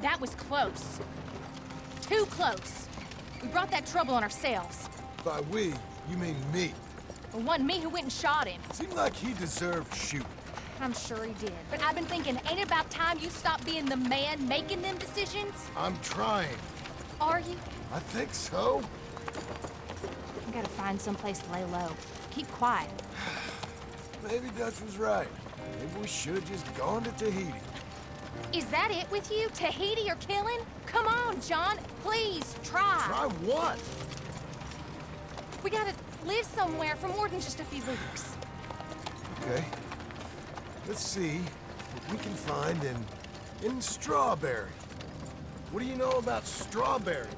That was close. Too close. We brought that trouble on ourselves. By we, you mean me. It wasn't me who went and shot him. Seemed like he deserved shooting. I'm sure he did. But I've been thinking, ain't it about time you stop being the man making them decisions? I'm trying. Are you? I think so. I gotta find someplace to lay low. Keep quiet. Maybe Dutch was right. Maybe we should have just gone to Tahiti. Is that it with you? Tahiti or killing? Come on, John. Please, try. Try what? We gotta live somewhere for more than just a few weeks. Okay. Let's see what we can find in Strawberry. What do you know about Strawberry?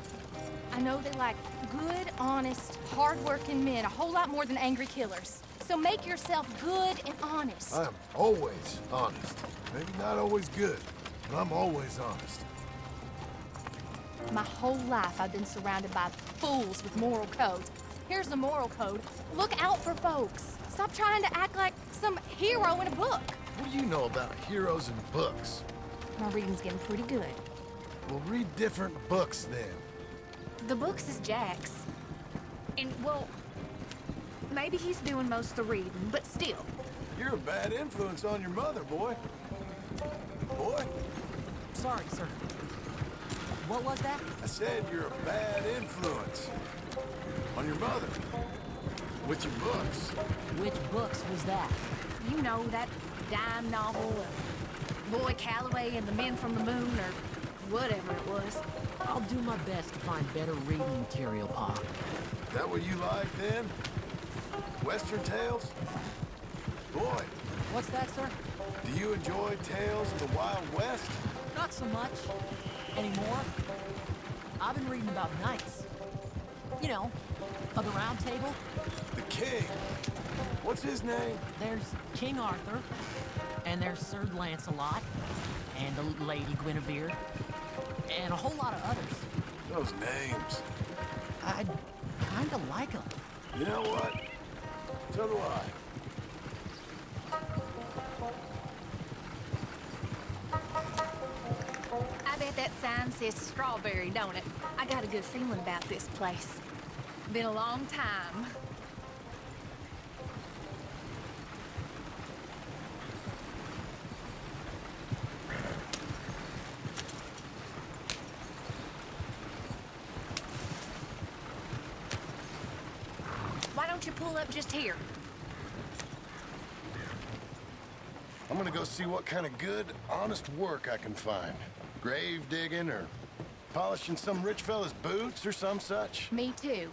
I know they like good, honest, hard-working men a whole lot more than angry killers. So make yourself good and honest. I am always honest. Maybe not always good, but I'm always honest. My whole life I've been surrounded by fools with moral codes. Here's the moral code. Look out for folks. Stop trying to act like some hero in a book. What do you know about heroes and books? My reading's getting pretty good. We'll read different books then. The books is Jack's. And, well, maybe he's doing most of the reading, but still. You're a bad influence on your mother, boy. Boy? Sorry, sir. What was that? I said you're a bad influence on your mother. With your books. Which books was that? You know, that dime novel, Boy Calloway and the Men from the Moon, or whatever it was. I'll do my best to find better reading material, Pa. Is that what you like, then? Western tales? Boy, What's that, sir? do you enjoy tales of the Wild West? Not so much. Anymore. I've been reading about knights. You know, of the Round Table. The king. What's his name? There's King Arthur, and there's Sir Lancelot, and the Lady Guinevere, and a whole lot of others. Those names. I kinda like them. You know what? So do I. I bet that sign says Strawberry, don't it? I got a good feeling about this place. Been a long time. Why don't you pull up just here? I'm gonna go see what kind of good, honest work I can find. Grave digging or polishing some rich fella's boots or some such. Me too.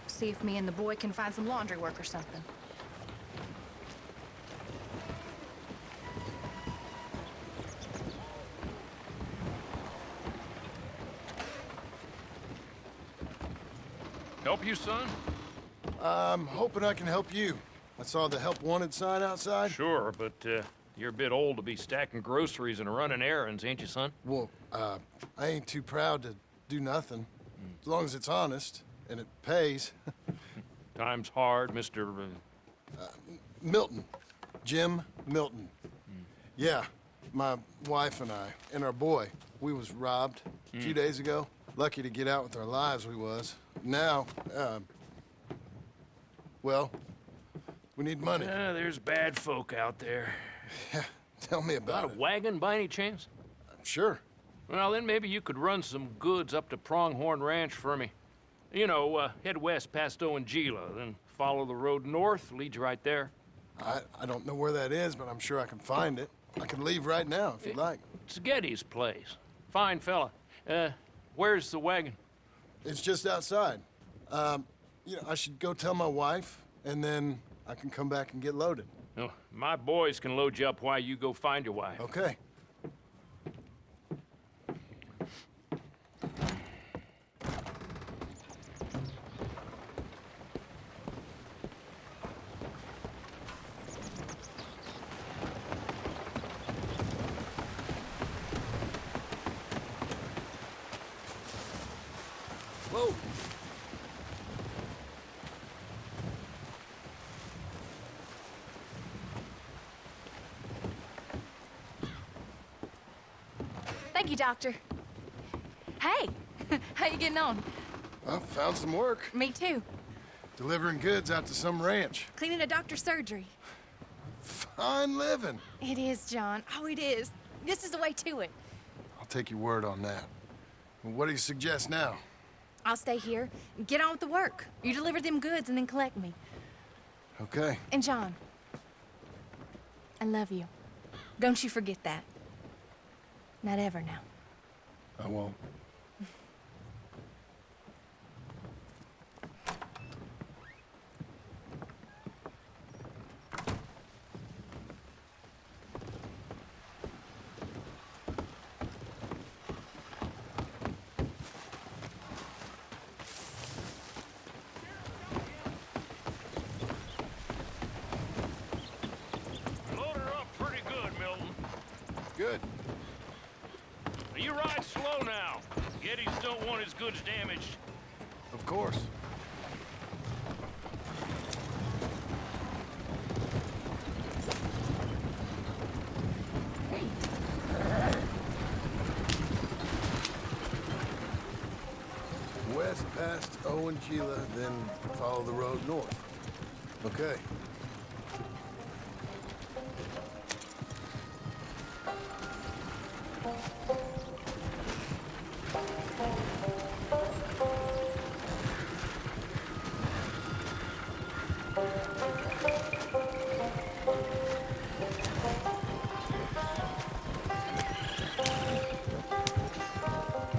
See if me and the boy can find some laundry work or something. Help you, son? I'm hoping I can help you. I saw the help wanted sign outside. Sure, but you're a bit old to be stacking groceries and running errands, ain't you, son? Well, I ain't too proud to do nothing. As long as it's honest and it pays. Time's hard, Mr. Milton. Jim Milton. Yeah, my wife and I, and our boy, we was robbed a few days ago. Lucky to get out with our lives, we was. Now, well, we need money. There's bad folk out there. Yeah, tell me Got about a it. wagon by any chance? Sure. Well, then maybe you could run some goods up to Pronghorn Ranch for me. You know, head west past Owanjila, then follow the road north, leads you right there. I don't know where that is, but I'm sure I can find it. I can leave right now if you'd like. It's Getty's place. Fine fella. Where's the wagon? It's just outside. You know, I should go tell my wife, and then I can come back and get loaded. No, my boys can load you up while you go find your wife. Okay. Whoa. Thank you, Doctor. Hey, how you getting on? Well, found some work. Me too. Delivering goods out to some ranch. Cleaning a doctor's surgery. Fine living. It is, John. Oh, it is. This is the way to it. I'll take your word on that. Well, what do you suggest now? I'll stay here and get on with the work. You deliver them goods and then collect me. Okay. And John, I love you. Don't you forget that. Not ever now. I won't. Loaded her up pretty good, Milton. Good. You ride slow now. Geddes don't want his goods damaged. Of course. West past Owen Gila, then follow the road north. Okay.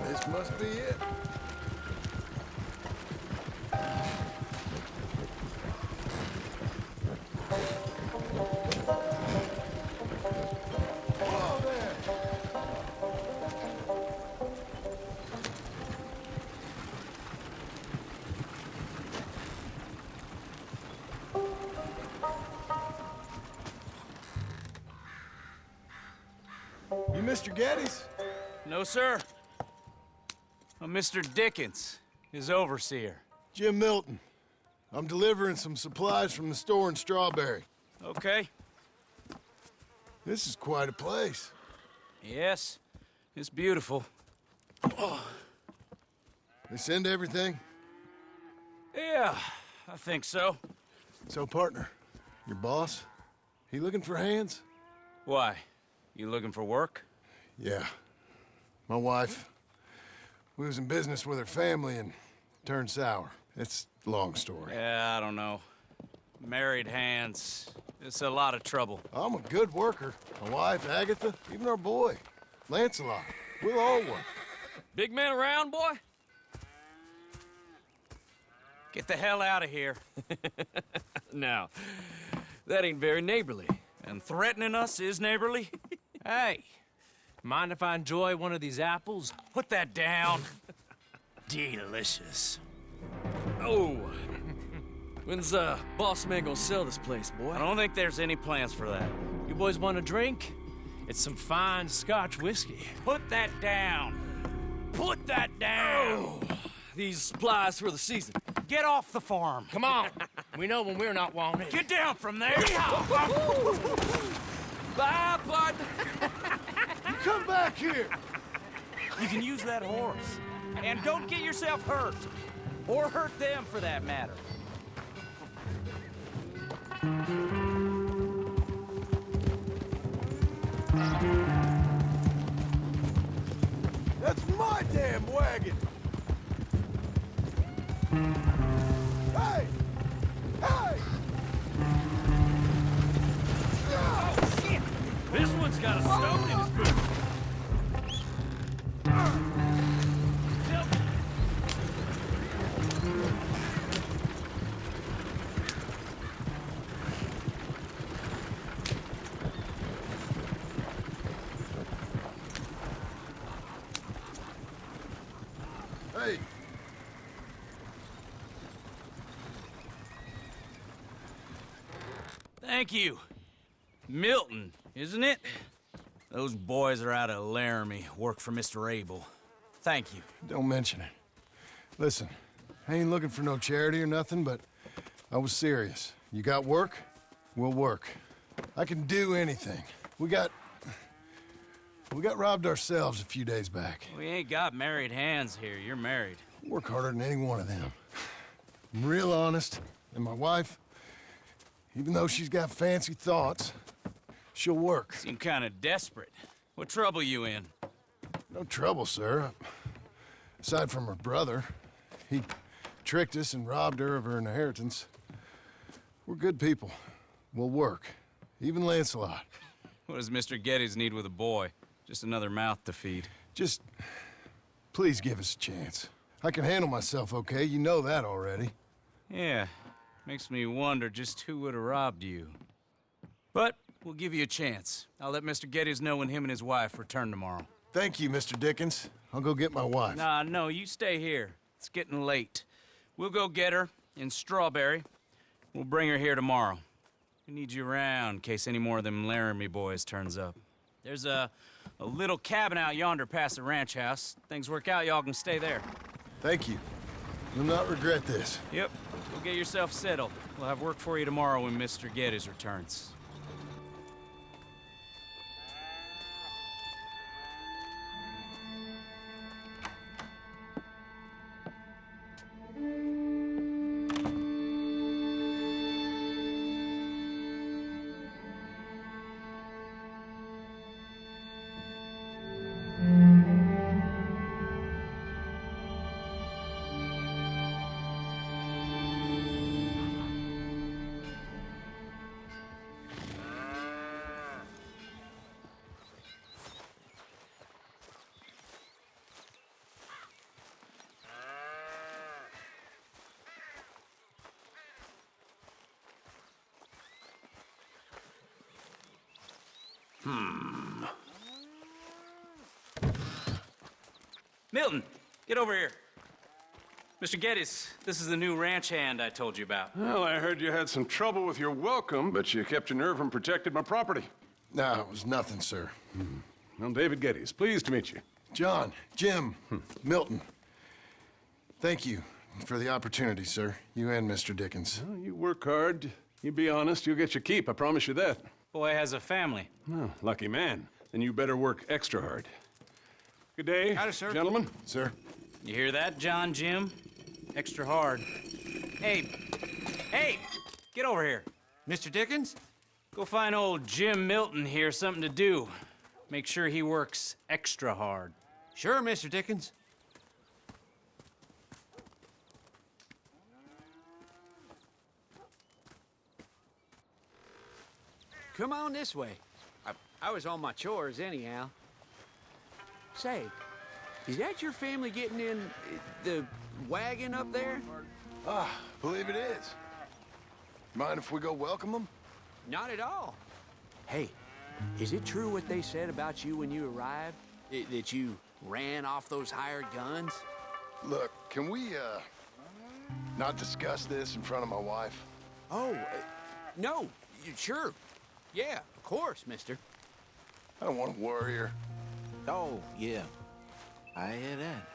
This must be it. Whoa there! You Mr. Geddes? No, sir. I'm Mr. Dickens, his overseer. Jim Milton. I'm delivering some supplies from the store in Strawberry. Okay. This is quite a place. Yes, it's beautiful. They send everything? Yeah, I think so. So, partner, your boss, he looking for hands? Why? You looking for work? Yeah. My wife, we was in business with her family and turned sour. It's a long story. Yeah, I don't know. Married hands. It's a lot of trouble. I'm a good worker. My wife, Agatha, even our boy, Lancelot. We'll all work. Big man around, boy? Get the hell out of here. Now, that ain't very neighborly. And threatening us is neighborly? Hey, mind if I enjoy one of these apples? Put that down. Delicious. Oh, when's boss man gonna sell this place, boy? I don't think there's any plans for that. You boys want a drink? It's some fine Scotch whiskey. Put that down. Put that down. These supplies for the season. Get off the farm. Come on, we know when we're not wanted. Get down from there. Bye, bud. Come back here! You can use that horse. And don't get yourself hurt. Or hurt them, for that matter. That's my damn wagon! Hey! Hey! Oh, shit! This one's got a stone in his boot. Hey! Thank you. Milton, isn't it? Those boys are out of Laramie, work for Mr. Abel. Thank you. Don't mention it. Listen, I ain't looking for no charity or nothing, but I was serious. You got work? We'll work. I can do anything. We got We got robbed ourselves a few days back. We ain't got married hands here. You're married. Work harder than any one of them. I'm real honest, and my wife, even though she's got fancy thoughts, she'll work. Seem kind of desperate. What trouble you in? No trouble, sir. Aside from her brother, he tricked us and robbed her of her inheritance. We're good people. We'll work. Even Lancelot. What does Mr. Geddes need with a boy? Just another mouth to feed. Just, please give us a chance. I can handle myself okay, you know that already. Yeah, makes me wonder just who would have robbed you. But we'll give you a chance. I'll let Mr. Geddes know when him and his wife return tomorrow. Thank you, Mr. Dickens. I'll go get my wife. Nah, no, you stay here. It's getting late. We'll go get her in Strawberry. We'll bring her here tomorrow. We need you around in case any more of them Laramie boys turns up. There's a little cabin out yonder past the ranch house. Things work out, y'all can stay there. Thank you. You'll not regret this. Yep, go get yourself settled. We'll have work for you tomorrow when Mr. Geddes returns. Milton, get over here. Mr. Geddes, this is the new ranch hand I told you about. Well, I heard you had some trouble with your welcome, but you kept your nerve and protected my property. No, it was nothing, sir. Well, David Geddes, pleased to meet you. John, Jim, Milton. Thank you for the opportunity, sir. You and Mr. Dickens. Well, you work hard. You be honest, you'll get your keep, I promise you that. Boy has a family. Oh, lucky man. Then you better work extra hard. Good day, Howdy, sir. gentlemen. Sir? You hear that, John, Jim? Extra hard. Hey, get over here. Mr. Dickens? Go find old Jim Milton here something to do. Make sure he works extra hard. Sure, Mr. Dickens. Come on this way. I was on my chores anyhow. Say, is that your family getting in the wagon up there? Believe it is. Mind if we go welcome them? Not at all. Hey, is it true what they said about you when you arrived? That you ran off those hired guns? Look, can we, not discuss this in front of my wife? Oh, no, sure. Yeah, of course, mister. I don't want to worry her. Oh, yeah. I hear that.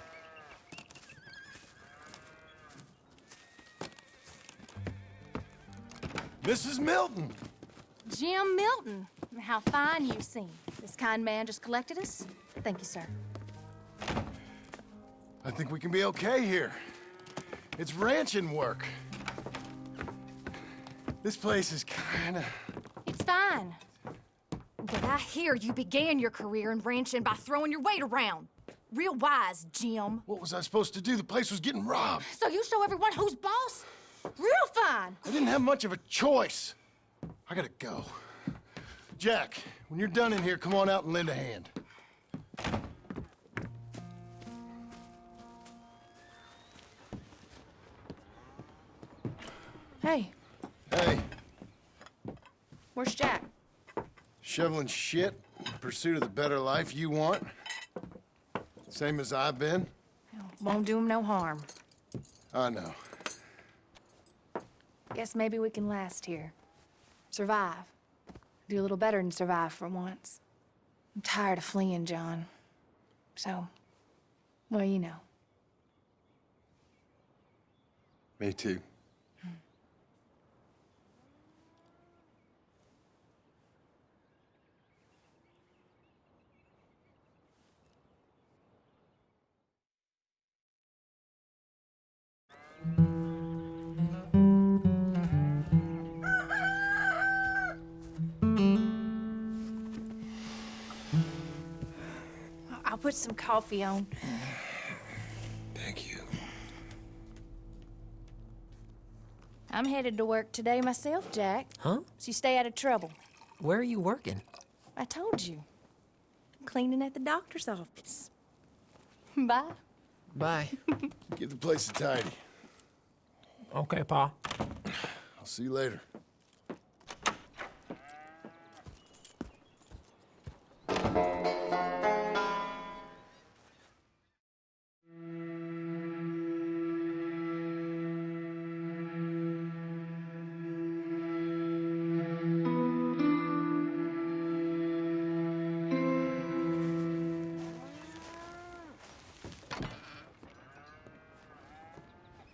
Mrs. Milton! Jim Milton. How fine you seem. This kind man just collected us. Thank you, sir. I think we can be okay here. It's ranching work. This place is kinda... It's fine. But I hear you began your career in ranching by throwing your weight around. Real wise, Jim. What was I supposed to do? The place was getting robbed. So you show everyone who's boss? Real fine. I didn't have much of a choice. I gotta go. Jack, when you're done in here, come on out and lend a hand. Hey, Hey, where's Jack? shoveling shit in pursuit of the better life you want? Same as I've been? Won't do him no harm. I know. Guess maybe we can last here. Survive. Do a little better than survive for once. I'm tired of fleeing, John. So, well, you know. Me too. I'll put some coffee on. Thank you. I'm headed to work today myself, Jack. Huh? So you stay out of trouble. Where are you working? I told you. Cleaning at the doctor's office. Bye. Bye. Get the place tidy. Okay, Pa. I'll see you later.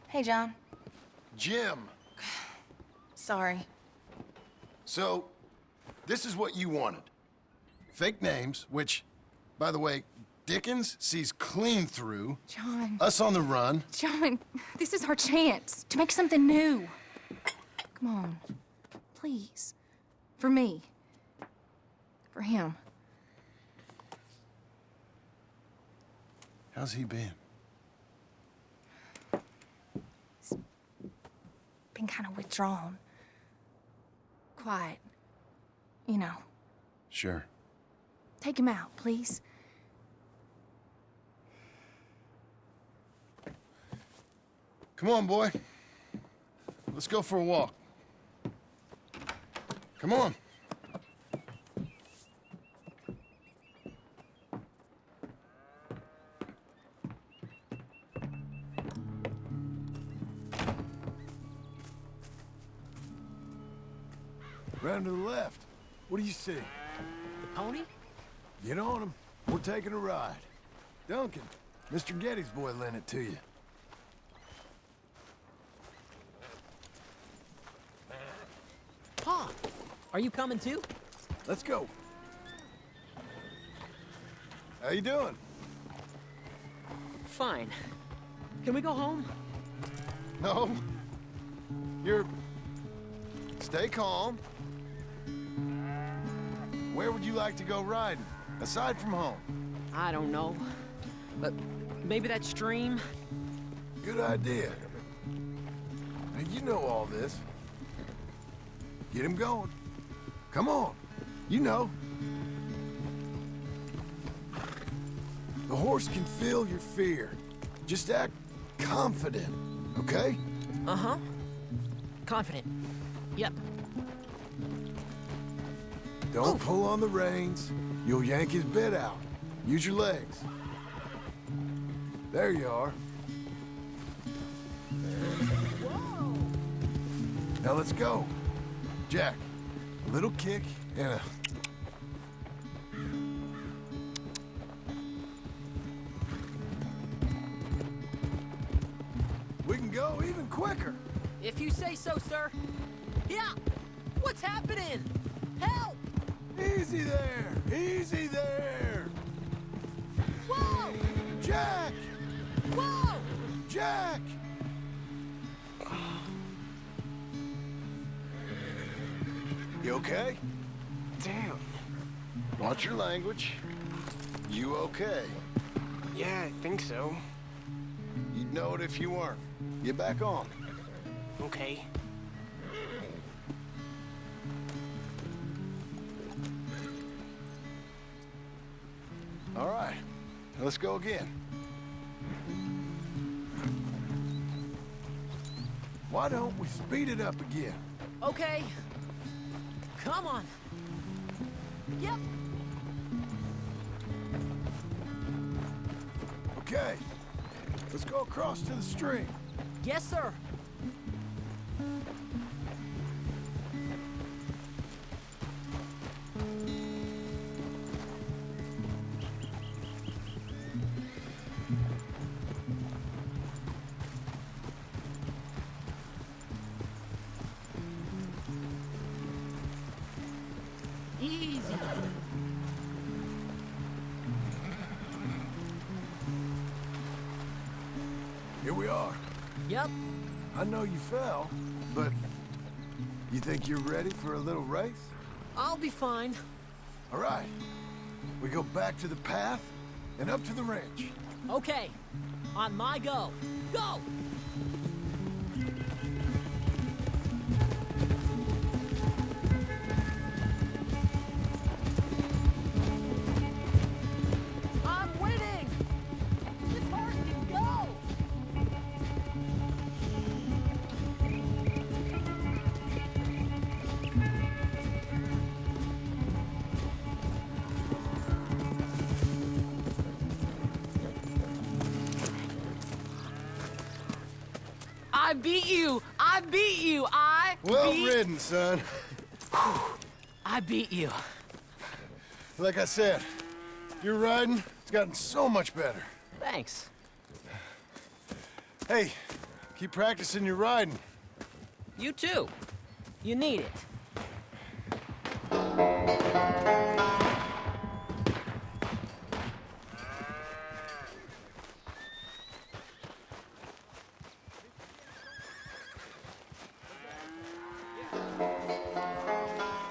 Hey, John. Jim. Sorry. So, this is what you wanted. Fake names, which, by the way, Dickens sees clean through. John. Us on the run. John, this is our chance to make something new. Come on. Please. For me. For him. How's he been? Been kind of withdrawn. Quiet. You know. Sure. Take him out, please. Come on, boy. Let's go for a walk. Come on. Round to the left. What do you see? The pony? Get on him. We're taking a ride. Duncan, Mr. Getty's boy lent it to you. Pa, are you coming too? Let's go. How you doing? Fine. Can we go home? No. You're... Stay calm. Where would you like to go riding, aside from home? I don't know. But maybe that stream? Good idea. Now, you know all this. Get him going. Come on. You know. The horse can feel your fear. Just act confident, okay? Uh-huh. Confident. Yep. Don't pull on the reins. You'll yank his bit out. Use your legs. There you are. Now let's go. Jack, a little kick and a... We can go even quicker. If you say so, sir. Yeah! What's happening? Help! Easy there! Easy there! Whoa! Jack! Whoa! Jack! You okay? Damn. Watch your language. You okay? Yeah, I think so. You'd know it if you weren't. Get back on. Okay. All right. Let's go again. Why don't we speed it up again? Okay. Come on. Yep. Okay. Let's go across to the stream. Yes, sir. Easy. Here we are. Yep. I know you fell, but you think you're ready for a little race? I'll be fine. All right. We go back to the path and up to the ranch. Okay. On my go. Go! I'm winning! This horse can go! I beat you! I beat you! Well ridden, son. I beat you. Like I said, your riding, it's gotten so much better. Thanks. Hey, keep practicing your riding. You too. You need it.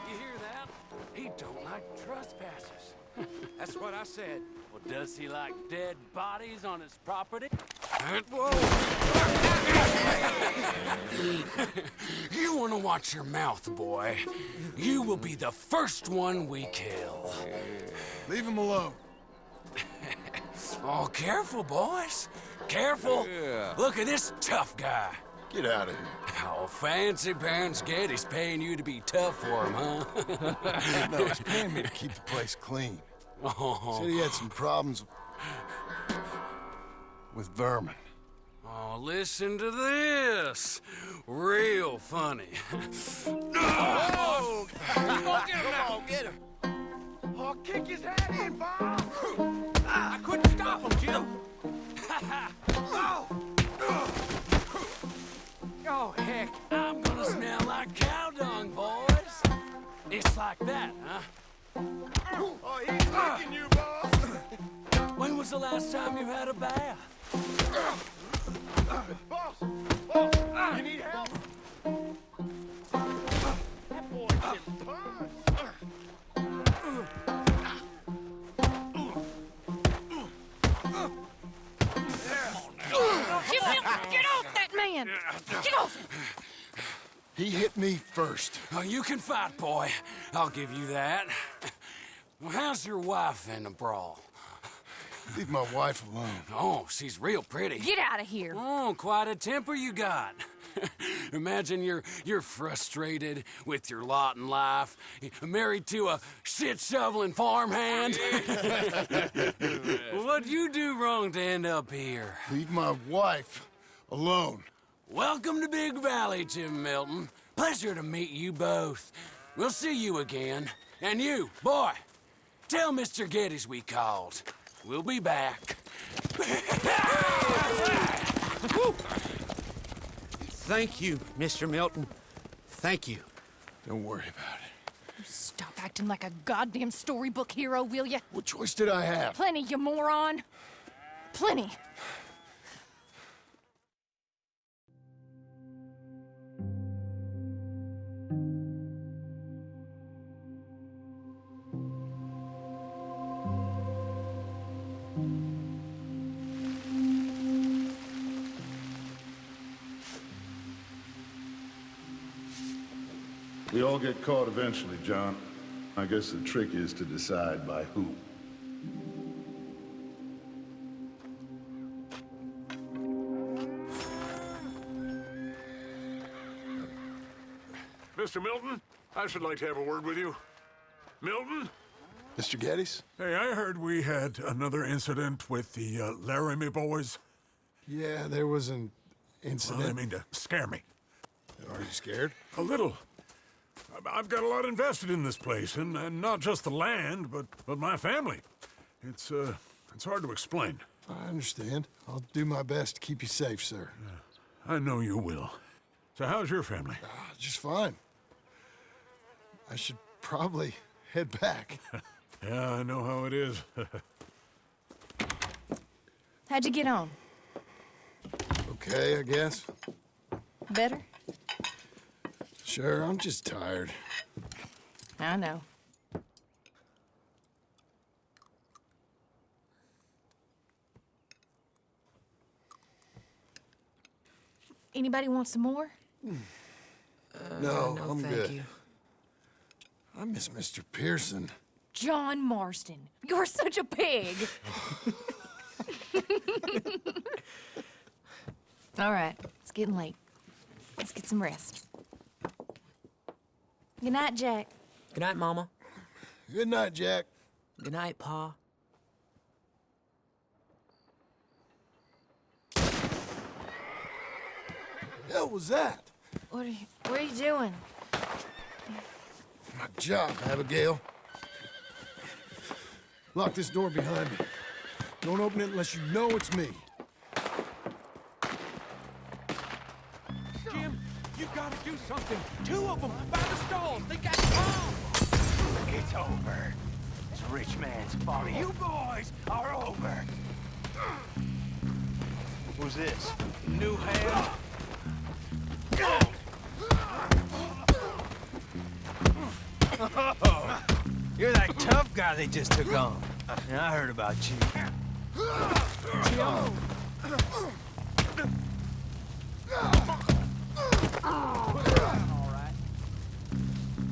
You hear that? He don't like trespassers. That's what I said. Well, does he like dead bodies on his property? You want to watch your mouth, boy. You will be the first one we kill. Leave him alone. Oh, careful, boys. Careful. Look at this tough guy. Get out of here. Oh, fancy pants Getty's paying you to be tough for him, huh? No, he's paying me to keep the place clean. Oh. Said he had some problems with vermin. Oh, listen to this. Real funny. Oh! Come on, get him! Oh, kick his head in, Bob! I couldn't stop him, Jim! Oh, heck, I'm gonna smell like cow dung, boys. It's like that, huh? Oh, he's licking you, boss! When was the last time you had a bath? Boss! You need help? That boy getting punched! Get off that man! Get off him! He hit me first. Oh, you can fight, boy. I'll give you that. Well, how's your wife in the brawl? Leave my wife alone. Oh, she's real pretty. Get out of here! Oh, quite a temper you got. Imagine you're frustrated with your lot in life, married to a shit-shoveling farmhand. What'd you do wrong to end up here? Leave my wife alone. Welcome to Big Valley, Jim Milton. Pleasure to meet you both. We'll see you again. And you, boy, tell Mr. Geddes we called. We'll be back. Thank you, Mr. Milton. Thank you. Don't worry about it. Stop acting like a goddamn storybook hero, will ya? What choice did I have? Plenty, you moron. Plenty. We all get caught eventually, John. I guess the trick is to decide by who. Mr. Milton, I should like to have a word with you. Milton? Mr. Geddes? Hey, I heard we had another incident with the Laramie boys. Yeah, there was an incident. Well, I mean to scare me. Are you scared? A little. I've got a lot invested in this place, and not just the land, but my family. It's hard to explain. I understand. I'll do my best to keep you safe, sir. I know you will. So how's your family? Just fine. I should probably head back. Yeah, I know how it is. How'd you get on? Okay, I guess. Better? Sure, I'm just tired. I know. Anybody want some more? No, no, I'm thank good. you. I miss Mr. Pearson. John Marston, you're such a pig. All right, it's getting late. Let's get some rest. Good night, Jack. Good night, Mama. Good night, Jack. Good night, Pa. Hell was that? What are you doing? My job, Abigail. Lock this door behind me. Don't open it unless you know it's me. Jim, you gotta do something. 2 of them by the stalls. They got bombs. It's over. This rich man's folly. You boys are over. Who's this? New hand? Oh, you're that tough guy they just took on. Yeah, I heard about you.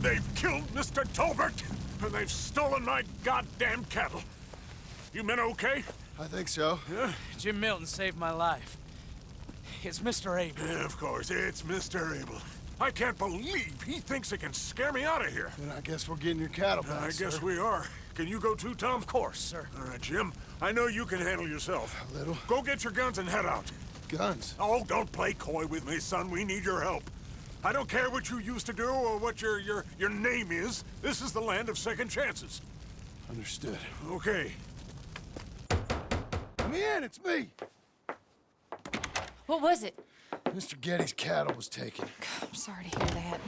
They've killed Mr. Tolbert, and they've stolen my goddamn cattle. You men okay? I think so. Yeah? Jim Milton saved my life. It's Mr. Abel. Yeah, of course, it's Mr. Abel. I can't believe he thinks he can scare me out of here. Then I guess we're getting your cattle back, I guess sir. we are. Can you go too, Tom? Of course, sir. All right, Jim. I know you can handle yourself. A little. Go get your guns and head out. Guns? Oh, don't play coy with me, son. We need your help. I don't care what you used to do or what your name is. This is the land of second chances. Understood. Okay. Let me in, it's me. What was it? Mr. Getty's cattle was taken. I'm sorry to hear that.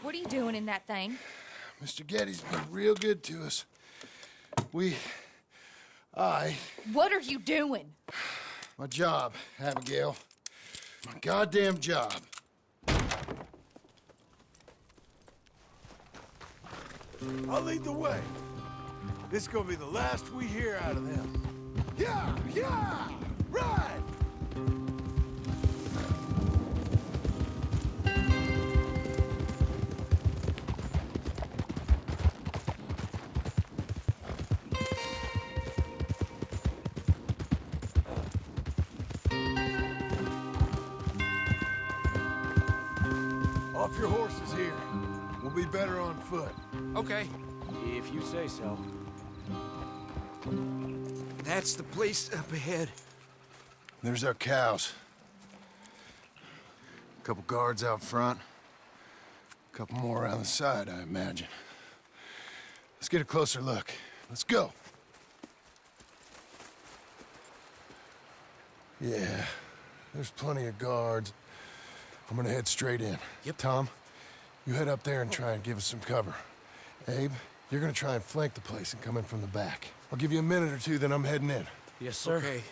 What are you doing in that thing? Mr. Getty's been real good to us. What are you doing? My job, Abigail. My goddamn job. I'll lead the way. This is gonna be the last we hear out of them. Yeah! Yeah! Right! Off your horses here. We'll be better on foot. Okay, if you say so. That's the place up ahead. There's our cows. A couple guards out front. A couple more around the side, I imagine. Let's get a closer look. Let's go. Yeah, there's plenty of guards. I'm gonna head straight in. Yep. Tom, you head up there and try and give us some cover. Abe, you're gonna try and flank the place and come in from the back. I'll give you a minute or two, then I'm heading in. Yes, sir. Okay.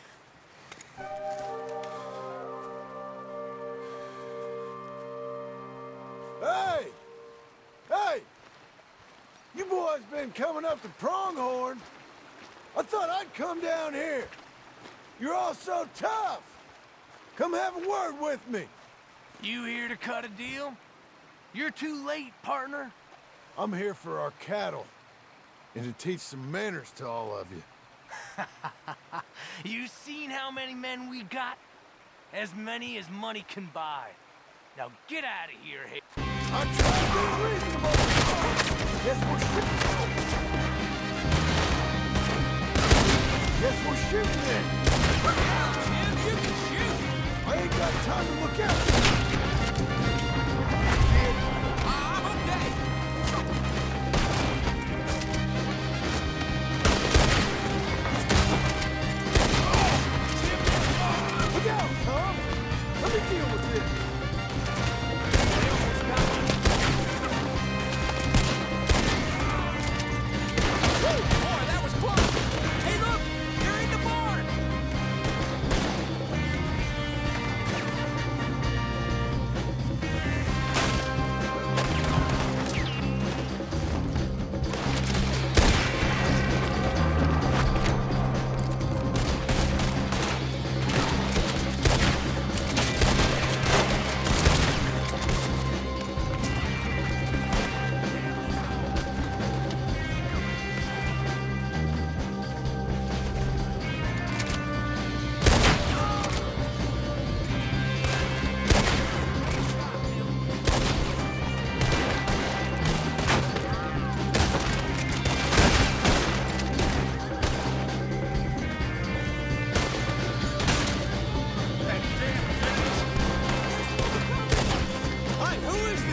Hey! Hey! You boys been coming up to Pronghorn. I thought I'd come down here. You're all so tough. Come have a word with me. You here to cut a deal? You're too late, partner. I'm here for our cattle. And to teach some manners to all of you. You seen how many men we got? As many as money can buy. Now get out of here, hey. I'm trying to be reasonable. Yes, we're shooting. Yes, we're shooting then. Jim, you can shoot. I ain't got time to look out. I'm okay. Look out, Tom. Let me deal with this. Boy, that was close. Hey, look, they're in the barn.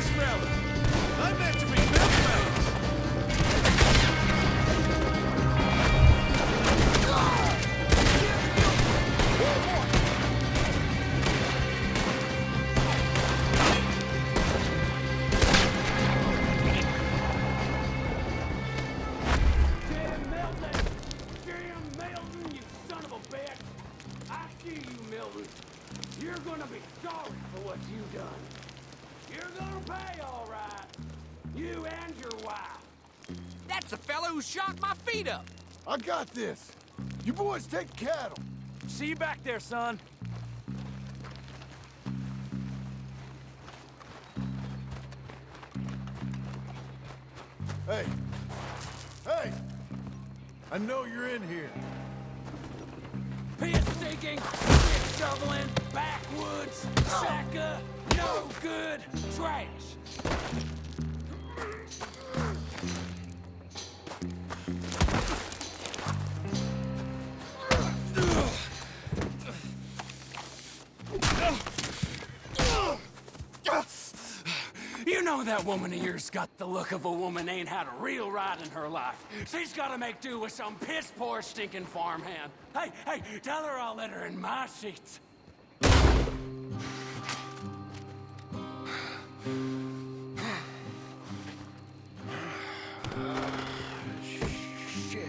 this fella? I meant to be milkmaid. You're gonna be sorry for what you've done. You're gonna pay, all right. You and your wife. That's the fellow who shot my feet up. I got this. You boys take cattle. See you back there, son. Hey. Hey! I know you're in here. Piss stinking, shit shoveling, backwoods, sacker, no good, trash. You know that woman of yours got the look of a woman ain't had a real ride in her life. She's gotta make do with some piss-poor stinking farmhand. Hey, tell her I'll let her in my seats. Shit.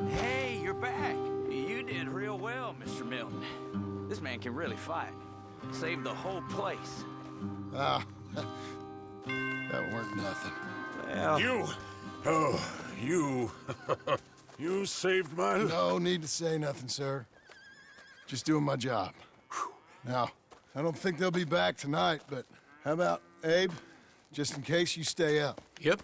Hey, you're back. You did real well, Mr. Milton. This man can really fight. Saved the whole place. Ah, that weren't nothing. Well... You you saved my life. No need to say nothing, sir. Just doing my job. Now, I don't think they'll be back tonight, but how about Abe? Just in case you stay up. Yep.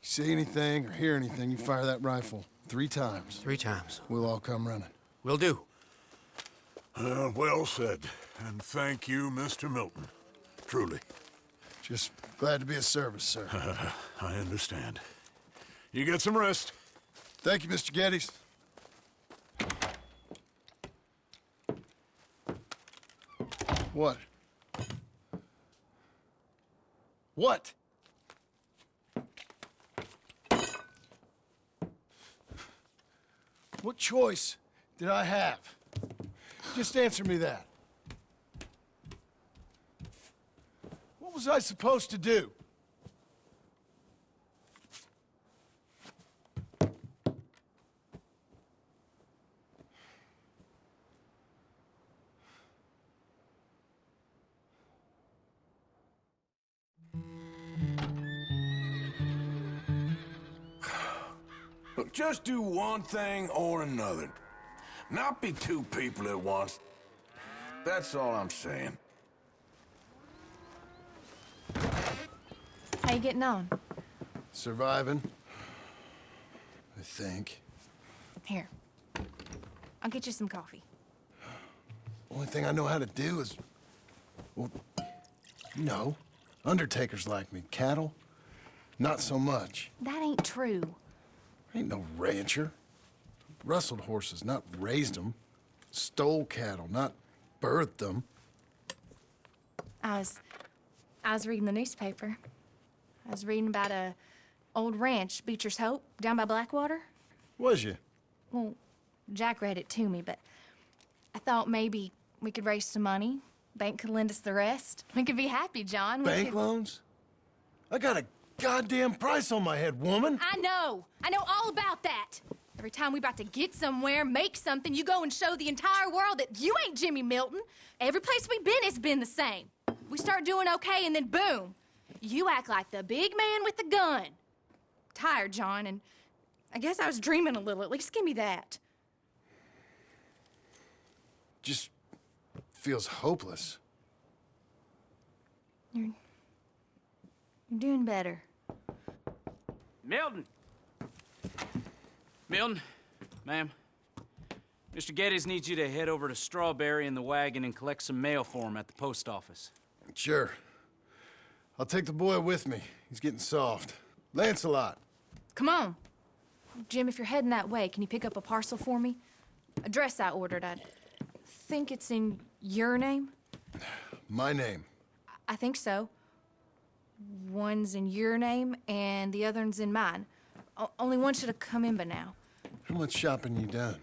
See anything or hear anything, you fire that rifle 3 times. 3 times. We'll all come running. Will do. Well said. And thank you, Mr. Milton. Truly. Just glad to be of service, sir. I understand. You get some rest. Thank you, Mr. Geddes. What? What? What choice did I have? Just answer me that. What was I supposed to do? Look, just do one thing or another. Not be 2 people at once. That's all I'm saying. How you getting on? Surviving. I think. Here. I'll get you some coffee. Only thing I know how to do is... Well, you know, undertakers like me. Cattle, not so much. That ain't true. Ain't no rancher. Rustled horses, not raised them. Stole cattle, not birthed them. I was reading the newspaper. I was reading about a old ranch, Beecher's Hope, down by Blackwater. Was you? Well, Jack read it to me, but I thought maybe we could raise some money. Bank could lend us the rest. We could be happy, John. Bank loans? I got a goddamn price on my head, woman. I know all about that. Every time we about to get somewhere, make something, you go and show the entire world that you ain't Jimmy Milton. Every place we've been, it's been the same. We start doing okay, and then boom, you act like the big man with the gun. Tired, John, and I guess I was dreaming a little. At least give me that. Just feels hopeless. You're doing better. Milton! Milton, ma'am. Mr. Geddes needs you to head over to Strawberry in the wagon and collect some mail for him at the post office. Sure. I'll take the boy with me. He's getting soft. Lancelot. Come on. Jim, if you're heading that way, can you pick up a parcel for me? A dress I ordered. I think it's in your name? My name. I think so. One's in your name, and the other one's in mine. Only one should have come in by now. How much shopping you done?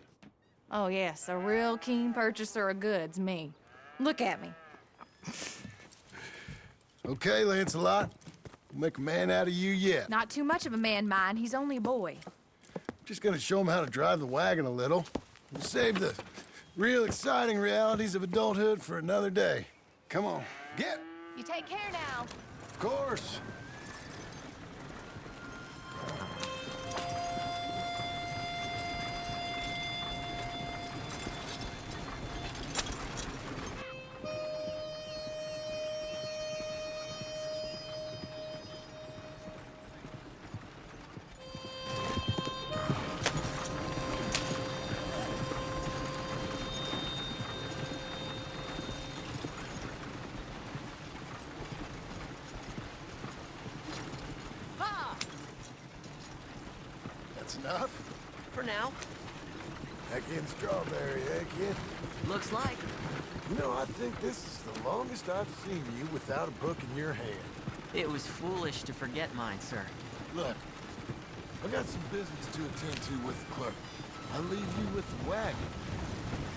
Oh, yes, a real keen purchaser of goods, me. Look at me. Okay, Lancelot. We'll make a man out of you yet. Not too much of a man, mine. He's only a boy. Just gonna show him how to drive the wagon a little. We'll save the real exciting realities of adulthood for another day. Come on, get. You take care now. Of course. That's enough? For now. Back in Strawberry, eh, kid? Looks like. You know, I think this is the longest I've seen you without a book in your hand. It was foolish to forget mine, sir. Look, I got some business to attend to with the clerk. I'll leave you with the wagon.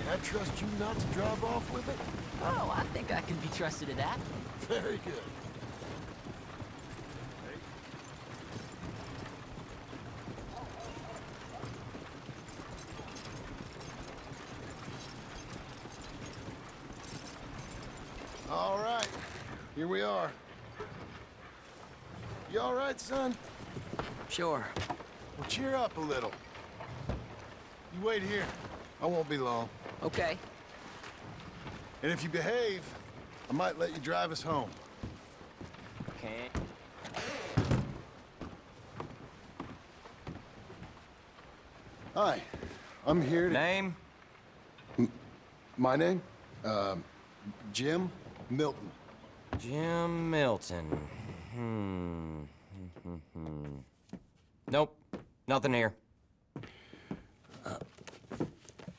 Can I trust you not to drive off with it? Oh, I think I can be trusted to that. Very good. All right, here we are. You all right, son? Sure. Well, cheer up a little. You wait here. I won't be long. Okay. And if you behave, I might let you drive us home. Okay. Hi, I'm here to... Name? My name? Jim Milton. Jim Milton. Nope, nothing here.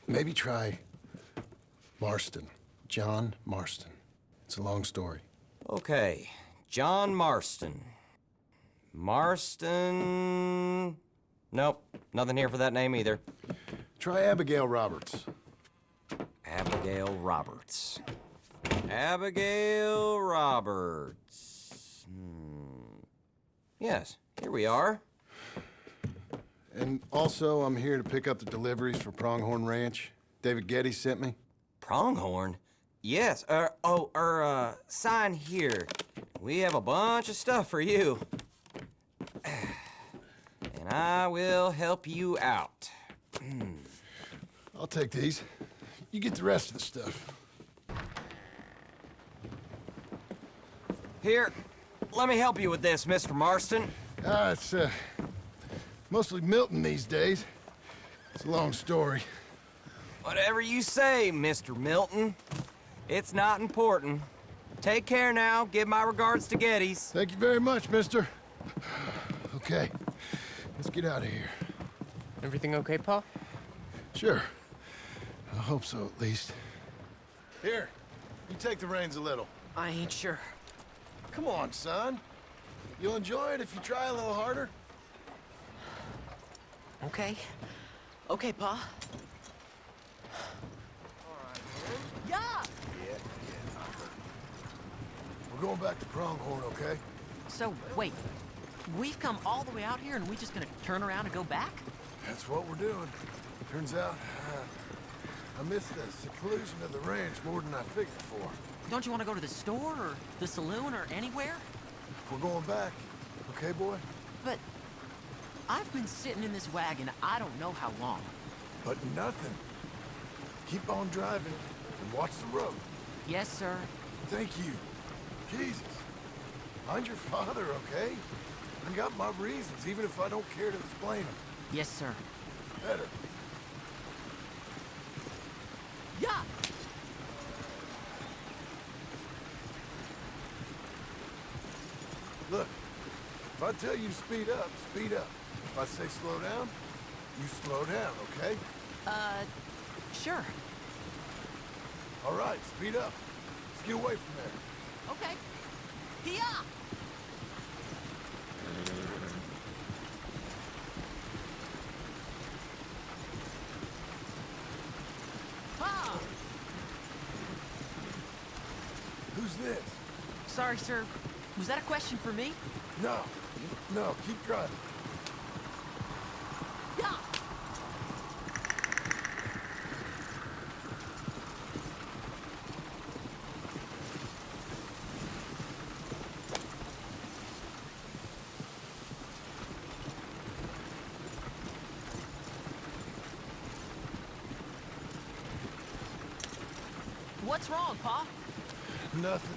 Maybe try Marston. John Marston. It's a long story. Okay, John Marston. Marston... Nope, nothing here for that name either. Try Abigail Roberts. Abigail Roberts. Abigail Roberts. Yes, here we are. And also, I'm here to pick up the deliveries for Pronghorn Ranch. David Geddes sent me. Pronghorn? Yes, sign here. We have a bunch of stuff for you. And I will help you out. I'll take these. You get the rest of the stuff. Here, let me help you with this, Mr. Marston. It's, mostly Milton these days. It's a long story. Whatever you say, Mr. Milton. It's not important. Take care now. Give my regards to Geddes. Thank you very much, mister. Okay, let's get out of here. Everything okay, Pa? Sure. I hope so, at least. Here, you take the reins a little. I ain't sure. Come on, son. You'll enjoy it if you try a little harder. Okay. Okay, Pa. Yeah! We're going back to Pronghorn, okay? So, wait. We've come all the way out here and we just gonna turn around and go back? That's what we're doing. Turns out, I missed the seclusion of the ranch more than I figured for. Don't you want to go to the store or the saloon or anywhere? We're going back, okay, boy? But I've been sitting in this wagon I don't know how long. But nothing. Keep on driving and watch the road. Yes, sir. Thank you. Jesus. Mind your father, okay? I got my reasons, even if I don't care to explain them. Yes, sir. Better. Yeah! Look, if I tell you to speed up, speed up. If I say slow down, you slow down, okay? Sure. All right, speed up. Let's get away from there. Okay. Yeah! Ha! Who's this? Sorry, sir. Was that a question for me? No. No, keep driving. Yeah! What's wrong, Pa? Nothing.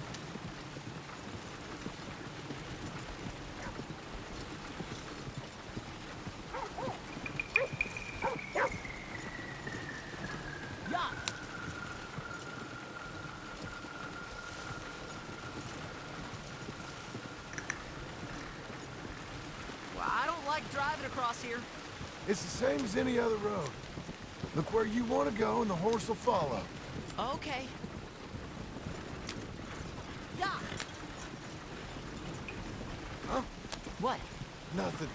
Yeah! Well, I don't like driving across here. It's the same as any other road. Look where you want to go and the horse will follow. Okay. Yeah! Huh? What? Nothing.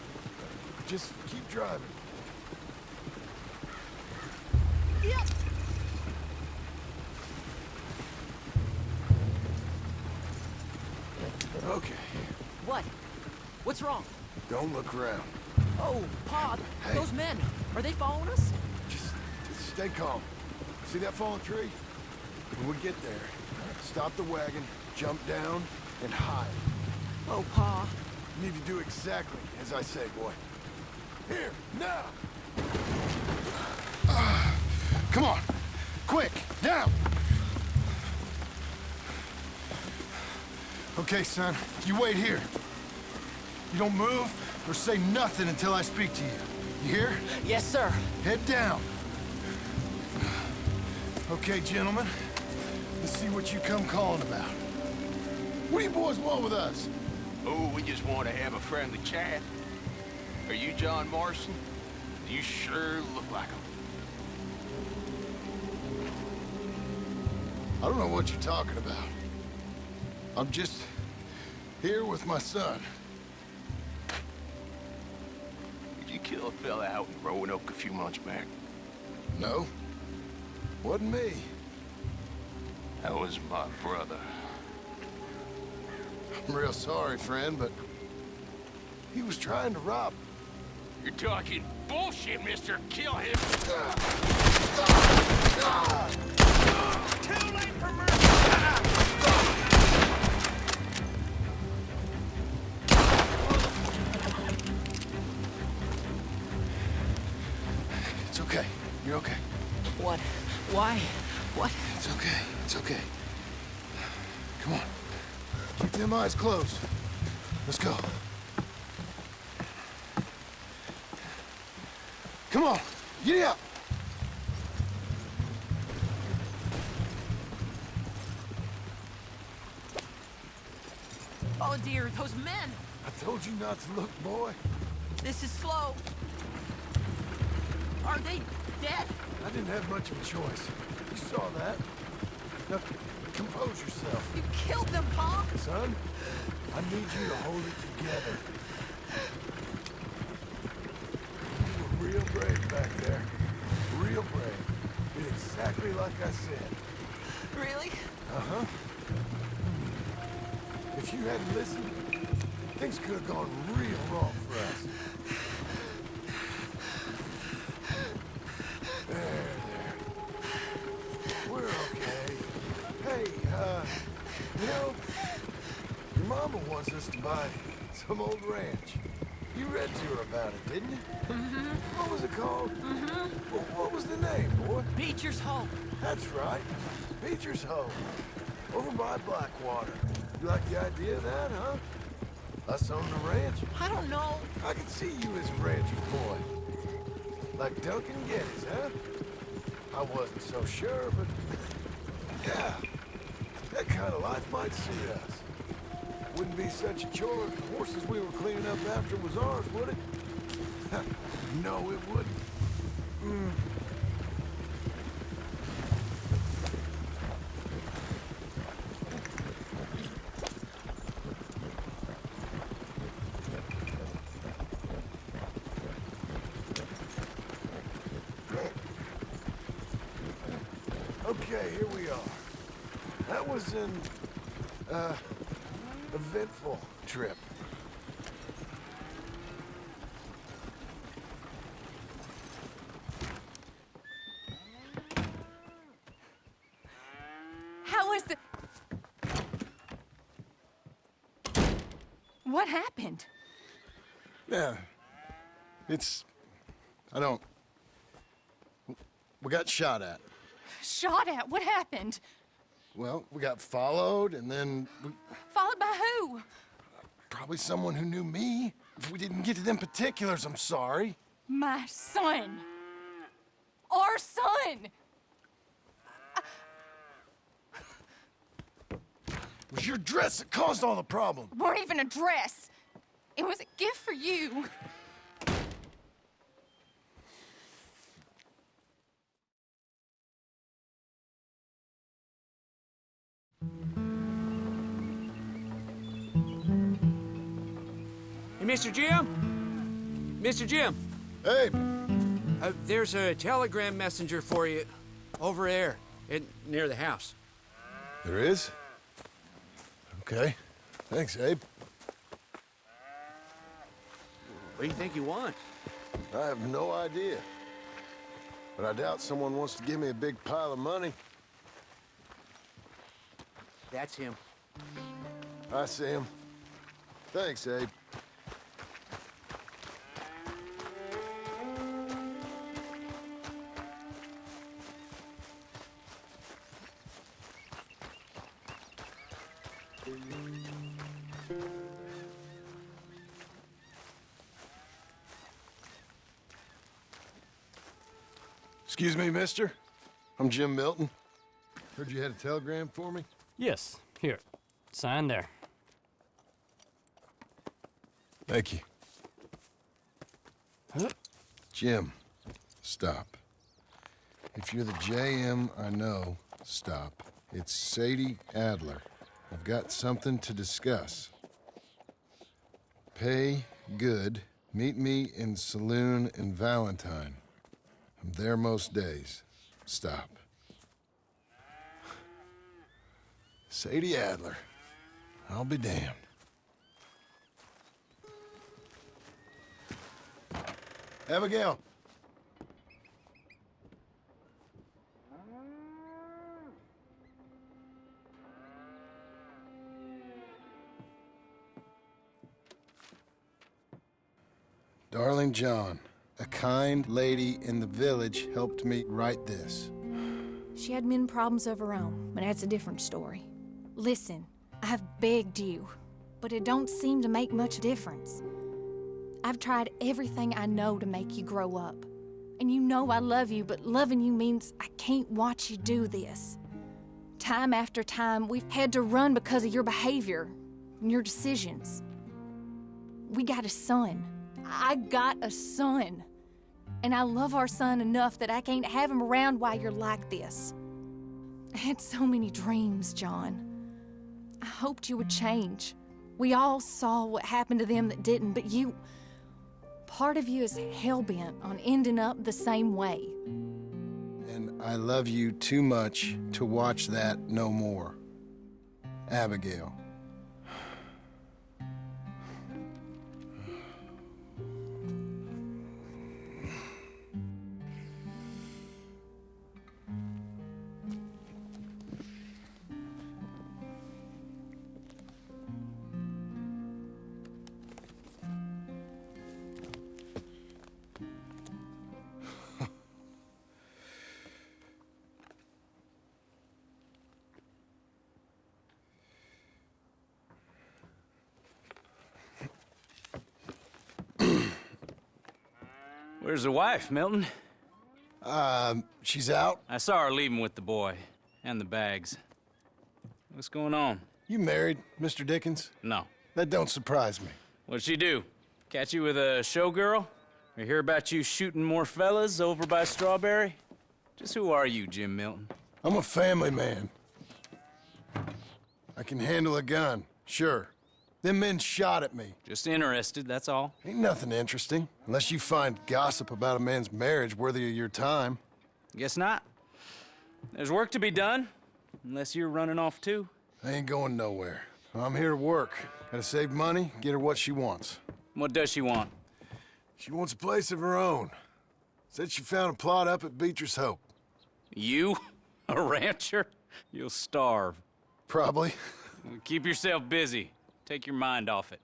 Just keep driving. Yep! Okay. What? What's wrong? Don't look around. Oh, Pa, Hey. those men, are they following us? Just stay calm. See that fallen tree? When we get there, stop the wagon, jump down, and hide. Oh, Pa. You need to do exactly as I say, boy. Here, now! Come on. Quick, down! Okay, son, you wait here. You don't move or say nothing until I speak to you. You hear? Yes, sir. Head down. Okay, gentlemen. Let's see what you come calling about. What do you boys want with us? Oh, we just want to have a friendly chat. Are you John Morrison? You sure look like him. I don't know what you're talking about. I'm just here with my son. Did you kill a fella out in Roanoke a few months back? No. Wasn't me. That was my brother. I'm real sorry, friend, but he was trying to rob. You're talking bullshit, mister. Kill him. Too late for murder! It's okay. You're okay. What? Why? What? It's okay. It's okay. Come on. Keep them eyes closed. Let's go. Come on. Get up. Oh, dear, those men! I told you not to look, boy. This is slow. Are they dead? I didn't have much of a choice. You saw that. Now, compose yourself. You killed them, Pa! Son, I need you to hold it together. You were real brave back there. Real brave. Did exactly like I said. Really? Uh-huh. If you hadn't listened, things could have gone real wrong for us. There. We're okay. Hey, you know, your mama wants us to buy some old ranch. You read to her about it, didn't you? Mm-hmm. What was it called? Mm-hmm. What was the name, boy? Beecher's Hope. That's right. Beecher's Hope. Over by Blackwater. You like the idea of that, huh? Us on the ranch? I don't know. I can see you as a rancher's boy. Like Duncan Geddes, huh? I wasn't so sure, but yeah, that kind of life might suit us. Wouldn't be such a chore if the horses we were cleaning up after was ours, would it? No, it wouldn't. Okay, here we are. That was an, eventful trip. How was the... What happened? Yeah. I don't... We got shot at. Shot at? What happened? Well, we got followed, and then Followed by who? probably someone who knew me. If we didn't get to them particulars, I'm sorry. My son. Our son. It was your dress that caused all the problems. Weren't even a dress. It was a gift for you. Hey, Mr. Jim? Mr. Jim? Hey! There's a telegram messenger for you over there, near the house. There is? Okay. Thanks, Abe. What do you think you want? I have no idea. But I doubt someone wants to give me a big pile of money. That's him. I see him. Thanks, Abe. Excuse me, mister. I'm Jim Milton. Heard you had a telegram for me? Yes. Here. Sign there. Thank you. Huh? Jim, stop. If you're the JM I know, stop. It's Sadie Adler. I've got something to discuss. Pay good. Meet me in Saloon in Valentine. I'm there most days. Stop. Sadie Adler. I'll be damned. Abigail. Darling John, a kind lady in the village helped me write this. She had men problems of her own, but that's a different story. Listen, I have begged you, but it don't seem to make much difference. I've tried everything I know to make you grow up. And you know I love you, but loving you means I can't watch you do this. Time after time, we've had to run because of your behavior and your decisions. We got a son. I got a son. And I love our son enough that I can't have him around while you're like this. I had so many dreams, John. I hoped you would change. We all saw what happened to them that didn't, but you... Part of you is hell-bent on ending up the same way. And I love you too much to watch that no more. Abigail. Where's the wife, Milton? She's out. I saw her leaving with the boy and the bags. What's going on? You married, Mr. Dickens? No. That don't surprise me. What'd she do? Catch you with a showgirl? Or hear about you shooting more fellas over by Strawberry? Just who are you, Jim Milton? I'm a family man. I can handle a gun, sure. Them men shot at me. Just interested, that's all. Ain't nothing interesting, unless you find gossip about a man's marriage worthy of your time. Guess not. There's work to be done, unless you're running off too. I ain't going nowhere. I'm here to work. Gotta save money, get her what she wants. What does she want? She wants a place of her own. Said she found a plot up at Beecher's Hope. You? A rancher? You'll starve. Probably. Keep yourself busy. Take your mind off it.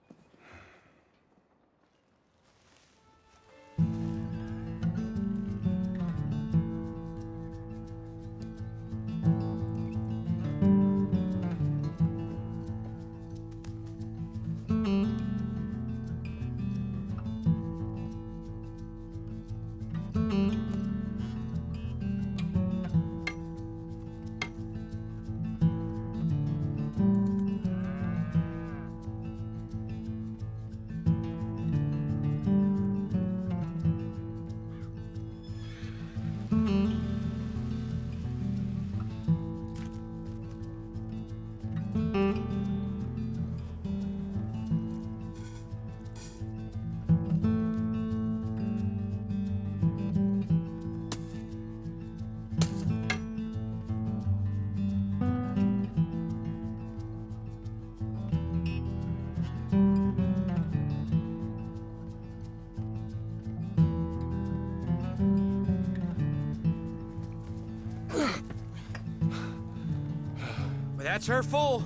That's her full.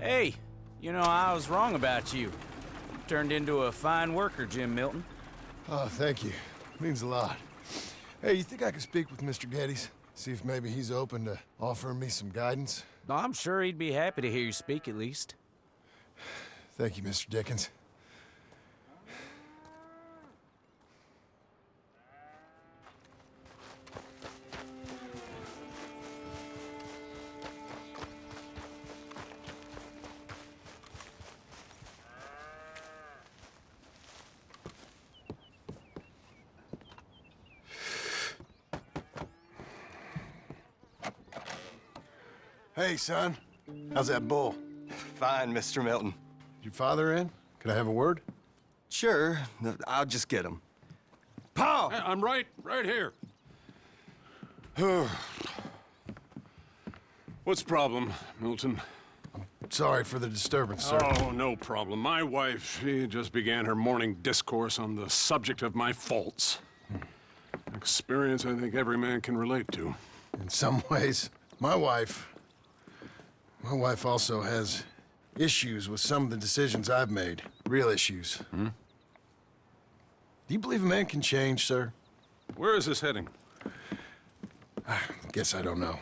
Hey, you know, I was wrong about you. Turned into a fine worker, Jim Milton. Oh, thank you. Means a lot. Hey, you think I could speak with Mr. Geddes? See if maybe he's open to offering me some guidance? I'm sure he'd be happy to hear you speak, at least. Thank you, Mr. Dickens. Hey, son. How's that bull? Fine, Mr. Milton. Your father in? Can I have a word? Sure. I'll just get him. Pa! Hey, I'm right here. What's the problem, Milton? Sorry for the disturbance, sir. Oh, no problem. My wife, she just began her morning discourse on the subject of my faults. Experience I think every man can relate to. In some ways, my wife also has issues with some of the decisions I've made. Real issues. Hmm? Do you believe a man can change, sir? Where is this heading? I guess I don't know.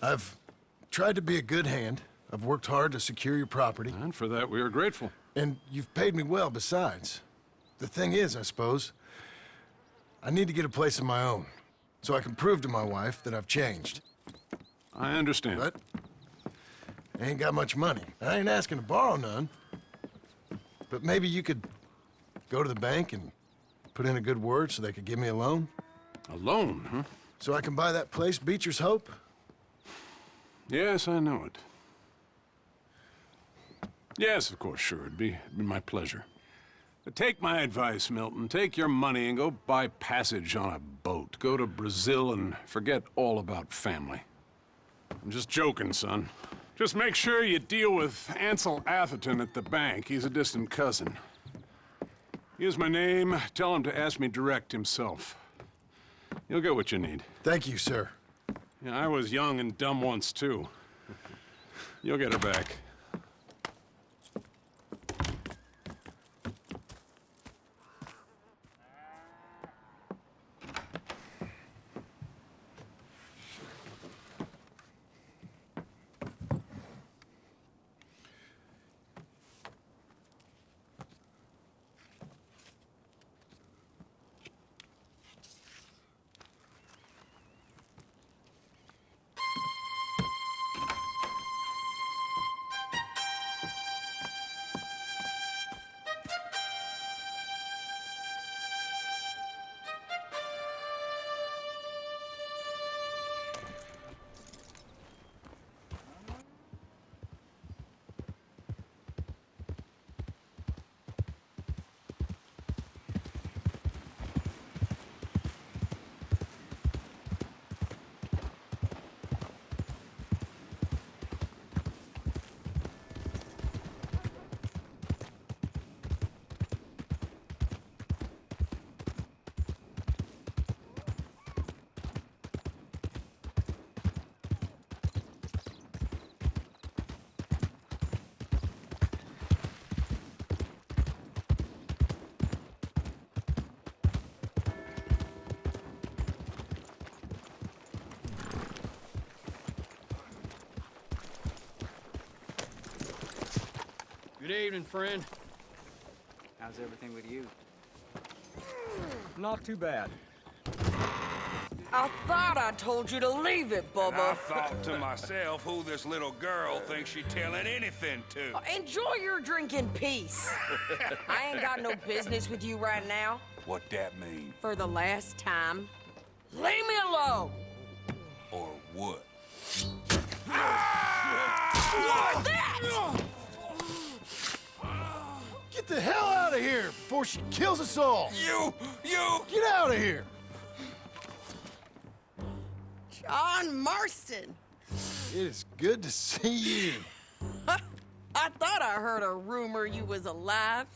I've tried to be a good hand. I've worked hard to secure your property. And for that, we are grateful. And you've paid me well, besides. The thing is, I suppose, I need to get a place of my own, so I can prove to my wife that I've changed. I understand. But I ain't got much money. I ain't asking to borrow none. But maybe you could go to the bank and put in a good word so they could give me a loan? A loan, huh? So I can buy that place, Beecher's Hope? Yes, I know it. Yes, of course, sure. It'd be my pleasure. But take my advice, Milton. Take your money and go buy passage on a boat. Go to Brazil and forget all about family. I'm just joking, son. Just make sure you deal with Ansel Atherton at the bank. He's a distant cousin. Use my name. Tell him to ask me direct himself. You'll get what you need. Thank you, sir. Yeah, I was young and dumb once, too. You'll get her back. Good evening, friend. How's everything with you? Not too bad. I thought I told you to leave it, Bubba. And I thought to myself who this little girl thinks she's telling anything to. Enjoy your drink in peace. I ain't got no business with you right now. What that mean? For the last time, leave me alone. Or what? What's that? Get the hell out of here before she kills us all! You! Get out of here! John Marston. It is good to see you. I thought I heard a rumor you was alive.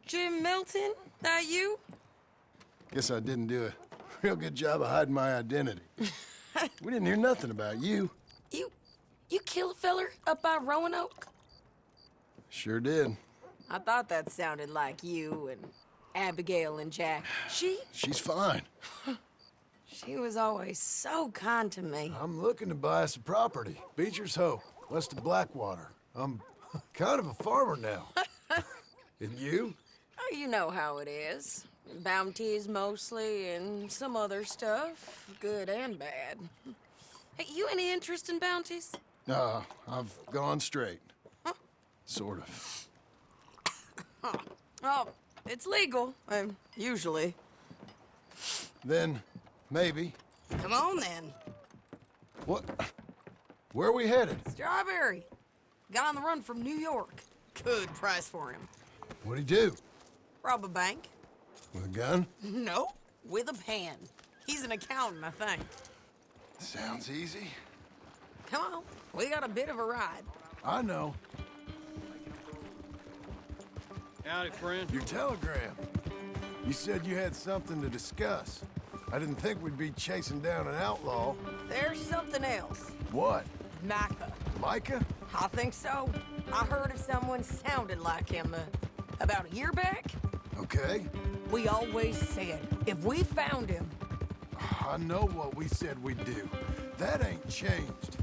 Jim Milton, that you? Guess I didn't do a real good job of hiding my identity. We didn't hear nothing about you. You kill a feller up by Roanoke? Sure did. I thought that sounded like you and Abigail and Jack. She's fine. She was always so kind to me. I'm looking to buy us a property. Beecher's Hope, west of Blackwater. I'm kind of a farmer now. And you? Oh, you know how it is. Bounties mostly, and some other stuff, good and bad. Hey, you any interest in bounties? I've gone straight. Sort of. Oh, it's legal, usually. Then, maybe. Come on, then. What? Where are we headed? Strawberry. Got on the run from New York. Good price for him. What'd he do? Rob a bank. With a gun? No, with a pen. He's an accountant, I think. Sounds easy. Come on, we got a bit of a ride. I know. Howdy, friend. Your telegram. You said you had something to discuss. I didn't think we'd be chasing down an outlaw. There's something else. What? Micah. Micah? I think so. I heard of someone sounded like him about a year back. Okay. We always said, if we found him... I know what we said we'd do. That ain't changed.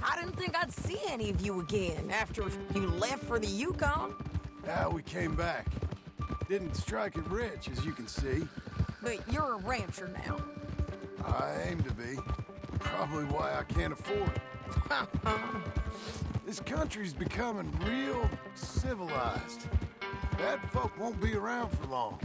I didn't think I'd see any of you again after you left for the Yukon. Now we came back. Didn't strike it rich, as you can see. But you're a rancher now. I aim to be. Probably why I can't afford it. This country's becoming real civilized. Bad folk won't be around for long.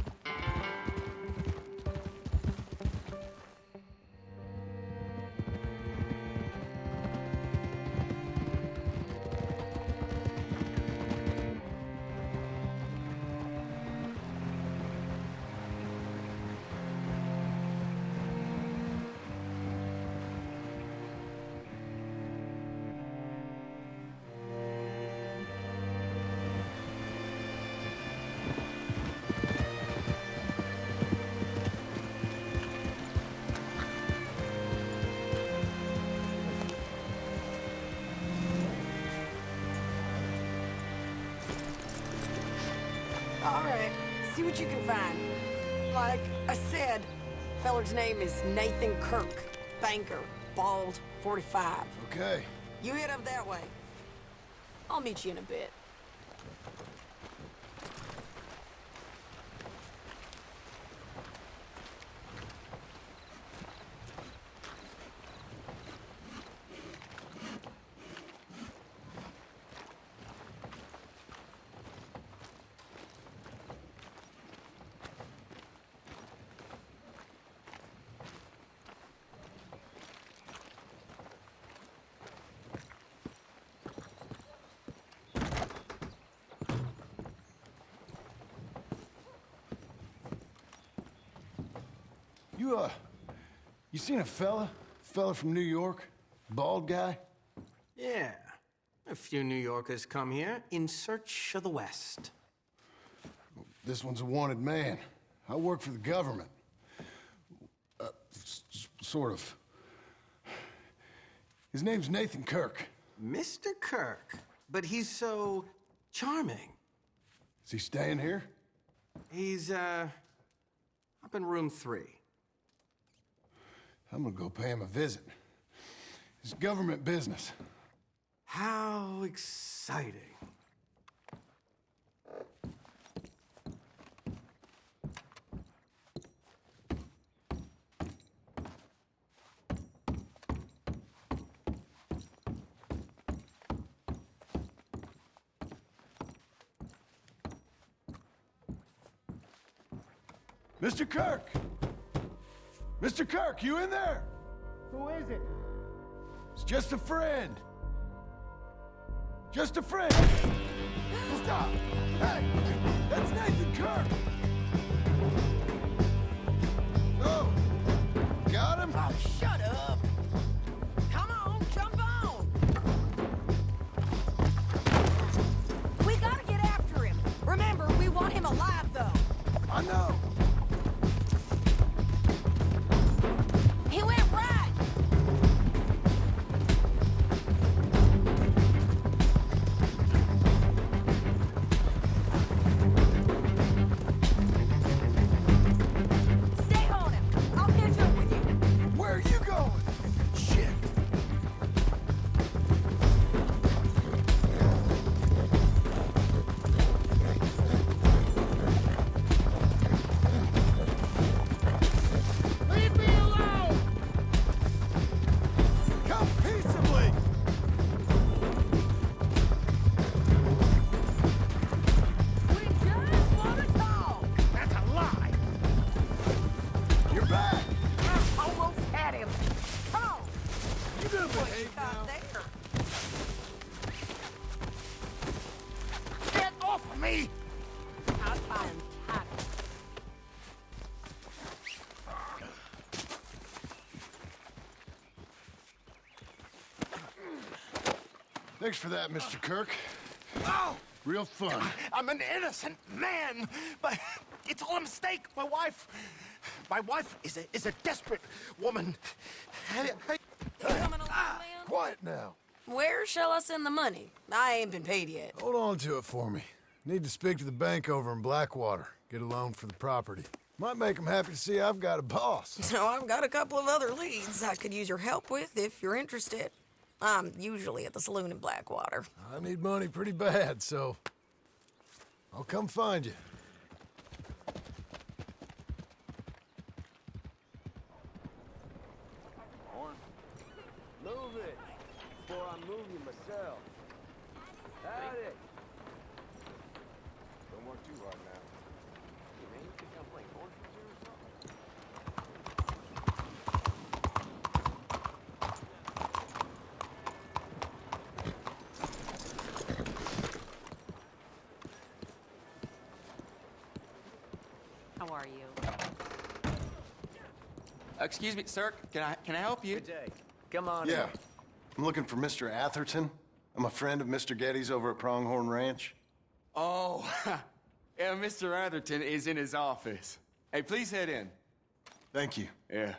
All right, see what you can find. Like I said, feller's name is Nathan Kirk. Banker, bald, 45. Okay. You head up that way. I'll meet you in a bit. You seen a fella from New York? Bald guy? Yeah. A few New Yorkers come here in search of the West. This one's a wanted man. I work for the government. Sort of. His name's Nathan Kirk. Mr. Kirk? But he's so charming. Is he staying here? He's, up in room 3. I'm gonna go pay him a visit. It's government business. How exciting. Mr. Kirk! Mr. Kirk, you in there? Who is it? It's just a friend. Just a friend. Stop! Hey! That's Nathan Kirk! Oh! Got him? Oh, shut up! Come on, jump on! We gotta get after him. Remember, we want him alive, though. I know. He went right. Stay on him. I'll catch up with you. Where are you going? Shit! Leave me alone! Come peaceably! We just want to talk. That's a lie! You're back! Almost had him. Come on. You gonna What you behave got now? there? Get off of me! I'll try and tackle. Thanks for that, Mr. Kirk. Oh! Real fun. I'm an innocent man, but it's all a mistake. My wife is a desperate woman. Coming along, man? Quiet now. Where shall I send the money? I ain't been paid yet. Hold on to it for me. Need to speak to the bank over in Blackwater. Get a loan for the property. Might make them happy to see I've got a boss. So I've got a couple of other leads I could use your help with if you're interested. I'm usually at the saloon in Blackwater. I need money pretty bad, so I'll come find you. Move it before I move you myself. Got it. Don't work too hard now. Hey, man, you think I'm playing orphans here or something? How are you? Excuse me, sir. Can I help you? Good day. Come on Yeah. in. I'm looking for Mr. Atherton. I'm a friend of Mr. Getty's over at Pronghorn Ranch. Oh, yeah, Mr. Atherton is in his office. Hey, please head in. Thank you. Yeah.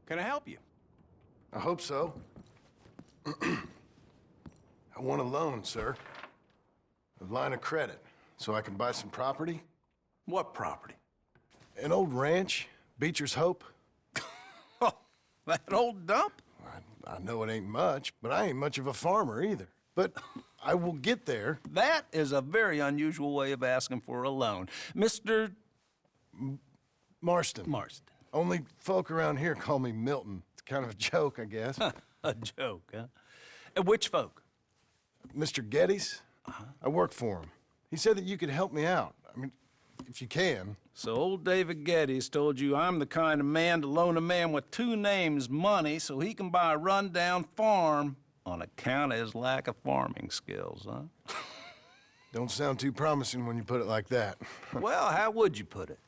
Can I help you? I hope so. I want a loan, sir. A line of credit, so I can buy some property. What property? An old ranch, Beecher's Hope. That old dump? I know it ain't much, but I ain't much of a farmer either. But I will get there. That is a very unusual way of asking for a loan. Mr. Marston. Marston. Only folk around here call me Milton. It's kind of a joke, I guess. A joke, huh? And which folk? Mr. Getty's. I work for him. He said that you could help me out. I mean, if you can. So old David Getty's told you I'm the kind of man to loan a man with two names money so he can buy a rundown farm on account of his lack of farming skills, huh? Don't sound too promising when you put it like that. Well, how would you put it?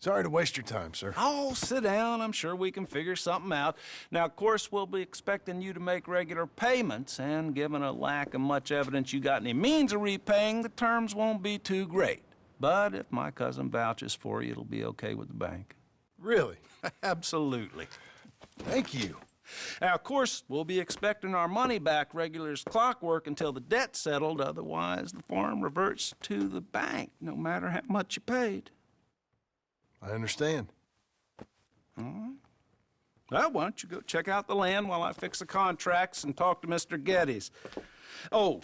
Sorry to waste your time, sir. Oh, sit down. I'm sure we can figure something out. Now, of course, we'll be expecting you to make regular payments, and given a lack of much evidence you got any means of repaying, the terms won't be too great. But if my cousin vouches for you, it'll be okay with the bank. Really? Absolutely. Thank you. Now, of course, we'll be expecting our money back regular as clockwork until the debt's settled. Otherwise, the farm reverts to the bank, no matter how much you paid. I understand. All right. Well, why don't you go check out the land while I fix the contracts and talk to Mr. Getty's. Oh,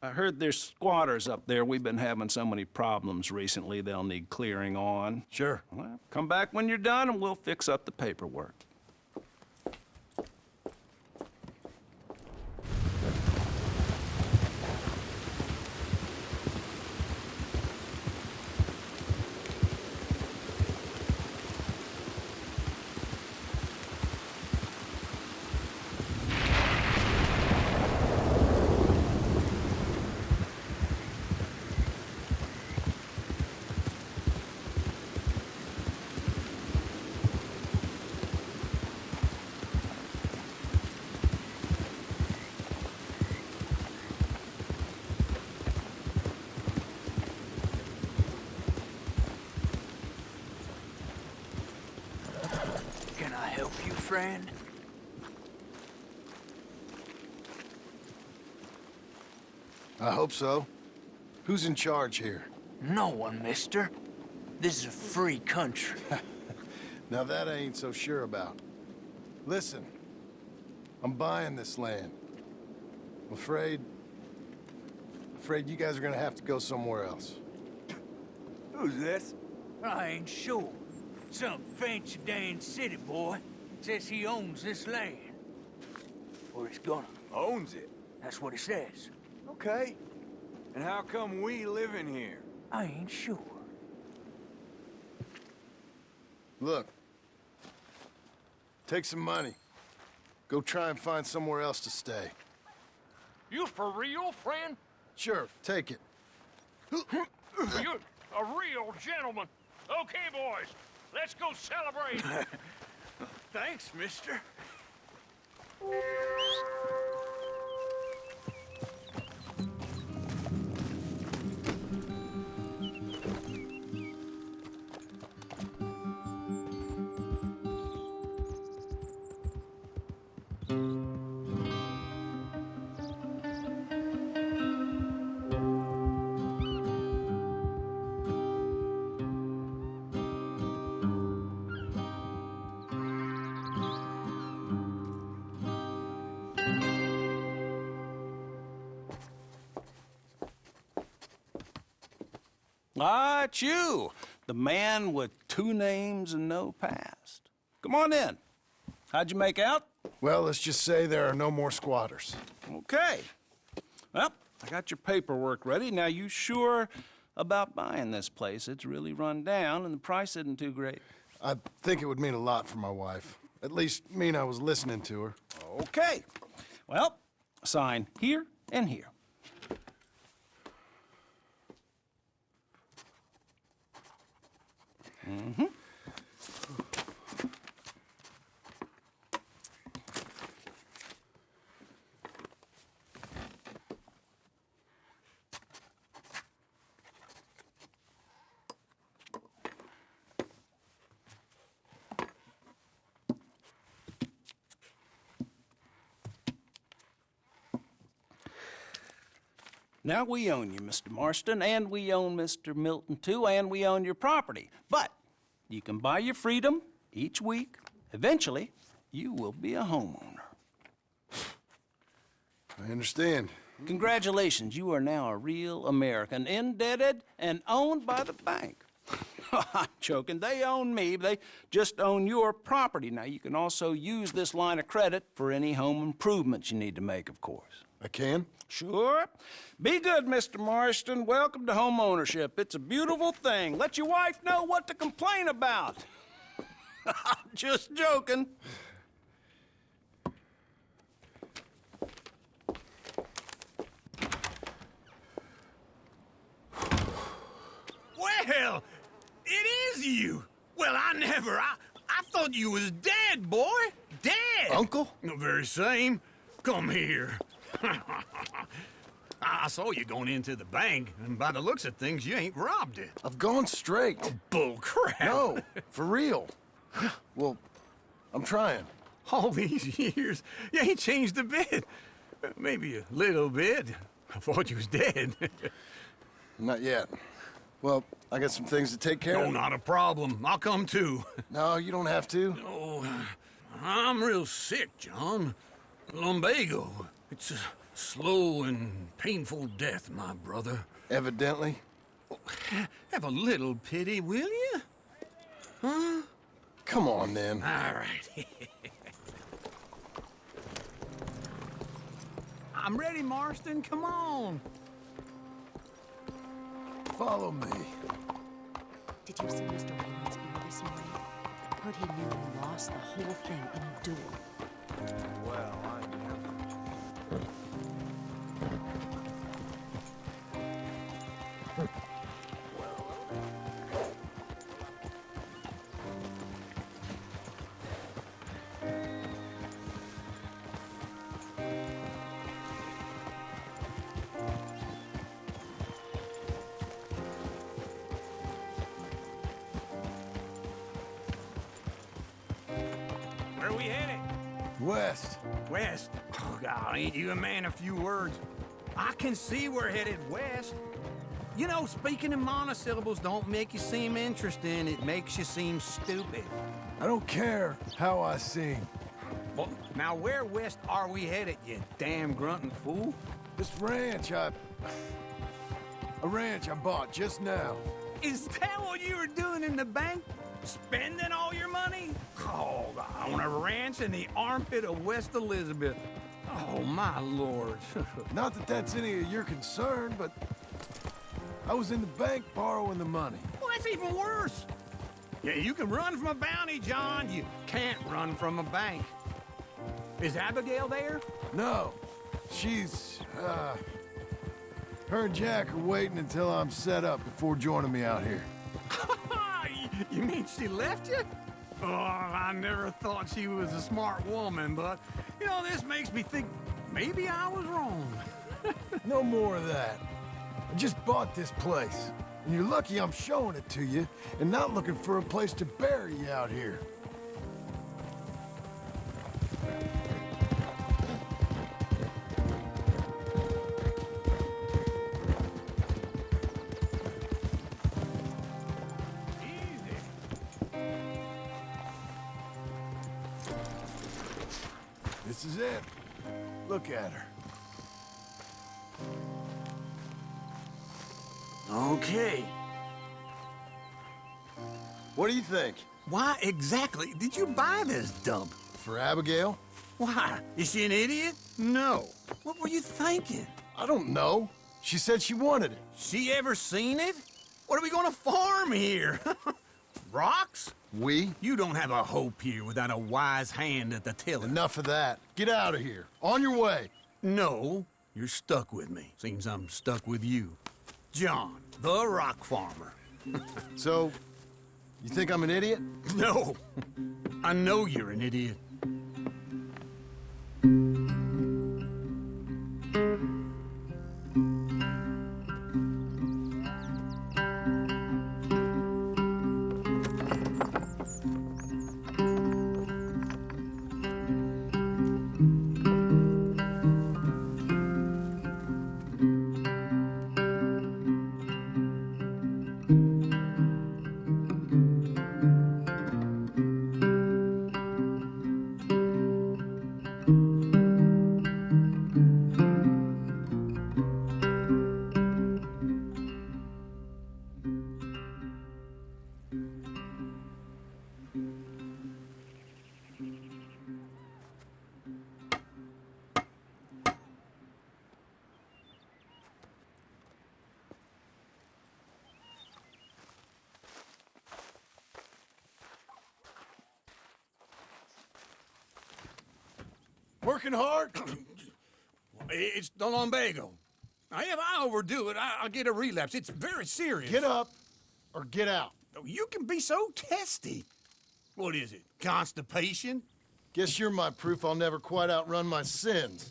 I heard there's squatters up there. We've been having so many problems recently, they'll need clearing on. Sure. Well, come back when you're done and we'll fix up the paperwork. friend? I hope so. Who's in charge here? No one, mister. This is a free country. Now that I ain't so sure about. Listen, I'm buying this land. I'm afraid you guys are gonna have to go somewhere else. Who's this? I ain't sure. Some fancy Dan city boy says he owns this land. Or he's gonna. Owns it? That's what he says. Okay. And how come we live in here? I ain't sure. Look, take some money. Go try and find somewhere else to stay. You for real, friend? Sure, take it. You're a real gentleman. Okay, boys, let's go celebrate. Thanks, mister. Ah, it's you, the man with 2 names and no past. Come on in. How'd you make out? Well, let's just say there are no more squatters. Okay. Well, I got your paperwork ready. Now, you sure about buying this place? It's really run down, and the price isn't too great. I think it would mean a lot for my wife. At least mean I was listening to her. Okay. Well, sign here and here. Mm-hmm. Now, we own you, Mr. Marston, and we own Mr. Milton, too, and we own your property. But you can buy your freedom each week. Eventually, you will be a homeowner. I understand. Congratulations, you are now a real American, indebted and owned by the bank. I'm joking. They own me. They just own your property. Now, you can also use this line of credit for any home improvements you need to make, of course. I can? Sure. Be good, Mr. Marston. Welcome to home ownership. It's a beautiful thing. Let your wife know what to complain about. I'm just joking. Well, it is you. Well, I thought you was dead, boy. Dead. Uncle? The very same. Come here. I saw you going into the bank, and by the looks of things, you ain't robbed it. I've gone straight. Oh, bull crap. No, for real. Well, I'm trying. All these years, you ain't changed a bit. Maybe a little bit. I thought you was dead. Not yet. Well, I got some things to take care of. Oh, not a problem. I'll come too. No, you don't have to. Oh, I'm real sick, John. Lumbago. It's a slow and painful death, my brother. Evidently. Have a little pity, will you? Huh? Come on, then. All right. I'm ready, Marston. Come on. Follow me. Did you see Mr. Raymond's ear this morning? Heard he nearly lost the whole thing in a duel. Well, I never. Where are we headed? West. West? Oh, God, ain't you a man of few words? I can see we're headed west. You know, speaking in monosyllables don't make you seem interesting. It makes you seem stupid. I don't care how I sing. Well, now where west are we headed, you damn grunting fool? This ranch a ranch I bought just now. Is that what you were doing in the bank? Spending all your money? Oh, on a ranch in the armpit of West Elizabeth. Oh, my lord. Not that that's any of your concern, but I was in the bank borrowing the money. Well, that's even worse. Yeah, you can run from a bounty, John. You can't run from a bank. Is Abigail there? No. She's, her and Jack are waiting until I'm set up before joining me out here. You mean she left you? Oh, I never thought she was a smart woman, but, you know, this makes me think maybe I was wrong. No more of that. I just bought this place, and you're lucky I'm showing it to you and not looking for a place to bury you out here. This is it. Look at her. Okay. What do you think? Why exactly did you buy this dump? For Abigail? Why? Is she an idiot? No. What were you thinking? I don't know. She said she wanted it. She ever seen it? What are we gonna farm here? Rocks? We? You don't have a hope here without a wise hand at the tiller. Enough of that. Get out of here. On your way. No, you're stuck with me. Seems I'm stuck with you. John, the rock farmer. So, you think I'm an idiot? No. I know you're an idiot. Working hard? It's the lumbago. If I overdo it, I'll get a relapse. It's very serious. Get up or get out. You can be so testy. What is it, constipation? Guess you're my proof I'll never quite outrun my sins.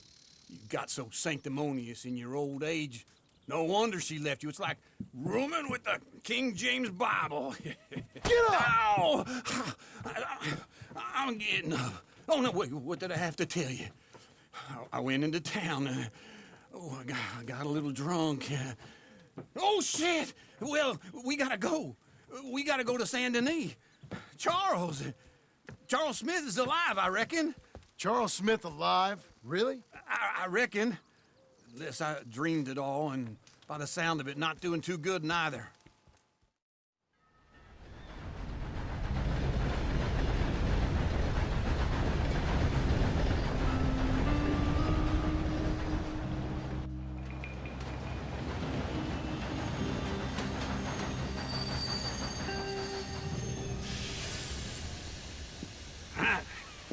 You got so sanctimonious in your old age. No wonder she left you. It's like rooming with the King James Bible. Get up! Ow! I'm getting up. Oh, no, wait, what did I have to tell you? I went into town. I got a little drunk. Oh, shit! Well, we gotta go. We gotta go to Saint Denis. Charles Smith is alive, I reckon. Charles Smith alive? Really? I reckon. Unless I dreamed it all, and by the sound of it, not doing too good neither.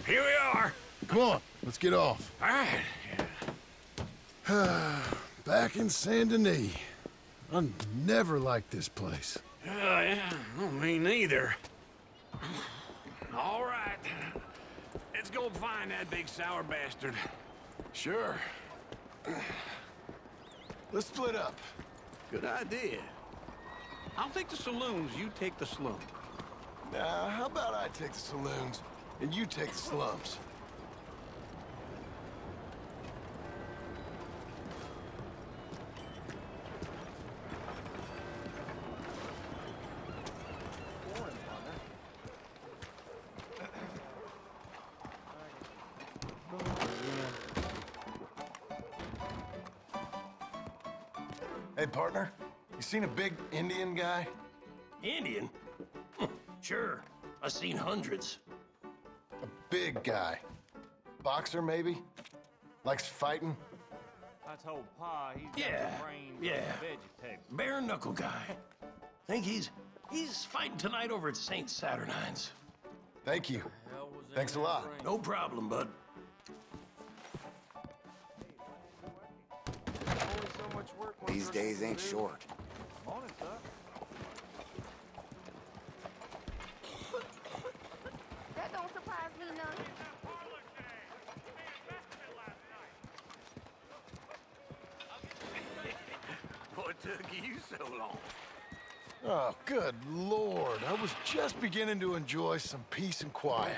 Here we are. Come on, let's get off. All right. Back in Saint Denis. I never liked this place. Yeah, well, me neither. All right. Let's go find that big sour bastard. Sure. Let's split up. Good idea. I'll take the saloons, you take the slum. Now, how about I take the saloons and you take the slums? Hey, partner, you seen a big Indian guy? Indian? Sure. I've seen hundreds. A big guy. Boxer, maybe? Likes fighting? I told Pa he's got Yeah, the brain yeah. of a vegetable. Bare knuckle guy. Think he's fighting tonight over at St. Saturnine's. Thank you. Thanks a lot. No problem, bud. These days ain't short. Morning, sir. That don't surprise me none. What took you so long? Oh, good Lord. I was just beginning to enjoy some peace and quiet.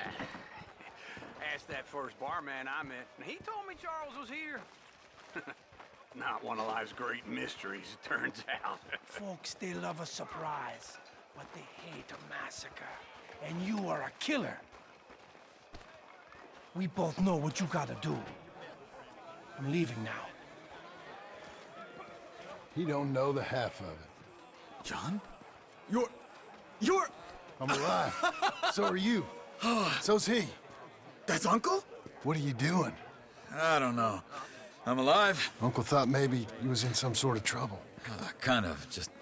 Asked that first barman I met, and he told me Charles was here. Not one of life's great mysteries, it turns out. Folks, they love a surprise, but they hate a massacre. And you are a killer. We both know what you gotta do. I'm leaving now. He don't know the half of it. John? You're... I'm alive. So are you. So's he. That's Uncle? What are you doing? I don't know. I'm alive. Uncle thought maybe he was in some sort of trouble. Kind of. Just...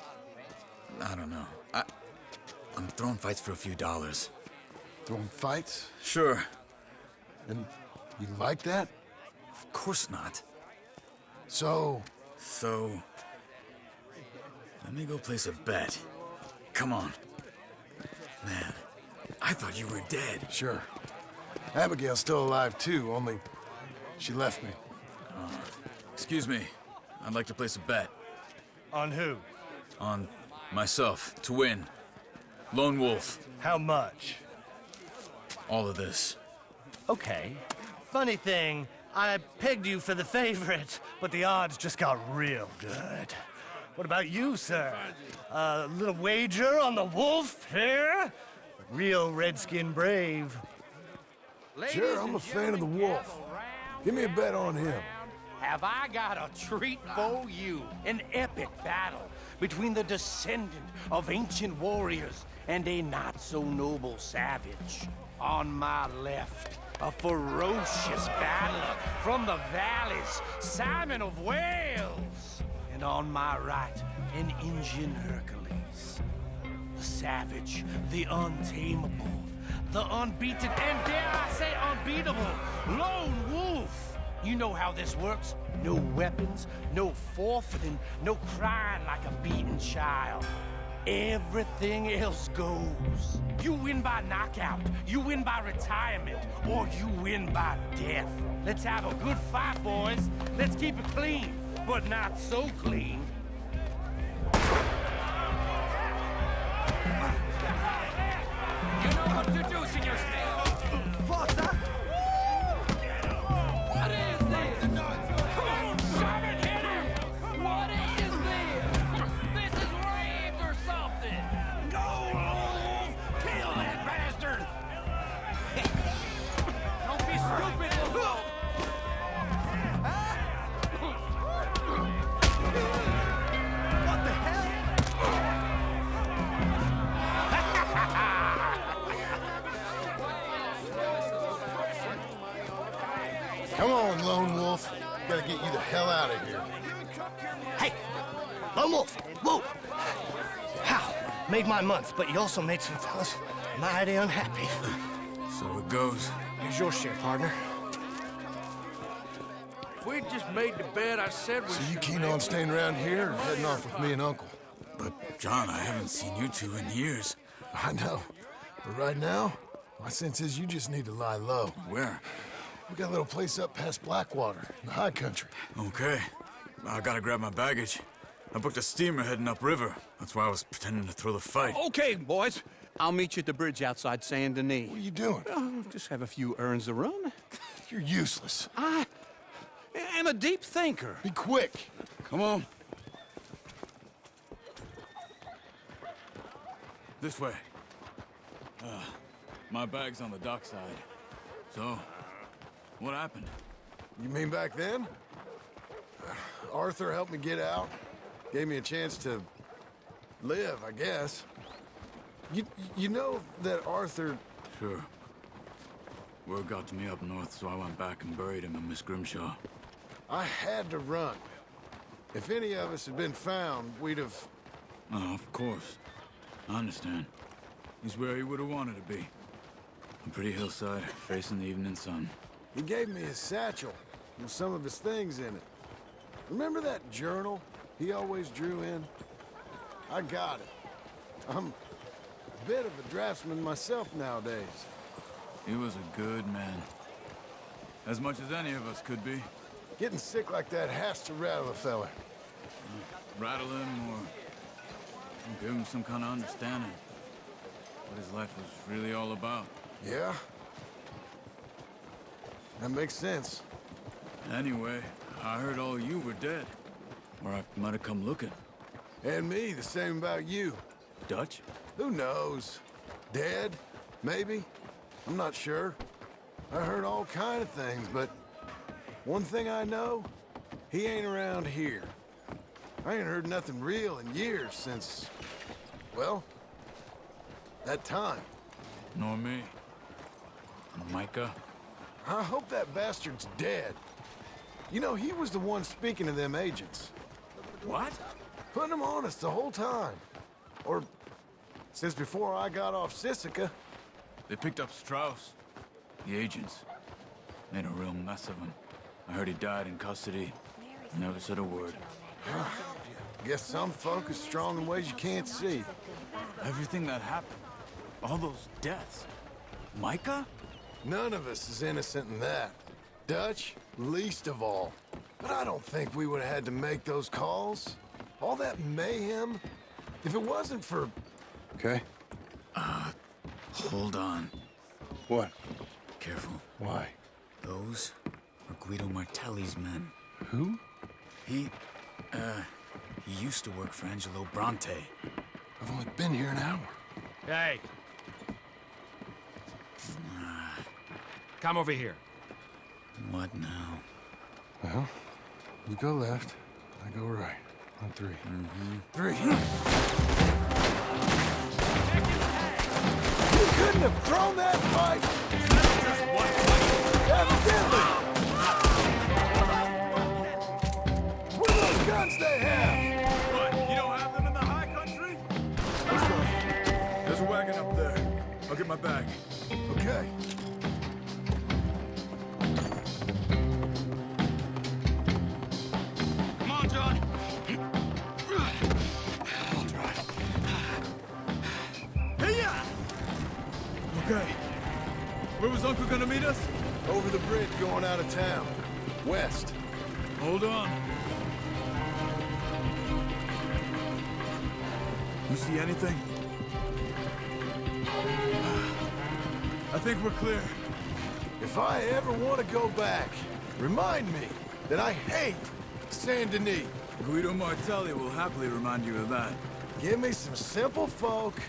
I don't know. I'm throwing fights for a few dollars. Throwing fights? Sure. And you like that? Of course not. So... Let me go place a bet. Come on. Man, I thought you were dead. Sure. Abigail's still alive, too, only she left me. Excuse me. I'd like to place a bet. On who? On myself, to win. Lone Wolf. How much? All of this. Okay. Funny thing, I pegged you for the favorite, but the odds just got real good. What about you, sir? A little wager on the wolf here? Real redskin brave. Sure, I'm a fan of the wolf. Give me a bet on him. Have I got a treat for you? An epic battle between the descendant of ancient warriors and a not-so-noble savage. On my left, a ferocious battler from the valleys, Simon of Wales. And on my right, an Indian Hercules. The savage, the untamable, the unbeaten, and dare I say unbeatable, Lone Wolf. You know how this works. No weapons, no forfeiting, no crying like a beaten child. Everything else goes. You win by knockout, you win by retirement, or you win by death. Let's have a good fight, boys. Let's keep it clean, but not so clean. You know what to do, Senor Smith. Forza! What is this? Come on, shove it, hit him! What is this? This is rape or something! Go, Wolf! Kill that bastard! Don't be stupid, Wolf! What the hell? Come on, Lone Wolf. Gotta get you the hell out of here. Hey! Lone Wolf! Whoa! How? Made my month, but you also made some fellas mighty unhappy. So it goes. Here's your share, partner. If we'd just made the bet I said we So you should keen make, on staying around here or heading off with me and Uncle? But, John, I haven't seen you two in years. I know. But right now, my sense is you just need to lie low. Where? We got a little place up past Blackwater, in the high country. Okay. I gotta grab my baggage. I booked a steamer heading upriver. That's why I was pretending to throw the fight. Okay, boys. I'll meet you at the bridge outside Saint Denis. What are you doing? Just have a few errands to run. You're useless. I am a deep thinker. Be quick. Come on. This way. My bag's on the dockside. So, what happened? You mean back then? Arthur helped me get out. Gave me a chance to live, I guess. You know that Arthur... Sure. Word got to me up north, so I went back and buried him in Miss Grimshaw. I had to run. If any of us had been found, we'd have... Oh, of course. I understand. He's where he would have wanted to be. A pretty hillside, facing the evening sun. He gave me his satchel with some of his things in it. Remember that journal he always drew in? I got it. I'm a bit of a draftsman myself nowadays. He was a good man. As much as any of us could be. Getting sick like that has to rattle a fella. Rattle him or give him some kind of understanding. What his life was really all about. Yeah? That makes sense. Anyway, I heard all you were dead. Or I might have come looking. And me, the same about you. Dutch? Who knows? Dead? Maybe? I'm not sure. I heard all kind of things, but one thing I know, he ain't around here. I ain't heard nothing real in years since, well, that time. Nor me. And Micah? I hope that bastard's dead. You know, he was the one speaking to them agents. What? Putting them on us the whole time. Or since before I got off Sisika. They picked up Strauss. The agents. Made a real mess of him. I heard he died in custody. Never said a word. Guess some folk are strong in ways you can't see. Everything that happened. All those deaths. Micah? None of us is innocent in that. Dutch, least of all. But I don't think we would have had to make those calls. All that mayhem. If it wasn't for... Okay. Hold on. What? Careful. Why? Those were Guido Martelli's men. Who? He used to work for Angelo Bronte. I've only been here an hour. Hey! Come over here. What now? Well, you go left, I go right. On three. Three. You couldn't have thrown that fight! Just one Evidently! What are those guns they have? What? You don't have them in the high country? Let's go. There's a wagon up there. I'll get my bag. Okay. Come on, John. I'll drive. Hey-ya! Okay. Where was Uncle gonna meet us? Over the bridge going out of town. West. Hold on. You see anything? I think we're clear. If I ever want to go back, remind me that I hate Saint Denis. Guido Martelli will happily remind you of that. Give me some simple folk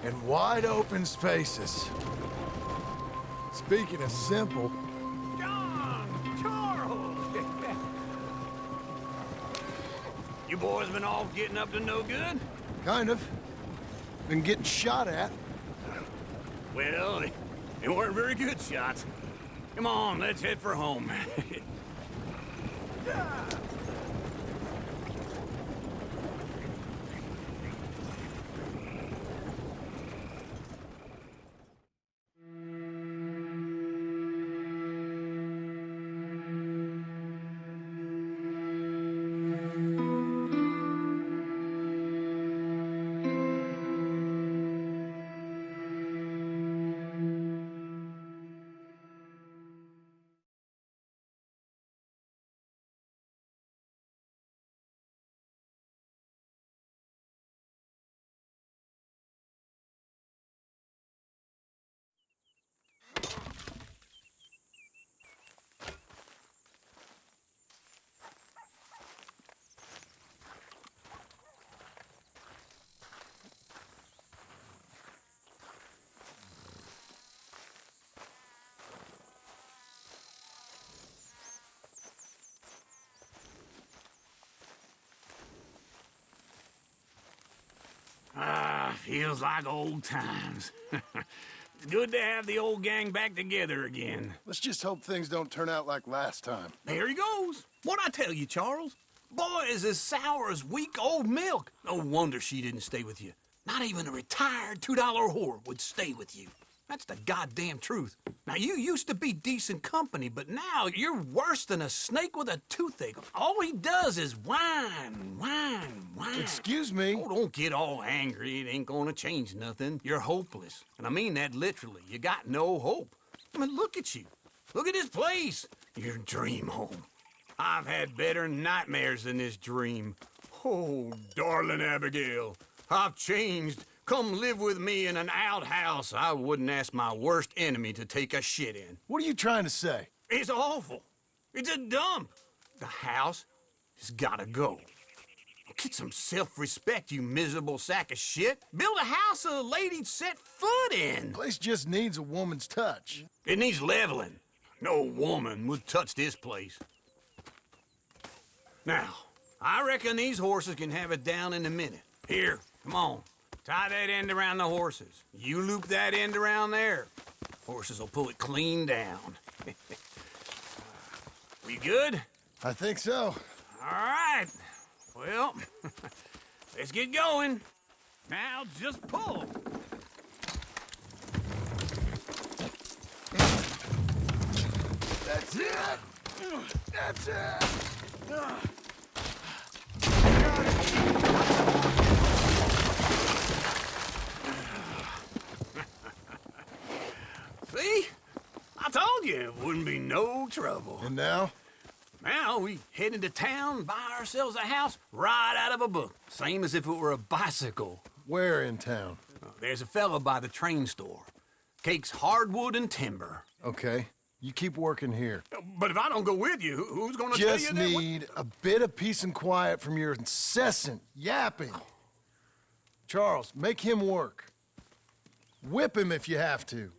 and wide open spaces. Speaking of simple... John! Charles! You boys been all getting up to no good? Kind of. Been getting shot at. Well, they weren't very good shots. Come on, let's head for home. Feels like old times. It's good to have the old gang back together again. Let's just hope things don't turn out like last time. There he goes. What'd I tell you, Charles? Boy is as sour as week-old milk. No wonder she didn't stay with you. Not even a retired $2 whore would stay with you. That's the goddamn truth. Now, you used to be decent company, but now you're worse than a snake with a toothache. All he does is whine. Excuse me? Oh, don't get all angry. It ain't gonna change nothing. You're hopeless. And I mean that literally. You got no hope. I mean, look at you. Look at this place. Your dream home. I've had better nightmares than this dream. Oh, darling Abigail, I've changed. Come live with me in an outhouse I wouldn't ask my worst enemy to take a shit in. What are you trying to say? It's awful. It's a dump. The house has gotta go. Get some self-respect, you miserable sack of shit. Build a house a lady'd set foot in. Place just needs a woman's touch. It needs leveling. No woman would touch this place. Now, I reckon these horses can have it down in a minute. Here, come on. Tie that end around the horses. You loop that end around there. Horses will pull it clean down. We good? I think so. All right. Well, let's get going. Now just pull. That's it! That's it! See? I told you it wouldn't be no trouble. And now? Now we head into town, buy ourselves a house right out of a book. Same as if it were a bicycle. Where in town? There's a fella by the train store. Cakes hardwood and timber. Okay. You keep working here. But if I don't go with you, who's gonna tell you Just that? need a bit of peace and quiet from your incessant yapping. Charles, make him work. Whip him if you have to.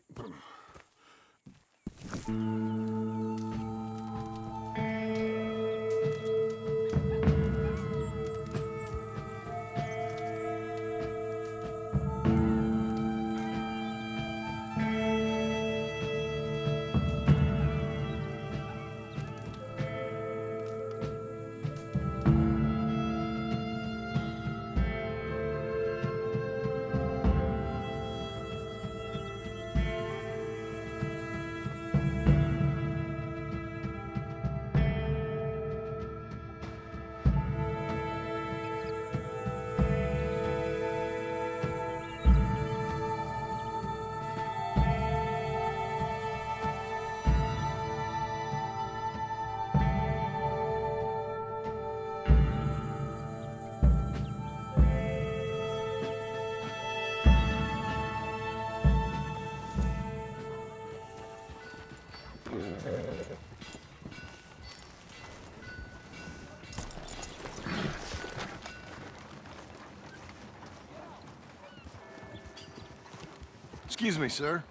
Excuse me, sir.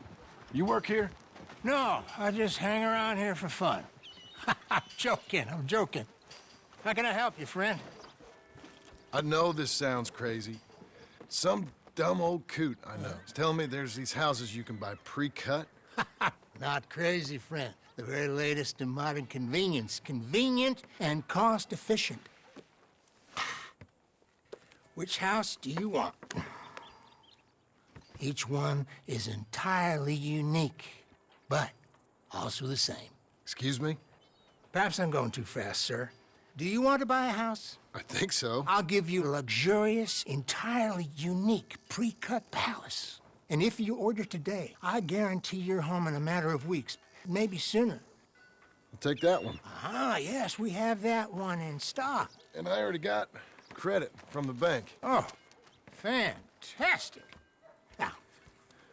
You work here? No, I just hang around here for fun. I'm joking. How can I help you, friend? I know this sounds crazy. Some dumb old coot I know is telling me there's these houses you can buy pre-cut. Not crazy, friend. The very latest in modern convenience. Convenient and cost-efficient. Which house do you want? Each one is entirely unique, but also the same. Excuse me? Perhaps I'm going too fast, sir. Do you want to buy a house? I think so. I'll give you a luxurious, entirely unique pre-cut palace. And if you order today, I guarantee you're home in a matter of weeks, maybe sooner. I'll take that one. Ah, yes, we have that one in stock. And I already got credit from the bank. Oh, fantastic. Now,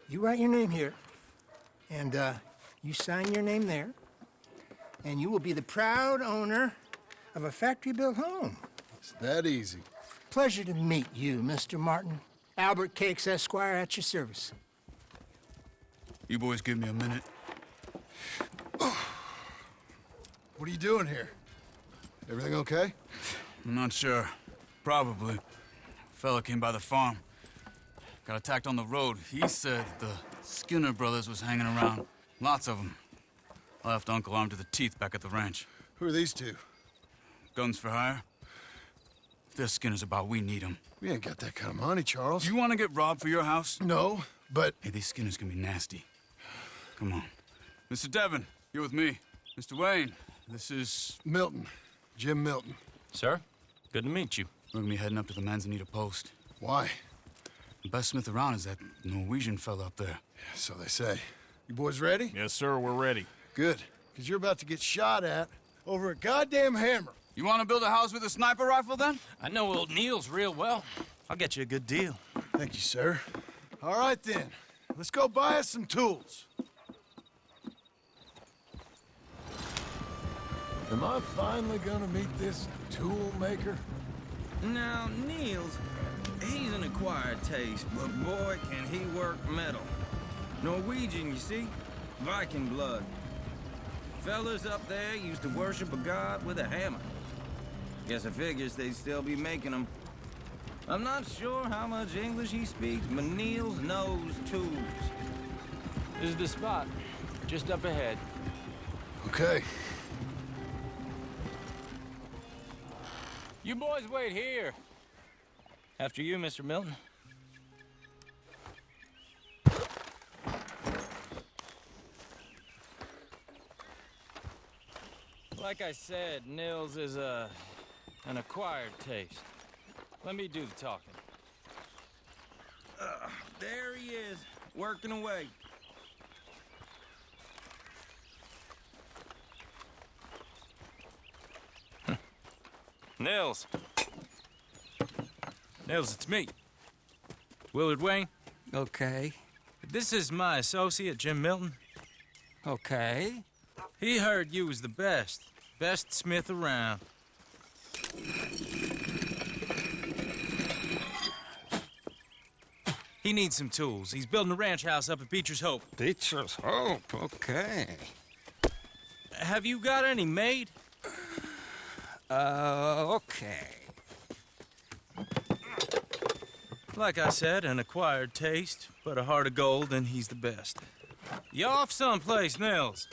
you write your name here, and you sign your name there, and you will be the proud owner of a factory-built home. It's that easy. Pleasure to meet you, Mr. Martin. Albert Cakes, Esquire, at your service. You boys give me a minute. What are you doing here? Everything okay? I'm not sure. Probably. Fella came by the farm. Got attacked on the road. He said the Skinner brothers was hanging around. Lots of them. I left Uncle armed to the teeth back at the ranch. Who are these two? Guns for hire. If they're Skinner's about, we need them. We ain't got that kind of money, Charles. You want to get robbed for your house? No, but... Hey, these Skinners can be nasty. Come on. Mr. Devon, you're with me. Mr. Wayne, this is... Milton. Jim Milton. Sir, good to meet you. We're gonna be heading up to the Manzanita Post. Why? The best smith around is that Norwegian fella up there. So they say. You boys ready? Yes, sir, we're ready. Good, because you're about to get shot at over a goddamn hammer. You want to build a house with a sniper rifle, then? I know old Neil's real well. I'll get you a good deal. Thank you, sir. All right, then. Let's go buy us some tools. Am I finally gonna meet this tool maker? Now, Niels, he's an acquired taste, but boy, can he work metal. Norwegian, you see? Viking blood. Fellas up there used to worship a god with a hammer. Guess I figures they'd still be making them. I'm not sure how much English he speaks, but Niels knows tools. This is the spot, just up ahead. Okay. You boys wait here. After you, Mr. Milton. Like I said, Nils is an acquired taste. Let me do the talking. There he is, working away. Nils. Nils, it's me. Willard Wayne. Okay. This is my associate, Jim Milton. Okay. He heard you was the best smith around. He needs some tools. He's building a ranch house up at Beecher's Hope. Beecher's Hope, okay. Have you got any made? Okay. Like I said, an acquired taste, but a heart of gold, and he's the best. You off someplace, Nils?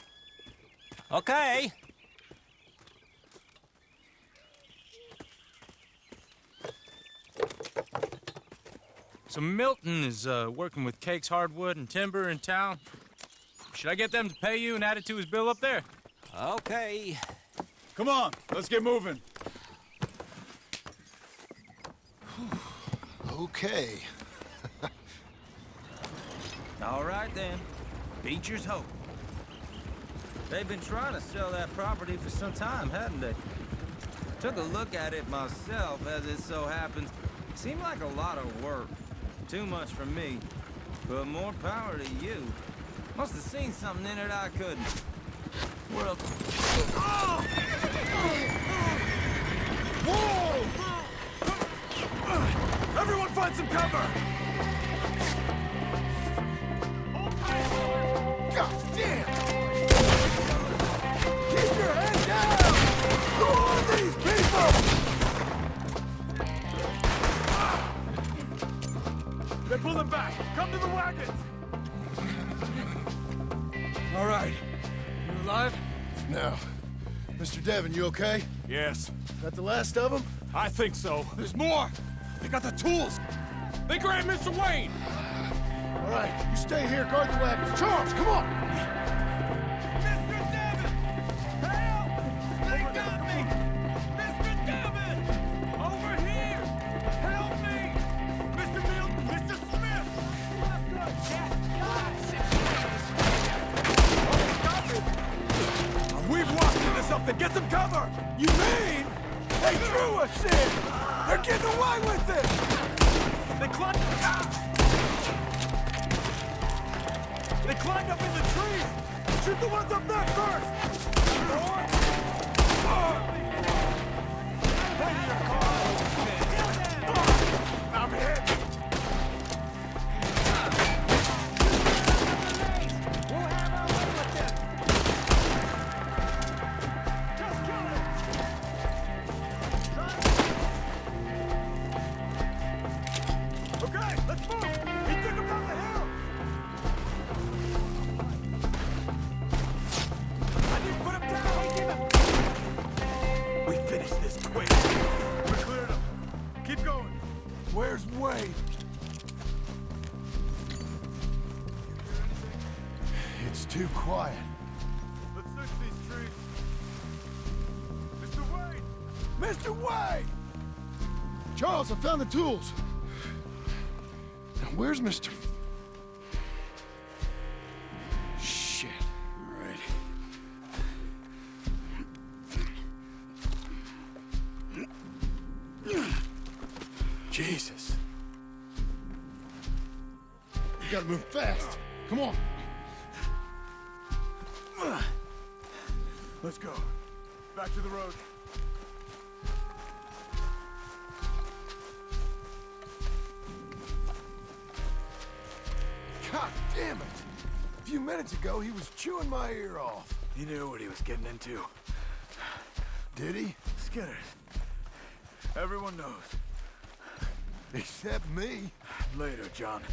Okay. So Milton is working with Cake's Hardwood and Timber in town. Should I get them to pay you and add it to his bill up there? Okay. Come on, let's get moving. Okay. All right, then. Beecher's Hope. They've been trying to sell that property for some time, hadn't they? Took a look at it myself, as it so happens. Seemed like a lot of work. Too much for me. But more power to you. Must have seen something in it I couldn't. Well... Oh! Whoa! Everyone find some cover! God damn! Keep your head down! Who are these people? They're pulling back. Come to the wagons. All right. You alive? No. Mr. Devon, you okay? Yes. Got the last of them? I think so. There's more! They got the tools! They grabbed Mr. Wayne! All right, you stay here, guard the wagons. Charles, come on! Mr. Devon! Help! They got me! Mr. Devon! Over here! Help me! Mr. Milton! Mr. Smith! I'm good, Jack. We've walked into something. Get some cover! You mean they threw us in? They're getting away with it! They climbed... They climbed up in the trees! Shoot the ones up there first! I'm hit! We'll have our way with them! Just kill it! Okay, let's move! Wait, we cleared him. Keep going. Where's Wade? It's too quiet. Let's search these trees. Mr. Wade! Mr. Wade! Charles, I found the tools. Now, where's Mr. Shit. All right. Jesus. You gotta move fast. Come on. Let's go. Back to the road. God damn it! A few minutes ago, he was chewing my ear off. He knew what he was getting into. Did he? Skinners. Everyone knows. Except me. Later, John.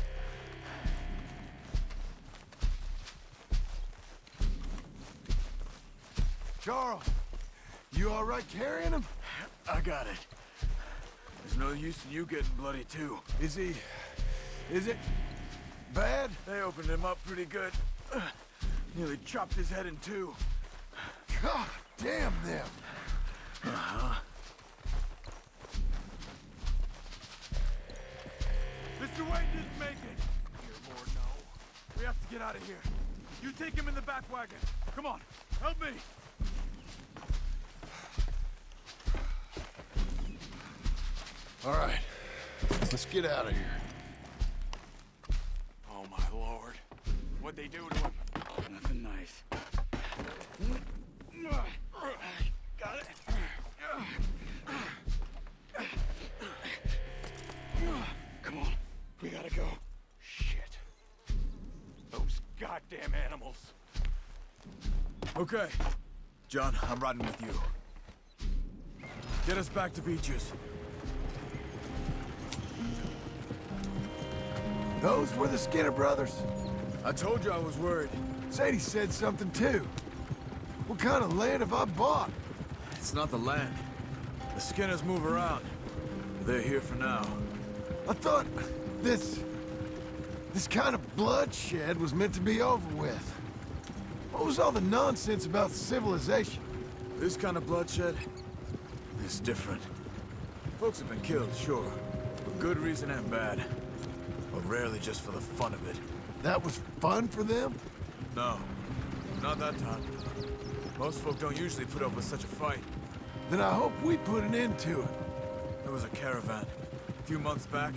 Charles, you all right carrying him? I got it. There's no use in you getting bloody, too. Is it bad? They opened him up pretty good. Nearly chopped his head in two. God damn them. Uh-huh. Mr. Wade didn't make it. Dear Lord, no. We have to get out of here. You take him in the back wagon. Come on, help me. All right. Let's get out of here. Oh, my Lord. What'd they do to him? Nothing nice. Got it. Come on. We gotta go. Shit. Those goddamn animals. Okay. John, I'm riding with you. Get us back to Beaches. Those were the Skinner brothers. I told you I was worried. Sadie said something too. What kind of land have I bought? It's not the land. The Skinners move around. They're here for now. I thought this kind of bloodshed was meant to be over with. What was all the nonsense about civilization? This kind of bloodshed is different. Folks have been killed, sure, for good reason and bad. But rarely just for the fun of it. That was fun for them? No, not that time. Most folk don't usually put up with such a fight. Then I hope we put an end to it. There was a caravan a few months back,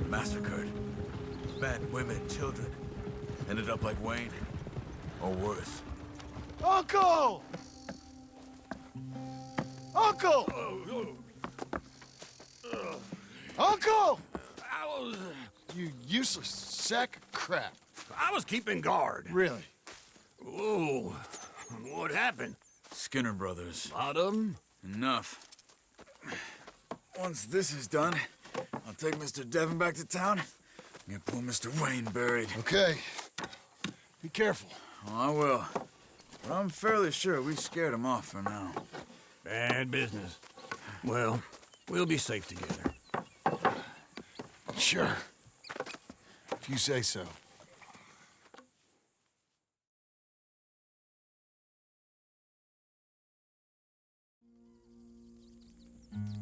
massacred. Men, women, children. Ended up like Wayne, or worse. Uncle! Uncle! Uncle! You useless sack of crap. I was keeping guard. Really? Whoa. What happened? Skinner brothers. A lot of them? Enough. Once this is done, I'll take Mr. Devon back to town and get poor Mr. Wayne buried. Okay. Be careful. Oh, I will. But I'm fairly sure we scared him off for now. Bad business. Well, we'll be safe together. Sure. If you say so.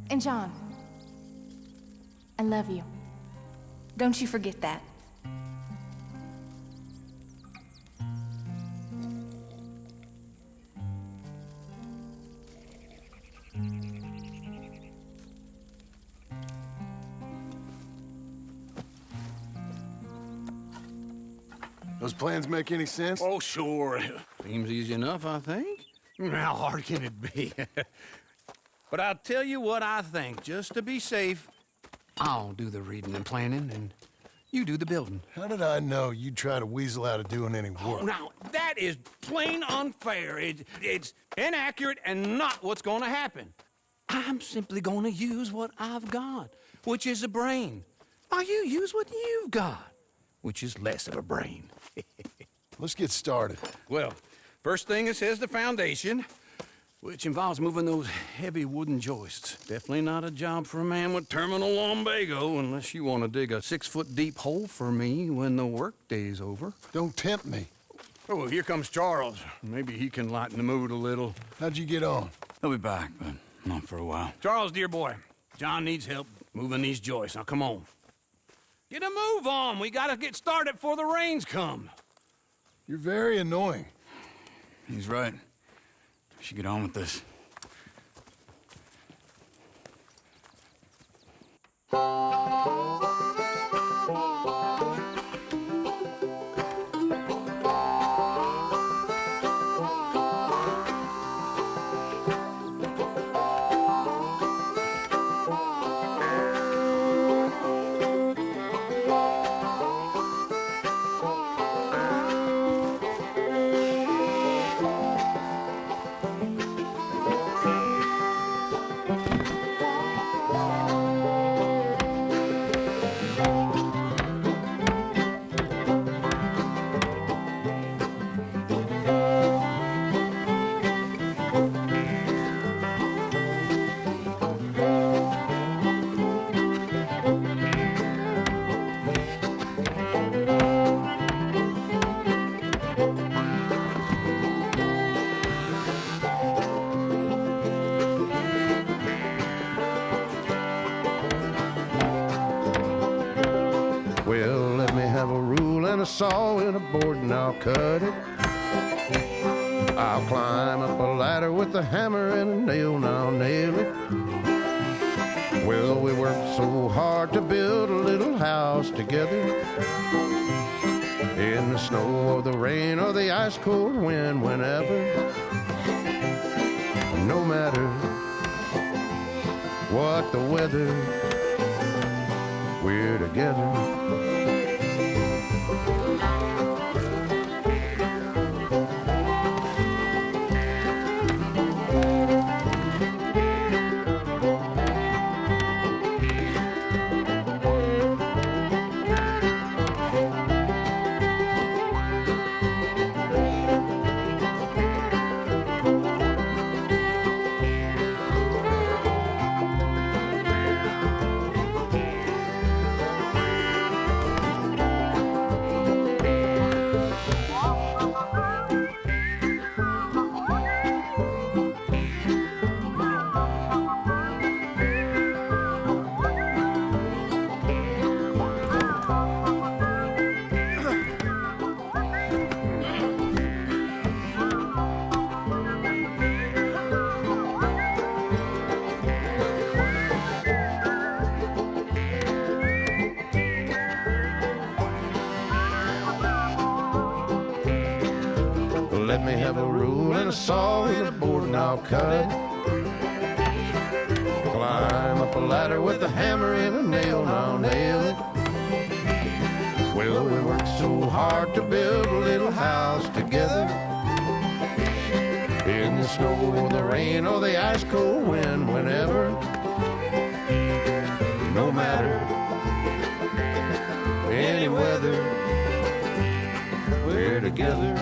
And John, I love you. Don't you forget that. Those plans make any sense? Oh, sure. Seems easy enough, I think. How hard can it be? But I'll tell you what I think, just to be safe. I'll do the reading and planning, and you do the building. How did I know you'd try to weasel out of doing any work? Now, that is plain unfair. It's inaccurate and not what's going to happen. I'm simply going to use what I've got, which is a brain. Now, you use what you've got, which is less of a brain. Let's get started. Well, first thing it says the foundation. which involves moving those heavy wooden joists. Definitely not a job for a man with terminal lumbago, unless you want to dig a 6-foot-deep hole for me when the workday's over. Don't tempt me. Oh, here comes Charles. Maybe he can lighten the mood a little. How'd you get on? He'll be back, but not for a while. Charles, dear boy, John needs help moving these joists. Now, come on. Get a move on. We gotta get started before the rains come. You're very annoying. He's right. We should get on with this. Well, let me have a rule and a saw and a board and I'll cut it. I'll climb up a ladder with a hammer and a nail and I'll nail it. Well, we worked so hard to build a little house together. In the snow or the rain or the ice cold wind, whenever. No matter what the weather, we're together. Let me have a rule and a saw and a board and I'll cut. Climb up a ladder with a hammer and a nail and I'll nail it. Well, we worked so hard to build a little house together. In the snow or the rain or the ice cold wind, whenever. No matter any weather, we're together.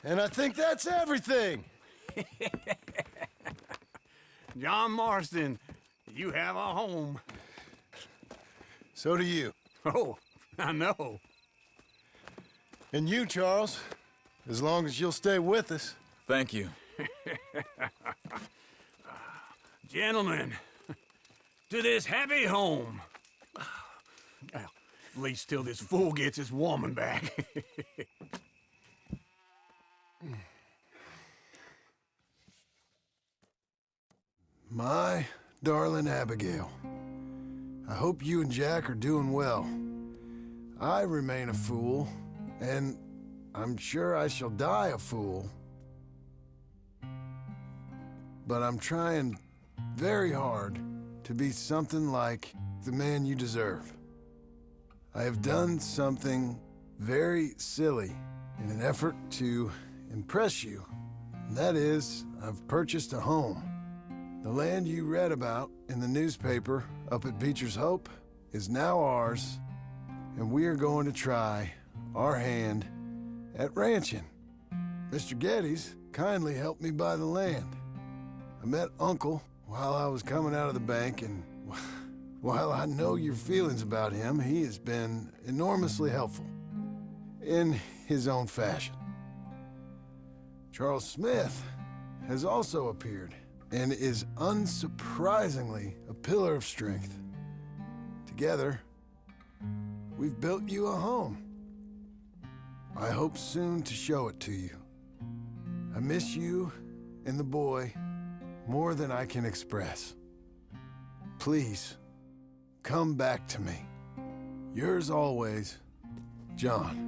And I think that's everything. John Marston, you have a home. So do you. Oh, I know. And you, Charles, as long as you'll stay with us. Thank you. Gentlemen, to this happy home. Well, at least till this fool gets his woman back. My darling Abigail, I hope you and Jack are doing well. I remain a fool, and I'm sure I shall die a fool. but I'm trying very hard to be something like the man you deserve. I have done something very silly in an effort to impress you. And that is, I've purchased a home. The land you read about in the newspaper up at Beecher's Hope is now ours, and we are going to try our hand at ranching. Mr. Geddes kindly helped me buy the land. I met Uncle while I was coming out of the bank, and while I know your feelings about him, he has been enormously helpful in his own fashion. Charles Smith has also appeared and is unsurprisingly a pillar of strength. Together, we've built you a home. I hope soon to show it to you. I miss you and the boy more than I can express. Please, come back to me. Yours always, John.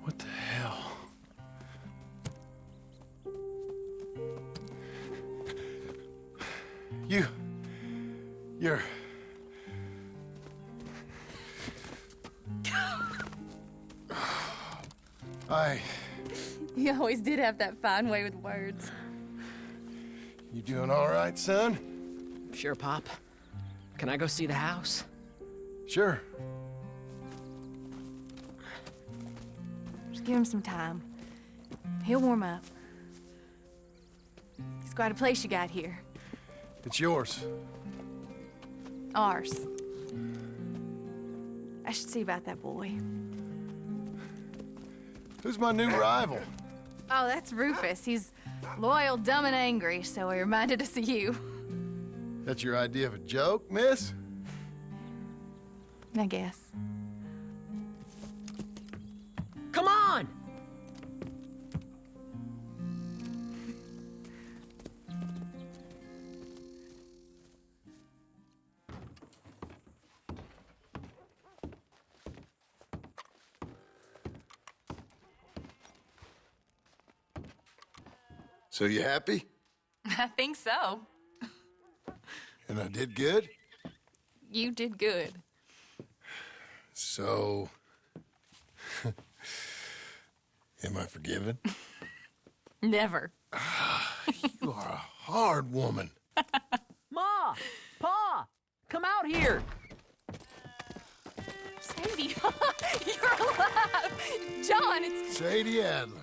What the hell? You're... You always did have that fine way with words. You doing all right, son? Sure, Pop. Can I go see the house? Sure. Just give him some time. He'll warm up. It's quite a place you got here. It's yours. Ours. I should see about that boy. Who's my new rival? Oh, that's Rufus. He's loyal, dumb, and angry, so he reminded us of you. That's your idea of a joke, miss? I guess. Come on! So you happy? I think so. And I did good? You did good. So... am I forgiven? Never. You are a hard woman. Ma! Pa! Come out here! Sadie, you're alive! John, it's... Sadie Adler.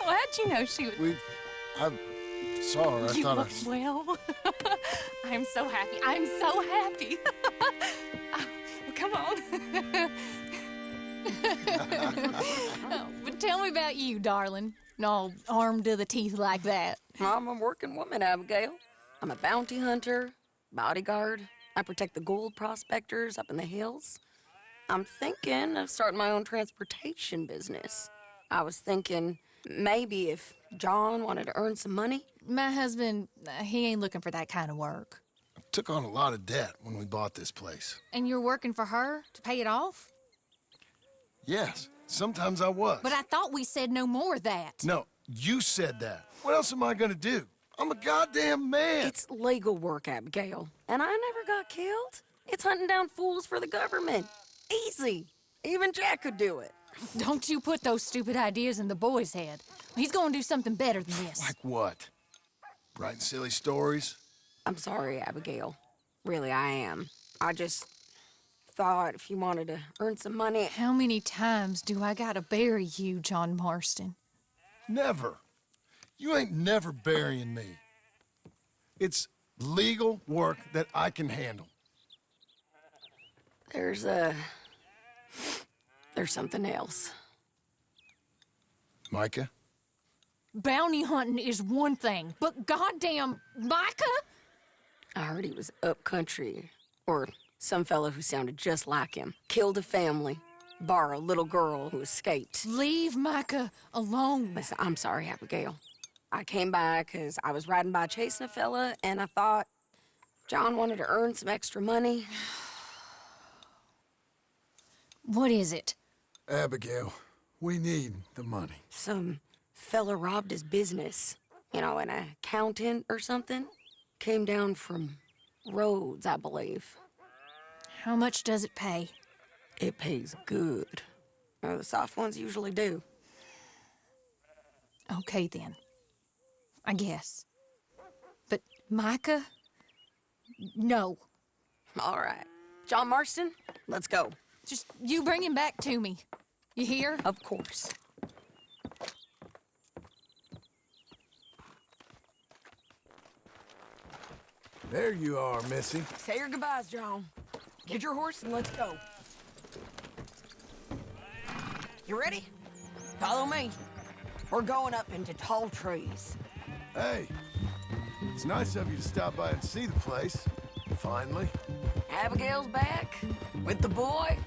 Well, how'd you know she was... I saw her. I You thought look I... well. I'm so happy. I'm so happy. Well, come on. Oh, but tell me about you, darling. All armed to the teeth like that. I'm a working woman, Abigail. I'm a bounty hunter, bodyguard. I protect the gold prospectors up in the hills. I'm thinking of starting my own transportation business. I was thinking maybe if John wanted to earn some money. My husband, he ain't looking for that kind of work. I took on a lot of debt when we bought this place. And you're working for her to pay it off? Yes, sometimes I was. But I thought we said no more of that. No, you said that. What else am I gonna do? I'm a goddamn man. It's legal work, Abigail. And I never got killed. It's hunting down fools for the government. Easy. Even Jack could do it. Don't you put those stupid ideas in the boy's head. He's gonna do something better than this. Like what? Writing silly stories? I'm sorry, Abigail. Really, I am. I just thought if you wanted to earn some money... How many times do I gotta bury you, John Marston? Never. You ain't never burying me. It's legal work that I can handle. There's something else. Micah? Bounty hunting is one thing, but goddamn, Micah? I heard he was up country, or some fellow who sounded just like him. Killed a family, bar a little girl who escaped. Leave Micah alone. Listen, I'm sorry, Abigail. I came by because I was riding by chasing a fella, and I thought John wanted to earn some extra money. What is it? Abigail, we need the money. Some fella robbed his business. You know, an accountant or something. Came down from Rhodes, I believe. How much does it pay? It pays good. The soft ones usually do. Okay, then. I guess. But Micah? No. All right. John Marston, let's go. Just you bring him back to me. You hear? Of course. There you are, Missy. Say your goodbyes, John. Get your horse and let's go. You ready? Follow me. We're going up into tall trees. Hey, it's nice of you to stop by and see the place. Finally. Abigail's back with the boy.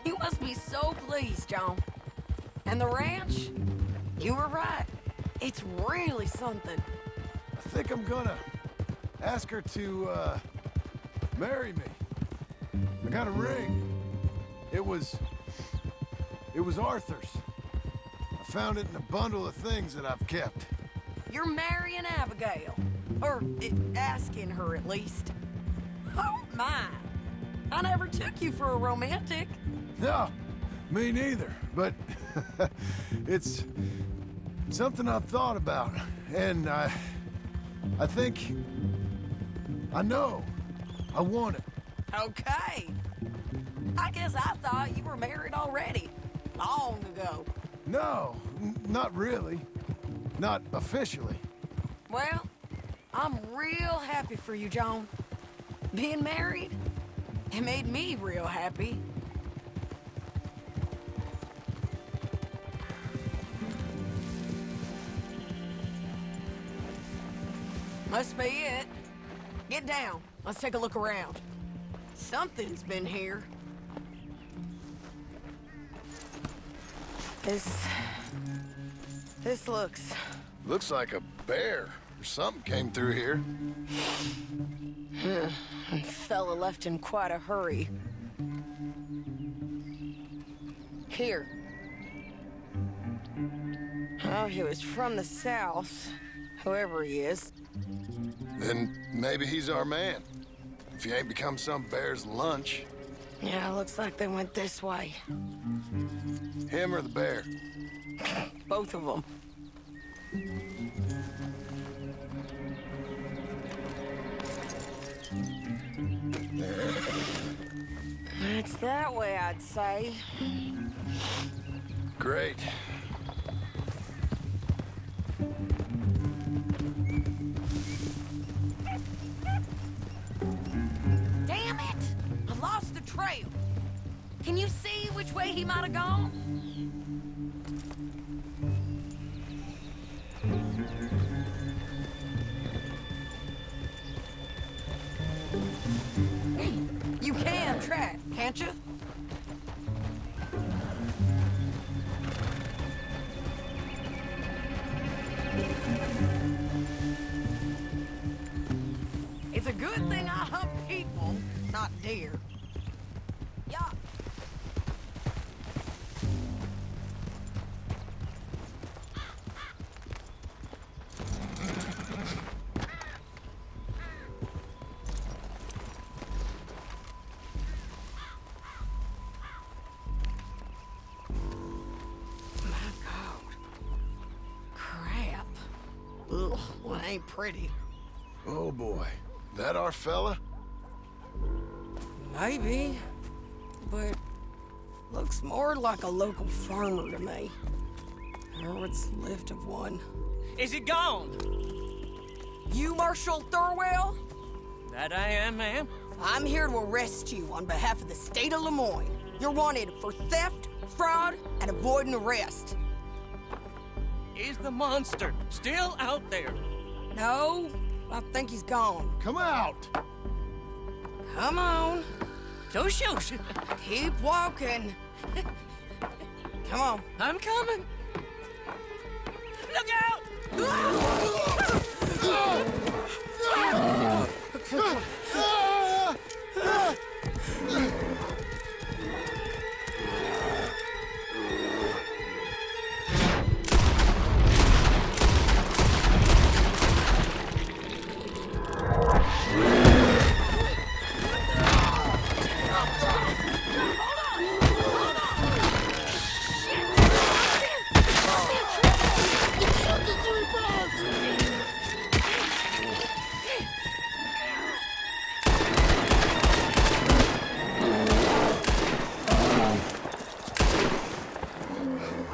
You must be so pleased, John. And the ranch? You were right. It's really something. I think I'm gonna ask her to, marry me. I got a ring. It was Arthur's. I found it in a bundle of things that I've kept. You're marrying Abigail. Or asking her, at least. Oh, my. I never took you for a romantic. No, me neither. But it's something I've thought about. And I think... I know. I want it. Okay. I guess I thought you were married already. Long ago. No, not really. Not officially. Well, I'm real happy for you, John. Being married, it made me real happy. Must be it. Get down. Let's take a look around. Something's been here. This looks... Looks like a bear or something came through here. Fella left in quite a hurry. Here. Oh, he was from the south, whoever he is. Then maybe he's our man. If he ain't become some bear's lunch. Yeah, looks like they went this way. Him or the bear? Both of them. It's that way, I'd say. Great. Damn it! I lost the trail. Can you see which way he might have gone? You can track, can't you? It's a good thing I hunt people, not deer. Yeah. Ugh, well, ain't pretty. Oh boy, that our fella? Maybe, but looks more like a local farmer to me. Or what's left of one. Is it gone? You Marshal Thurwell? That I am, ma'am. I'm here to arrest you on behalf of the state of Lemoyne. You're wanted for theft, fraud, and avoiding arrest. Is the monster still out there? No, I think he's gone. Come out! Come on. Don't shoot. Keep walking. Come on. I'm coming. Look out!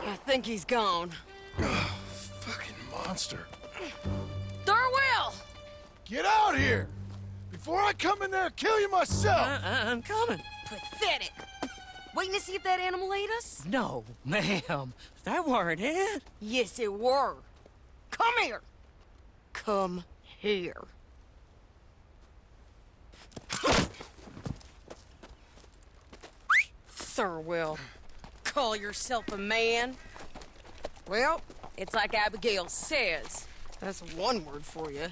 I think he's gone. Fucking monster. Thurwell! Get out here! Before I come in there and kill you myself! I'm coming. Pathetic. Waiting to see if that animal ate us? No, ma'am. That weren't it. Yes, it were. Come here. Come here. Thurwell, call yourself a man? Well, it's like Abigail says. That's one word for you.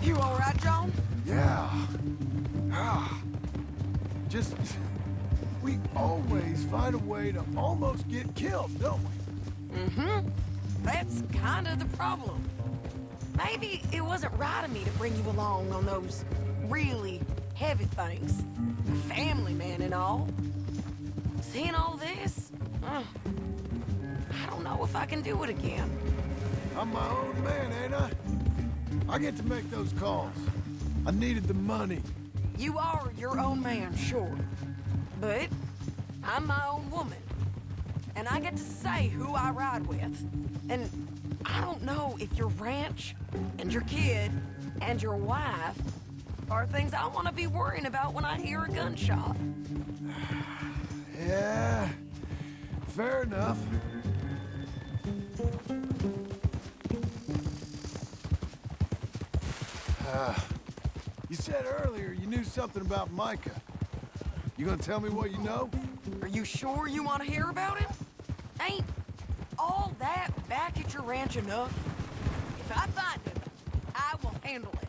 You all right, John? Yeah. We always find a way to almost get killed, don't we? Mm-hmm. That's kind of the problem. Maybe it wasn't right of me to bring you along on those really heavy things. A family man and all. Seeing all this, I don't know if I can do it again. I'm my own man, ain't I? I get to make those calls. I needed the money. You are your own man, sure. But I'm my own woman. And I get to say who I ride with. And I don't know if your ranch and your kid and your wife are things I want to be worrying about when I hear a gunshot. Yeah, fair enough. You said earlier you knew something about Micah. You gonna tell me what you know? Are you sure you want to hear about him? Ain't all that back at your ranch enough? If I find him, I will handle it.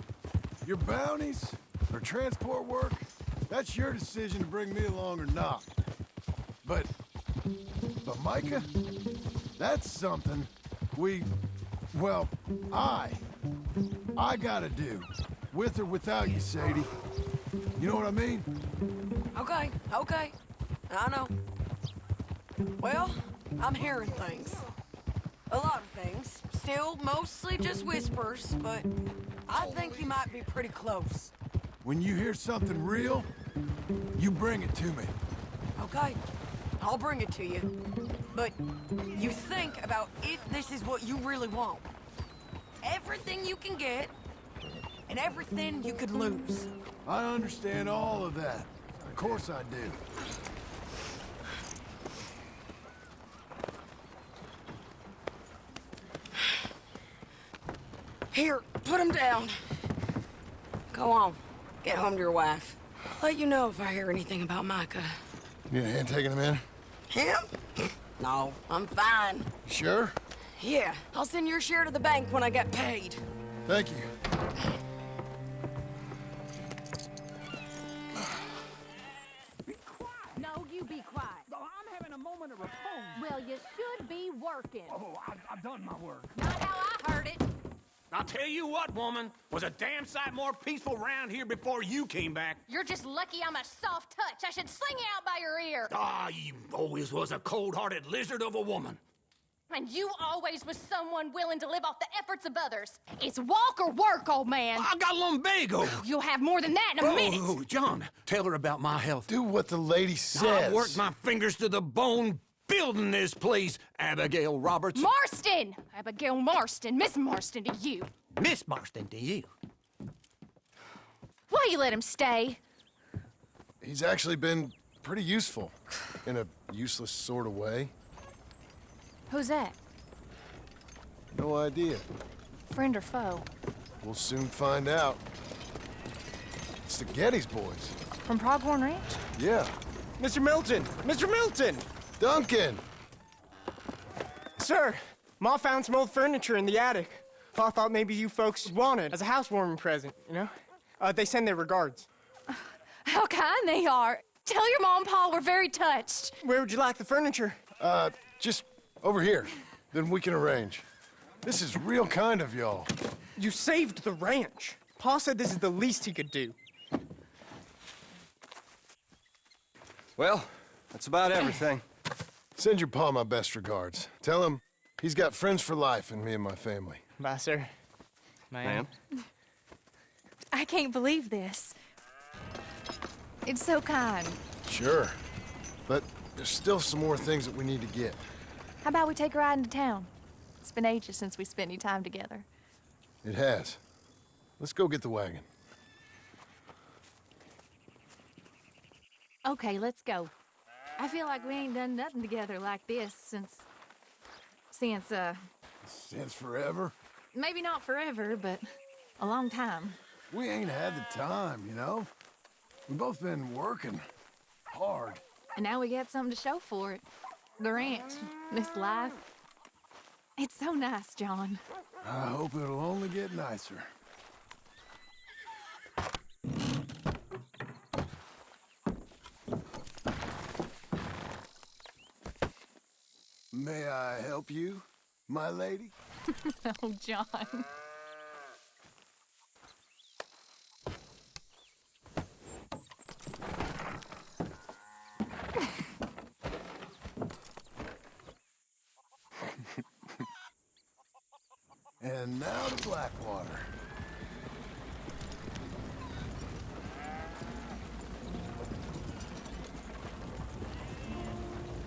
Your bounties or transport work, that's your decision to bring me along or not. But Micah, that's something I gotta do. With or without you, Sadie. You know what I mean? Okay. I know. Well, I'm hearing things. A lot of things. Still mostly just whispers, but I think you might be pretty close. When you hear something real, you bring it to me. Okay, I'll bring it to you. But you think about if this is what you really want. Everything you can get, and everything you could lose. I understand all of that. Of course I do. Here, put him down. Go on, get home to your wife. I'll let you know if I hear anything about Micah. You need a hand taking him in? Him? No, I'm fine. Sure? Yeah, I'll send your share to the bank when I get paid. Thank you. No, you be quiet. I'm having a moment of repose. Well, you should be working. Oh, I've done my work. Not how I heard it. I'll tell you what, woman, was a damn sight more peaceful round here before you came back. You're just lucky I'm a soft touch. I should sling you out by your ear. Ah, you always was a cold-hearted lizard of a woman. And you always was someone willing to live off the efforts of others. It's walk or work, old man. I got lumbago. You'll have more than that in a minute. Oh, John, tell her about my health. Do what the lady says. I've worked my fingers to the bone building this place, Abigail Roberts. Marston! Abigail Marston. Miss Marston to you. Miss Marston to you. Why you let him stay? He's actually been pretty useful, in a useless sort of way. Who's that? No idea. Friend or foe? We'll soon find out. It's the Geddes boys. From Pronghorn Ranch? Yeah. Mr. Milton! Mr. Milton! Duncan! Sir, Ma found some old furniture in the attic. I thought maybe you folks wanted as a housewarming present, you know? They send their regards. How kind they are. Tell your mom and pa we're very touched. Where would you like the furniture? Just over here. Then we can arrange. This is real kind of y'all. You saved the ranch. Pa said this is the least he could do. Well, that's about everything. Send your pa my best regards. Tell him he's got friends for life in me and my family. Bye, sir. Ma'am. I can't believe this. It's so kind. Sure. But there's still some more things that we need to get. How about we take a ride into town? It's been ages since we spent any time together. It has. Let's go get the wagon. Okay, let's go. I feel like we ain't done nothing together like this since Since forever? maybe not forever, but a long time. We ain't had the time, you know? We've both been working hard. And now we got something to show for it. The ranch, this life. It's so nice, John. I hope it'll only get nicer. May I help you, my lady? Oh, John. And now to Blackwater.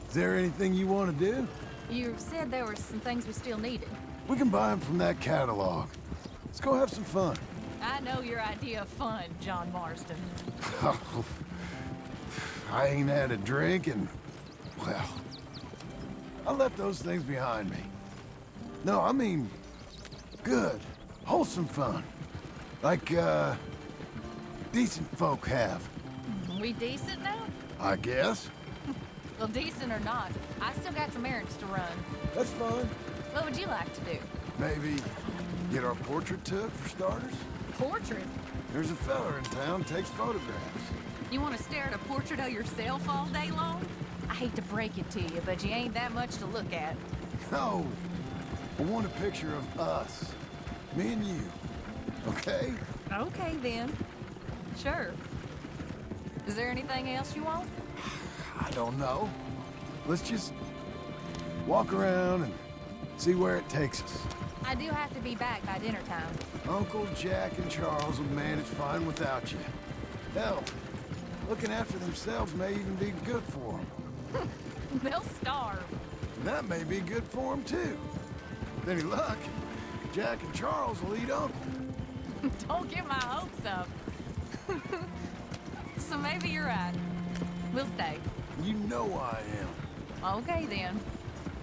Is there anything you want to do? You said there were some things we still needed. We can buy them from that catalog. Let's go have some fun. I know your idea of fun, John Marston. I ain't had a drink and, well, I left those things behind me. No, I mean, good, wholesome fun. Like, decent folk have. We decent now? I guess. Well, decent or not, I still got some errands to run. That's fine. What would you like to do? Maybe get our portrait took, for starters? Portrait? There's a fella in town takes photographs. You want to stare at a portrait of yourself all day long? I hate to break it to you, but you ain't that much to look at. No, I want a picture of us. Me and you. Okay? Okay, then. Sure. Is there anything else you want? I don't know. Let's just walk around and see where it takes us. I do have to be back by dinner time. Uncle Jack and Charles will manage fine without you. Hell, looking after themselves may even be good for them. They'll starve. And that may be good for them, too. With any luck, Jack and Charles will eat Uncle. Don't get my hopes up. So maybe you're right. We'll stay. You know I am. Okay, then.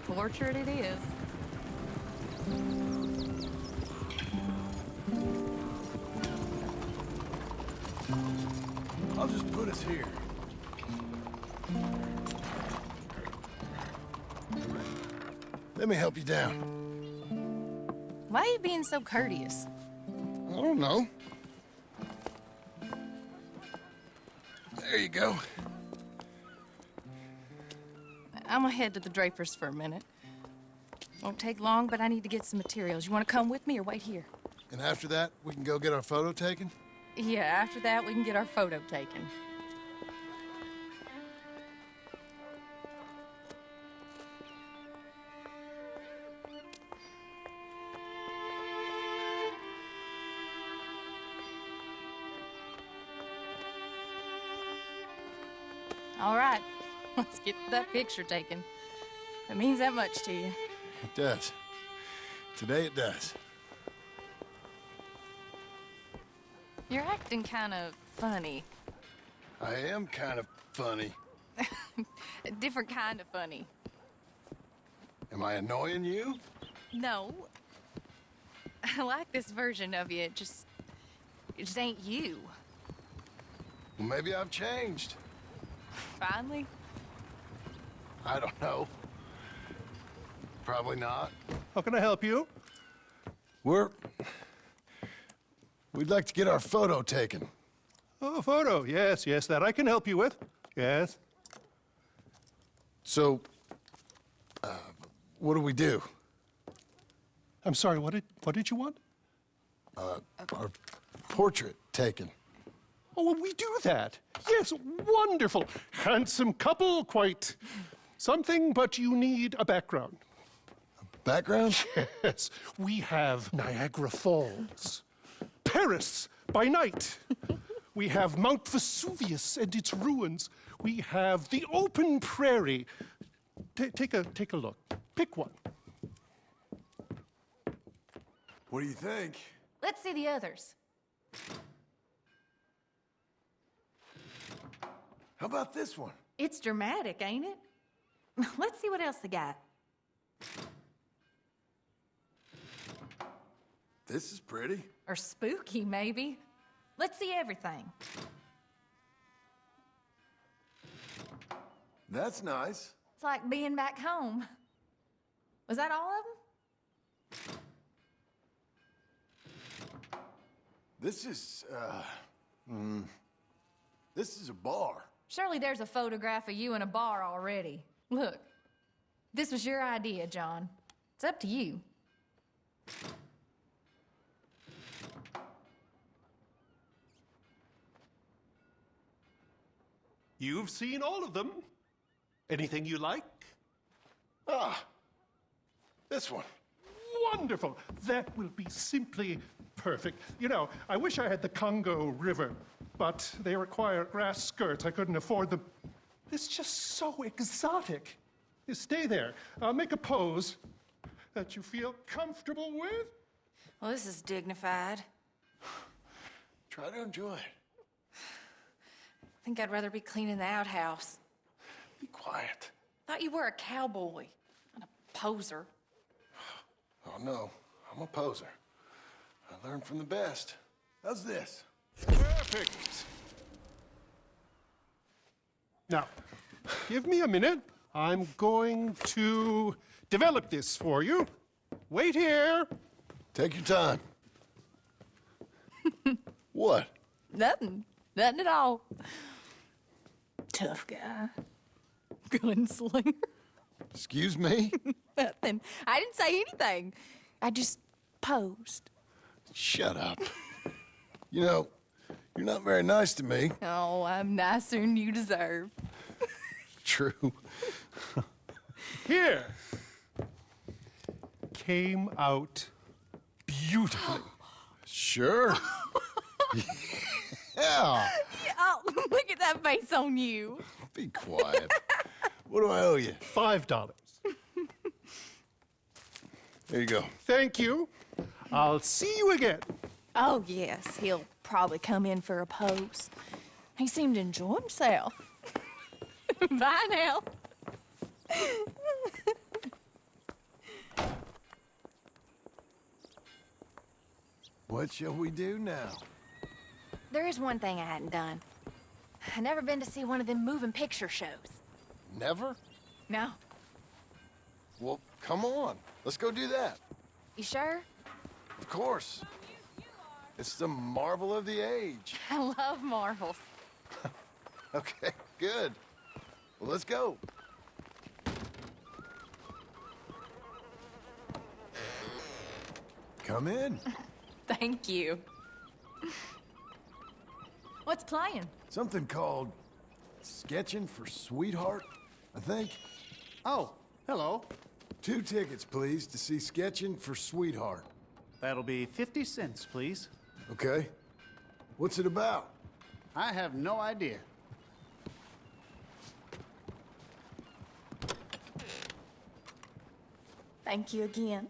Portrait it is. I'll just put us here. Let me help you down. Why are you being so courteous? I don't know. There you go. I'm gonna head to the Drapers for a minute. Won't take long, but I need to get some materials. You wanna come with me or wait here? And after that, we can go get our photo taken? Yeah, after that, we can get our photo taken. All right, let's get that picture taken. It means that much to you. It does. Today it does. You're acting kind of funny. I am kind of funny. A different kind of funny. Am I annoying you? No. I like this version of you. It just ain't you. Well, maybe I've changed. Finally? I don't know. Probably not. How can I help you? We'd like to get our photo taken. Oh, photo. Yes, yes, that I can help you with. Yes. So, what do we do? I'm sorry, what did you want? Our portrait taken. Oh, well, we do that. Yes, wonderful. Handsome couple, quite something, but you need a background. Background? Yes, we have Niagara Falls, Paris by night. We have Mount Vesuvius and its ruins. We have the open prairie. Take a look. Pick one. What do you think? Let's see the others. How about this one? It's dramatic, ain't it? Let's see what else they got. This is pretty. Or spooky, maybe. Let's see everything. That's nice. It's like being back home. Was that all of them? This is a bar. Surely there's a photograph of you in a bar already. Look, this was your idea, John. It's up to you. You've seen all of them. Anything you like? This one. Wonderful. That will be simply perfect. You know, I wish I had the Congo River, but they require grass skirts. I couldn't afford them. It's just so exotic. You stay there. Make a pose that you feel comfortable with. Well, this is dignified. Try to enjoy it. I think I'd rather be cleaning the outhouse. Be quiet. Thought you were a cowboy, not a poser. Oh, no. I'm a poser. I learned from the best. How's this? Perfect. Now, give me a minute. I'm going to develop this for you. Wait here. Take your time. What? Nothing. Nothing at all. Tough guy. Gunslinger. Excuse me? Nothing. I didn't say anything. I just posed. Shut up. You know, you're not very nice to me. Oh, I'm nicer than you deserve. True. Here. Came out beautifully. Sure. Yeah. Oh, look at that face on you. Be quiet. What do I owe you? $5. There you go. Thank you. I'll see you again. Oh, yes. He'll probably come in for a pose. He seemed to enjoy himself. Bye now. What shall we do now? There is one thing I hadn't done. I've never been to see one of them moving picture shows. Never? No. Well, come on. Let's go do that. You sure? Of course. It's the marvel of the age. I love marvels. Okay, good. Well, let's go. Come in. Thank you. What's playing? Something called Sketching for Sweetheart, I think. Oh, hello. 2 tickets, please, to see Sketching for Sweetheart. That'll be 50 cents, please. Okay. What's it about? I have no idea. Thank you again.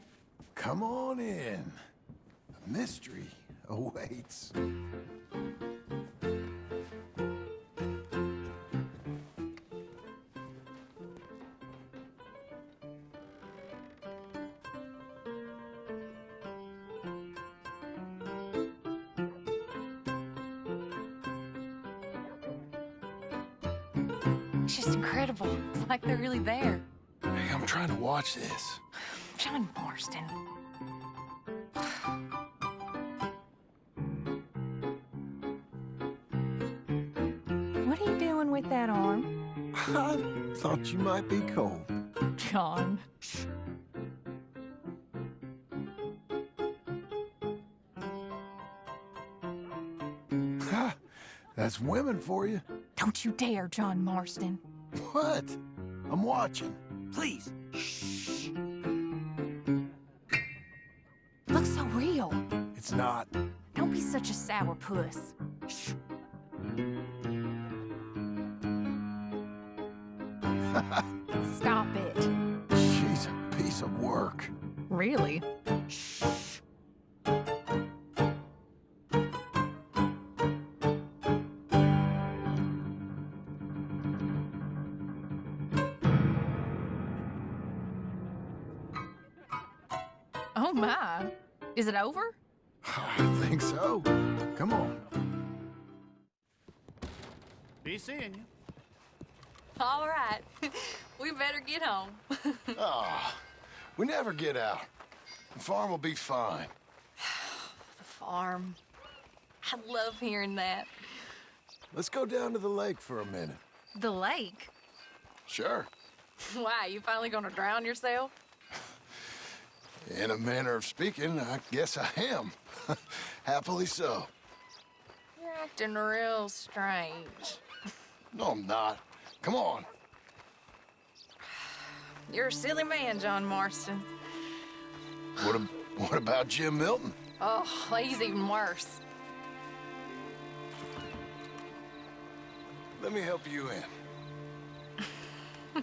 Come on in. A mystery awaits. It's just incredible. It's like they're really there. Hey, I'm trying to watch this. John Marston. What are you doing with that arm? I thought you might be cold. John. Ha! That's women for you. Don't you dare, John Marston. What? I'm watching. Please. Looks so real. It's not. Don't be such a sourpuss. Stop it. She's a piece of work. Really? Oh my. Is it over? I think so. Come on. Be seeing you. All right. We better get home. Ah, we never get out. The farm will be fine. The farm. I love hearing that. Let's go down to the lake for a minute. The lake? Sure. Why, you finally gonna drown yourself? In a manner of speaking, I guess I am. Happily so. You're acting real strange. No, I'm not. Come on. You're a silly man, John Marston. What about Jim Milton? Oh, he's even worse. Let me help you in.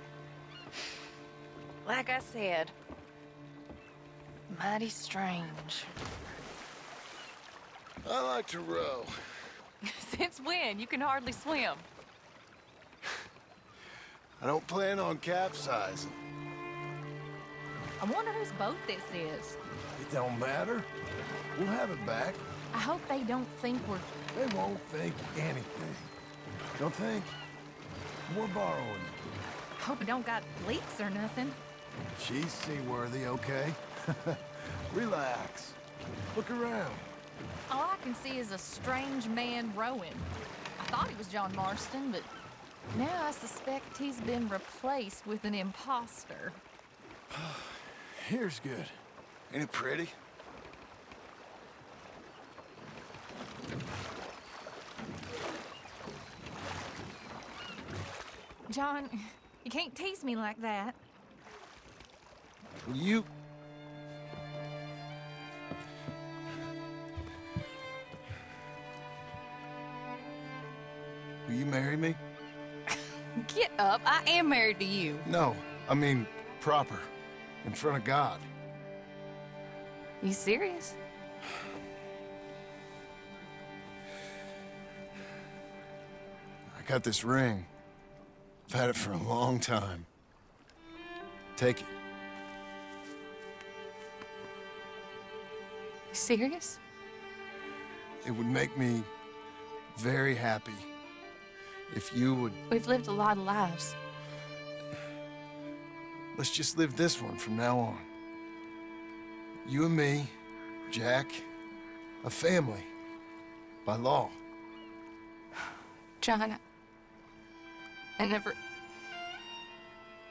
Like I said, mighty strange. I like to row. Since when? You can hardly swim. I don't plan on capsizing. I wonder whose boat this is. It don't matter. We'll have it back. I hope they don't think we're... They won't think anything. Don't think. We're borrowing it. Hope it don't got leaks or nothing. She's seaworthy, okay? Relax. Look around. All I can see is a strange man rowing. I thought he was John Marston, but now I suspect he's been replaced with an imposter. Here's good. Ain't it pretty? John, you can't tease me like that. Will you... Will you marry me? Get up. I am married to you. No, I mean proper. In front of God. You serious? I got this ring. I've had it for a long time. Take it. You serious? It would make me very happy if you would... We've lived a lot of lives. Let's just live this one from now on. You and me, Jack, a family, by law. John, I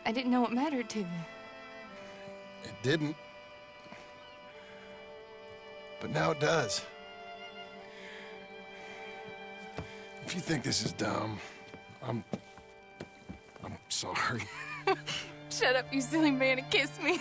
didn't know it mattered to you. It didn't. But now it does. If you think this is dumb, I'm sorry. Shut up, you silly man, and kiss me.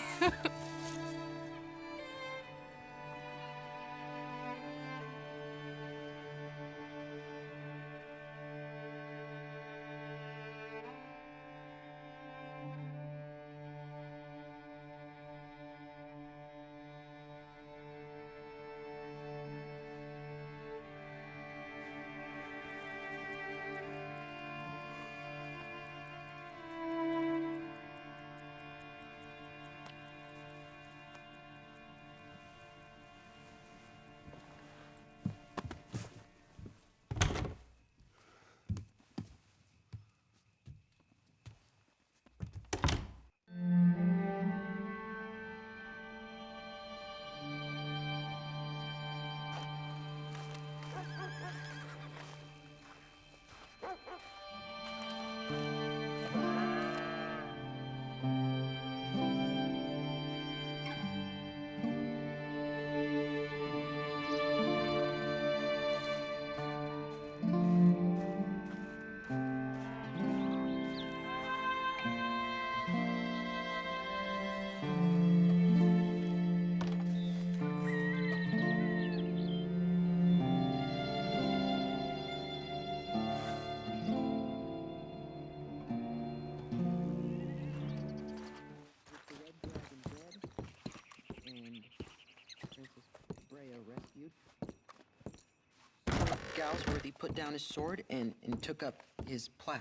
Galsworthy put down his sword and took up his plow.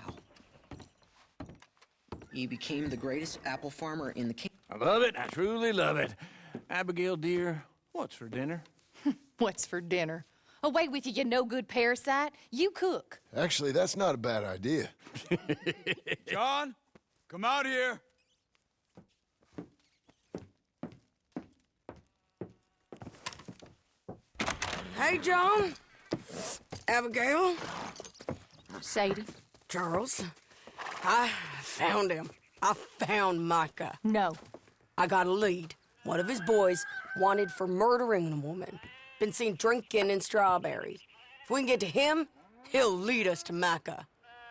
He became the greatest apple farmer in the kingdom. I love it. I truly love it. Abigail, dear, what's for dinner? What's for dinner? Away with you, you no-good parasite. You cook. Actually, that's not a bad idea. John, come out here. Hey, John. Abigail. Sadie. Charles. I found him. I found Micah. No. I got a lead. One of his boys wanted for murdering a woman. Been seen drinking in Strawberry. If we can get to him, he'll lead us to Micah.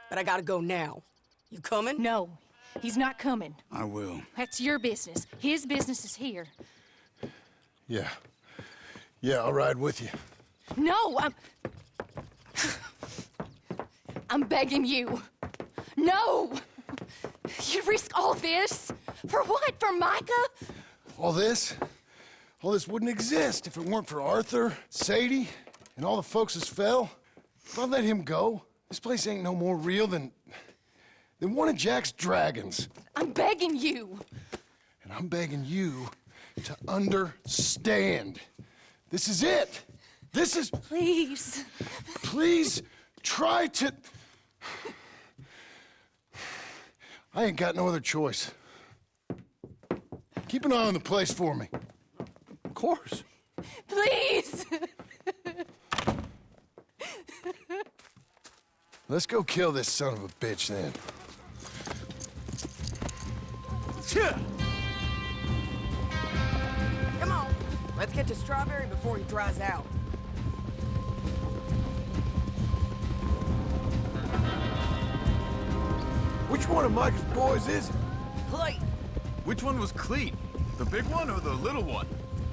But I gotta go now. You coming? No, he's not coming. I will. That's your business. His business is here. Yeah. Yeah, I'll ride with you. No, I'm begging you. No! You'd risk all this? For what? For Micah? All this wouldn't exist if it weren't for Arthur, Sadie, and all the folks as fell. If I let him go, this place ain't no more real than one of Jack's dragons. I'm begging you. And I'm begging you to understand. This is it. This is... Please. Please try to... I ain't got no other choice. Keep an eye on the place for me. Of course. Please. Let's go kill this son of a bitch then. Come on. Let's get to Strawberry before he dries out. Which one of Micah's boys is it? Clayton, Which one was Cleet? The big one or the little one?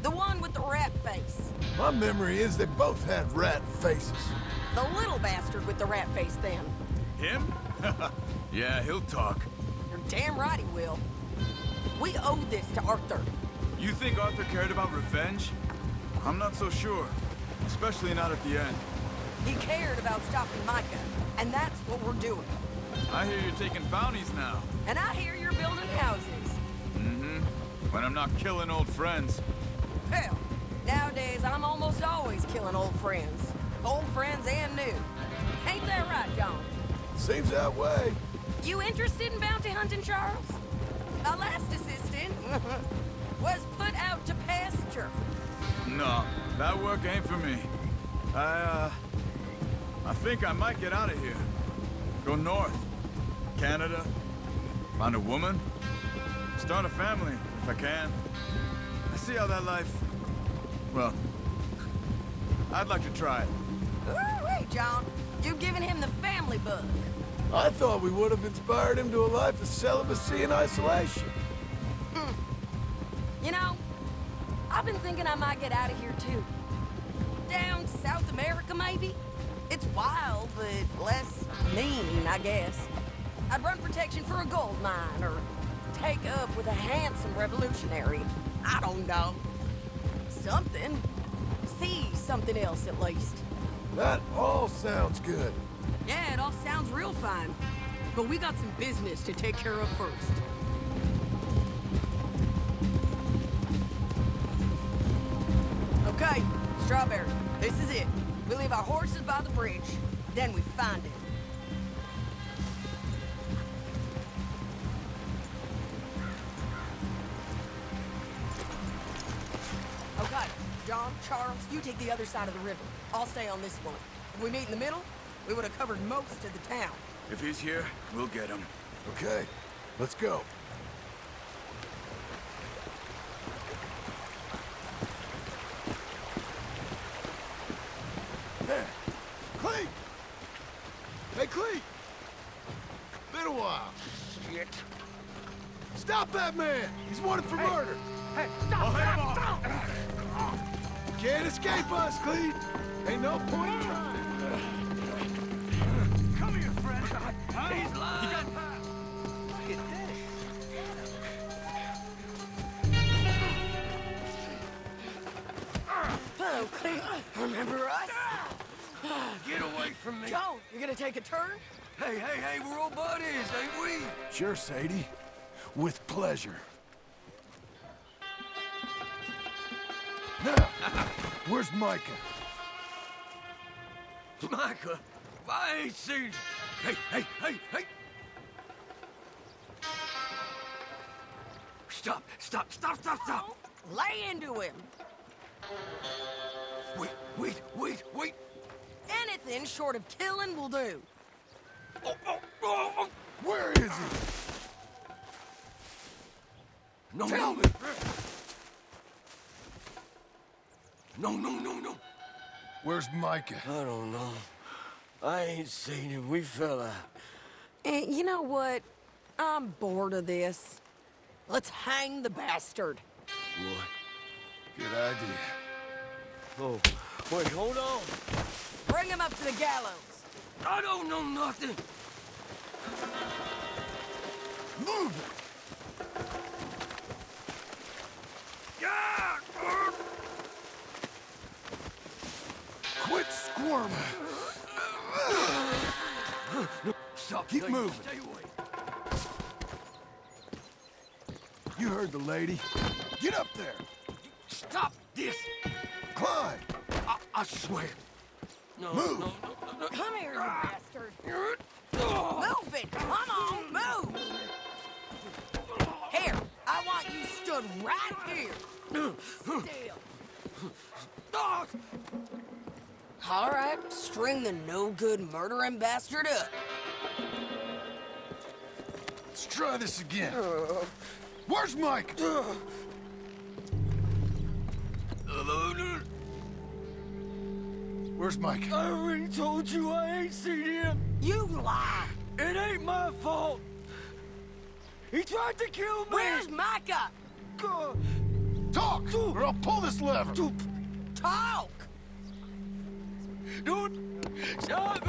the one with the rat face. My memory is they both had rat faces. The little bastard with the rat face then. Him? Yeah, he'll talk. You're damn right he will. We owe this to Arthur. You think Arthur cared about revenge? I'm not so sure. Especially not at the end. He cared about stopping Micah, and that's what we're doing. I hear you're taking bounties now. And I hear you're building houses. Mm-hmm. When I'm not killing old friends. Hell, nowadays I'm almost always killing old friends. Old friends and new. Ain't that right, John? Seems that way. You interested in bounty hunting, Charles? My last assistant was put out to pasture. No, that work ain't for me. I think I might get out of here. Go north. Canada. Find a woman. Start a family, if I can. I see how that life... Well, I'd like to try it. Hey, John, you've given him the family bug. I thought we would have inspired him to a life of celibacy and isolation. You know, I've been thinking I might get out of here, too. Down South America, maybe? It's wild, but less mean, I guess. I'd run protection for a gold mine, or take up with a handsome revolutionary. I don't know. Something. See something else, at least. That all sounds good. Yeah, it all sounds real fine. But we got some business to take care of first. Okay, Strawberry, this is it. We leave our horses by the bridge, then we find it. Okay, John, Charles, you take the other side of the river. I'll stay on this one. If we meet in the middle, we would have covered most of the town. If he's here, we'll get him. Okay, let's go. Hey, Cleet! Hey, Cleet! Been a while. Shit. Stop that man! He's wanted for murder! Hey, stop! Stop! Can't escape us, Cleet! Ain't no point in trying. Come here, friend. He's lying. Look at this. Oh, Cleet, remember us? Get away from me. Joe, you gonna take a turn? Hey, we're all buddies, ain't we? Sure, Sadie. With pleasure. Now, where's Micah? Micah, I ain't seen you. Hey. Stop. Lay into him. Wait. Anything short of killing will do. Where is he? No, Tell me! No. Where's Micah? I don't know. I ain't seen him. We fell out. You know what? I'm bored of this. Let's hang the bastard. What? Good idea. Oh, wait, hold on. Bring him up to the gallows. I don't know nothing. Move! Yeah! Quit squirming! Stop. Keep moving. Stay away. You heard the lady. Get up there! Stop this! Climb! I swear. No, Move! No. Come here, you bastard. Move it! Come on, move! Here, I want you stood right here. Still. All right, string the no-good murdering bastard up. Let's try this again. Where's Mike? Where's Mike? I already told you I ain't seen him. You lie. It ain't my fault. He tried to kill me. Where's Micah? Talk, or I'll pull this lever. Talk. Don't. Stop.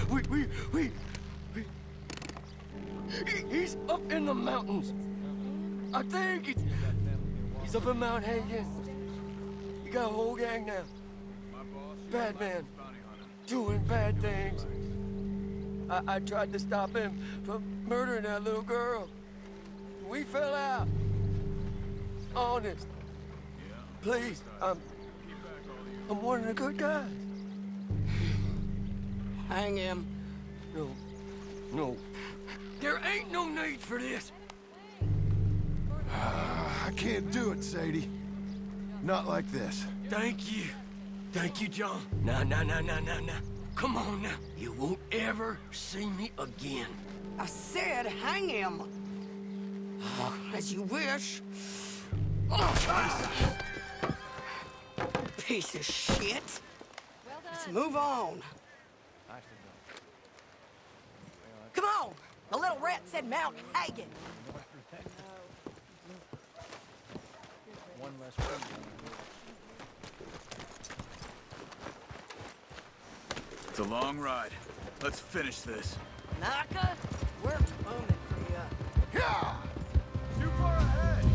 Wait. He's up in the mountains. I think he's up in Mount Hagen. He got a whole gang now. Bad man. Doing bad things. I tried to stop him from murdering that little girl. We fell out. Honest. Please, I'm one of the good guys. Hang him. No. There ain't no need for this. I can't do it, Sadie. Not like this. Thank you, John. Nah. Come on now. You won't ever see me again. I said hang him. As you wish. Piece of shit. Let's move on. Come on. The little rat said Mount Hagen. One less. It's a long ride. Let's finish this. Naka, we're coming for you. Yeah! Too far ahead!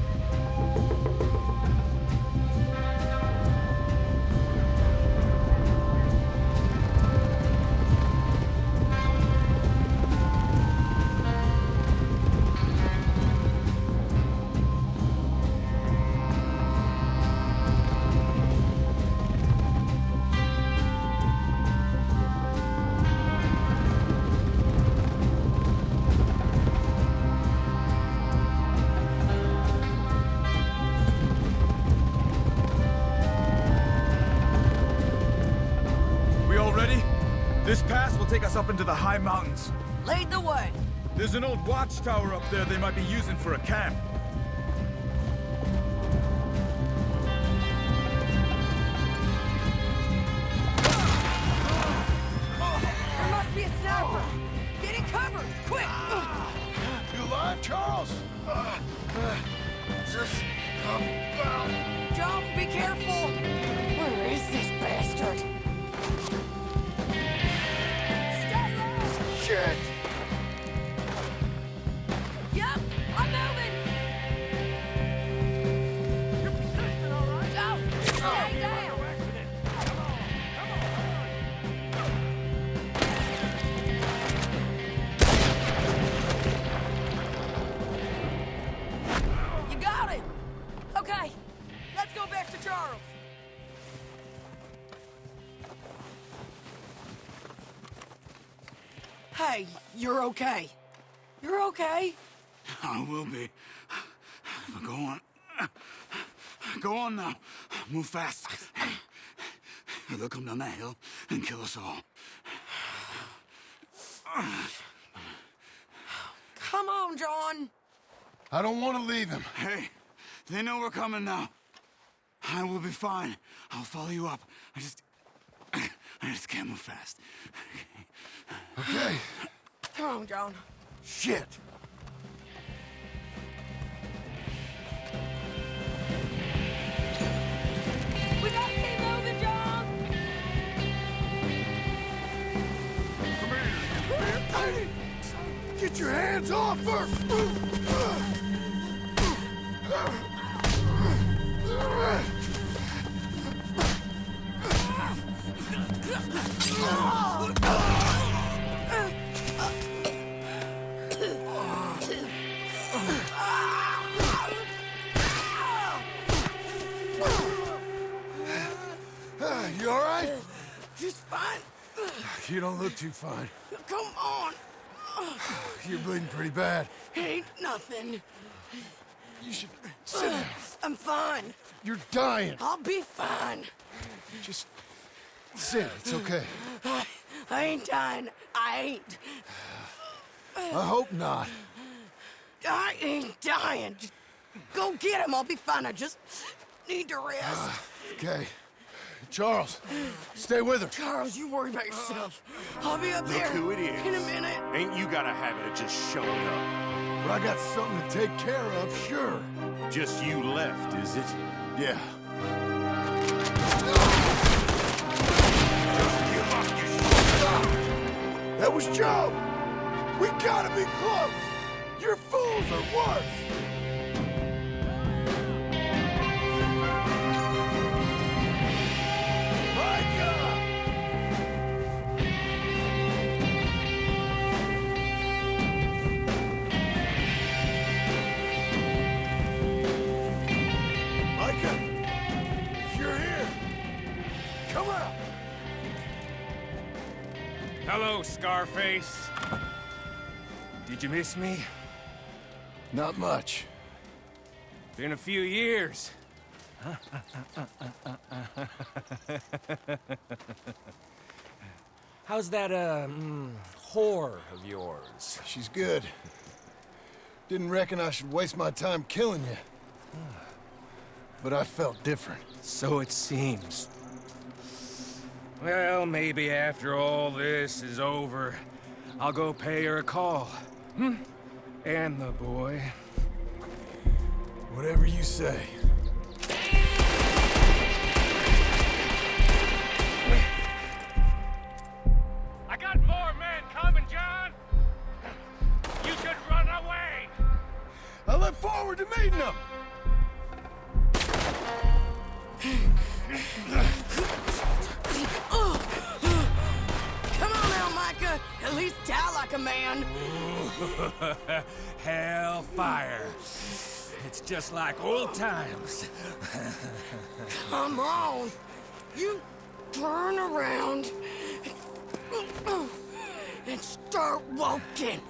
This pass will take us up into the high mountains. Lead the way. There's an old watchtower up there they might be using for a camp. There must be a sniper. Get in cover, quick! You alive, Charles? Just John, be careful. Where is this bastard? Shit! Yup, I'm moving. You're persistent, all right? Go, stay down. Come on. Charles! Hey, you're okay. You're okay. I will be. But go on. Go on now. Move fast. They'll come down that hill and kill us all. Come on, John. I don't want to leave him. Hey, they know we're coming now. I will be fine. I'll follow you up. I just can't move fast. Okay. Come on, John. Shit. We gotta keep moving, John. Hey, get your hands off her! You all right? Just fine. You don't look too fine. Come on. You're bleeding pretty bad. Ain't nothing. You should sit down. I'm fine. You're dying. I'll be fine. Just sit. It's okay. I ain't dying. I ain't. I hope not. I ain't dying. Just go get him. I'll be fine. I just need to rest. Okay. Charles, stay with her. Charles, you worry about yourself. I'll be up Look there who it is. in a minute. Ain't you got a habit of just showing up? But I got something to take care of, sure. Just you left, is it? Yeah. Just give up, you That was Joe. We gotta be close. Your fools are worse. Hello, Scarface. Did you miss me? Not much. Been a few years. How's that, whore of yours? She's good. Didn't reckon I should waste my time killing you. But I felt different. So it seems. Well, maybe after all this is over, I'll go pay her a call. And the boy. Whatever you say. I got more men coming, John! You should run away! I look forward to meeting them! Come on now, Micah. At least die like a man. Hellfire. It's just like old times. Come on. You turn around and start walking.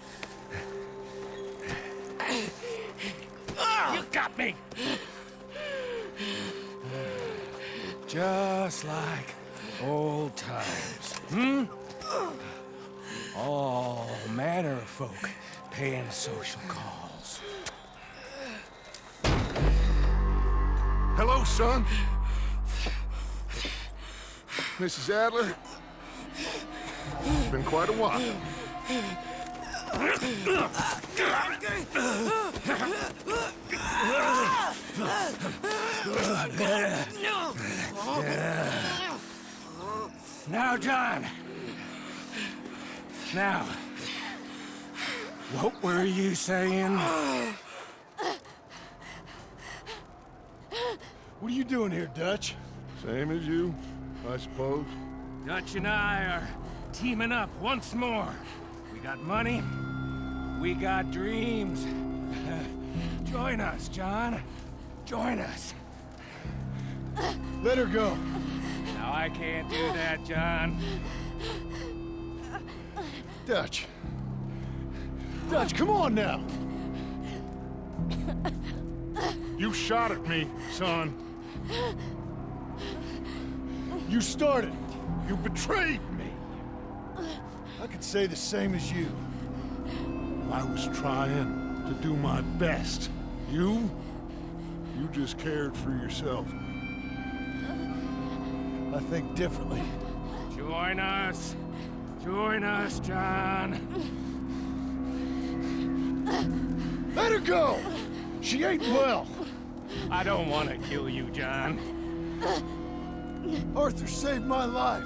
You got me! Just like old times, All manner of folk paying social calls. Hello, son. Mrs. Adler. It's been quite a while. Now, John. Now, what were you saying? What are you doing here, Dutch? Same as you, I suppose. Dutch and I are teaming up once more. We got money, we got dreams. Join us, John. Join us. Let her go. No, I can't do that, John. Dutch. Dutch, come on now. You shot at me, son. You started. You betrayed me. I could say the same as you. I was trying to do my best. You just cared for yourself. I think differently. Join us. Join us, John. Let her go! She ain't well. I don't want to kill you, John. Arthur saved my life.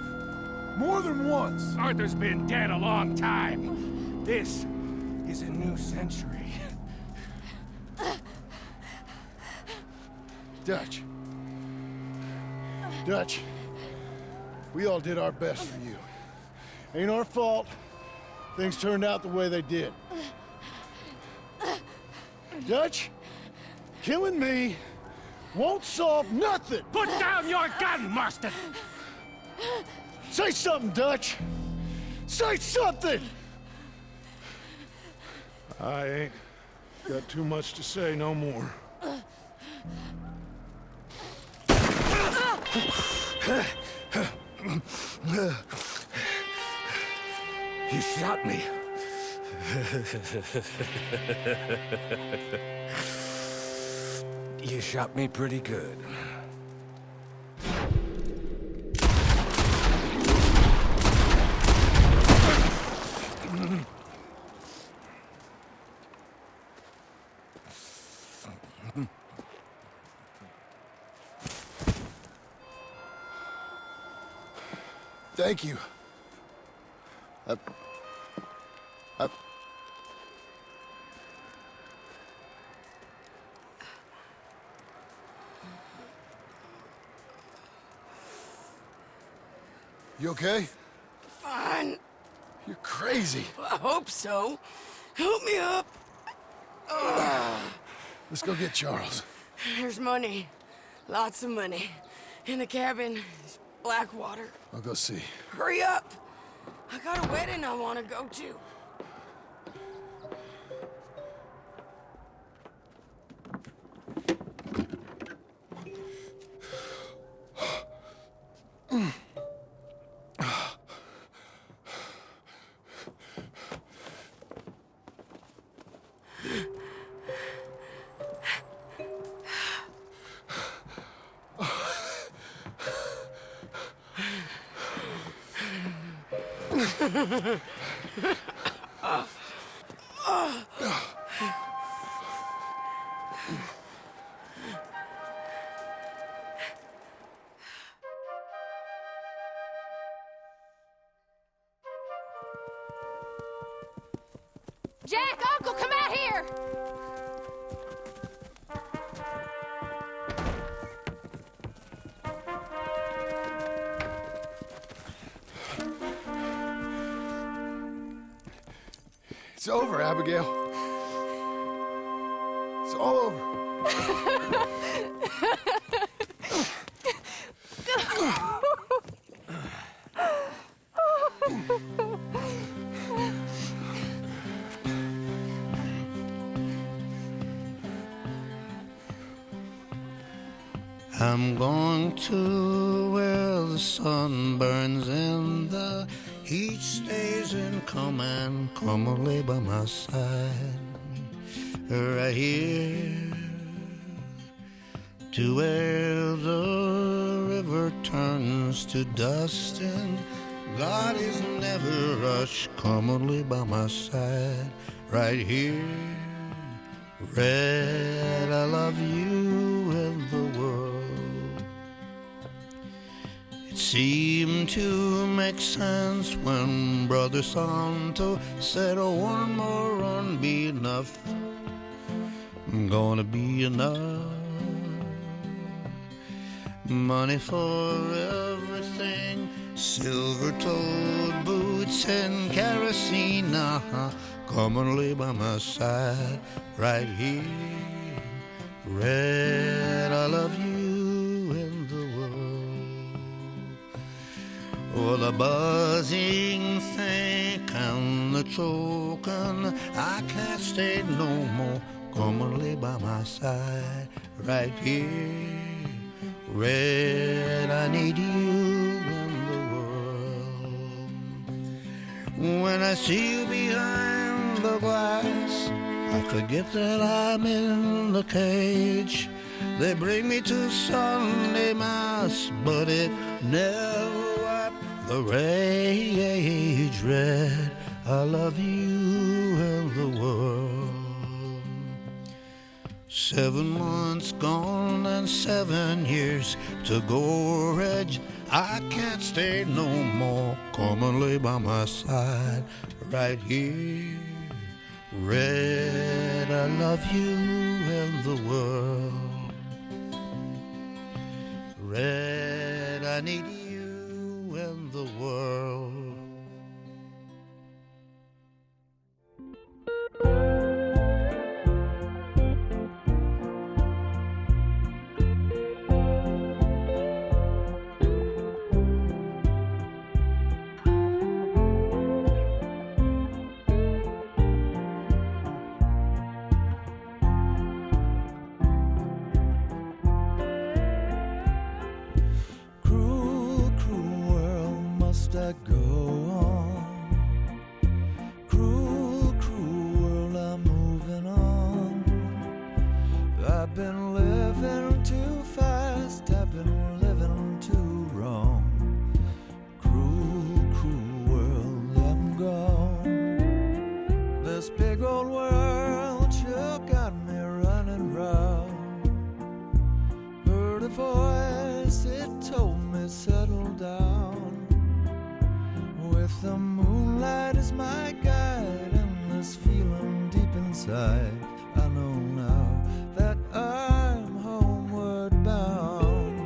More than once. Arthur's been dead a long time. This is a new century. Dutch. Dutch. We all did our best for you. Ain't our fault things turned out the way they did. Dutch, killing me won't solve nothing. Put down your gun, Marston! Say something, Dutch. Say something! I ain't got too much to say no more. You shot me. You shot me pretty good. Thank you. You okay? Fine. You're crazy. I hope so. Help me up. Let's go get Charles. There's money. Lots of money. In the cabin, there's Blackwater. I'll go see. Hurry up. I got a wedding I want to go to. Jack, Uncle, come out here! It's over, Abigail. It's all over. I'm going to where the sun burns and the heat stays in come and come lay by my side. Right here to where the river turns to dust and God is never rushed. Come lay by my side. Right here, Red, I love you and the world. It seemed to make sense when Brother Santo said, oh, one more run be enough. Gonna be enough. Money for everything, silver-toed boots and kerosene. Come and lay by my side right here. Red, I love you in the world. Oh, the buzzing stink and the choking, I can't stay no more. Come and lay by my side right here. Red, I need you in the world. When I see you behind the glass, I forget that I'm in the cage. They bring me to Sunday Mass, but it never wiped the rage. Red, I love you and the world. 7 months gone and 7 years to go, Reg. I can't stay no more. Come and lay by my side right here. Red, I love you and the world. Red, I need you and the world. I go on. Cruel, cruel world, I'm moving on. I've been living too fast, I've been living too wrong. Cruel, cruel world, I'm gone. This big old world sure got me running round. Heard a voice, it told me settle down. With the moonlight as my guide and this feeling deep inside, I know now that I'm homeward bound.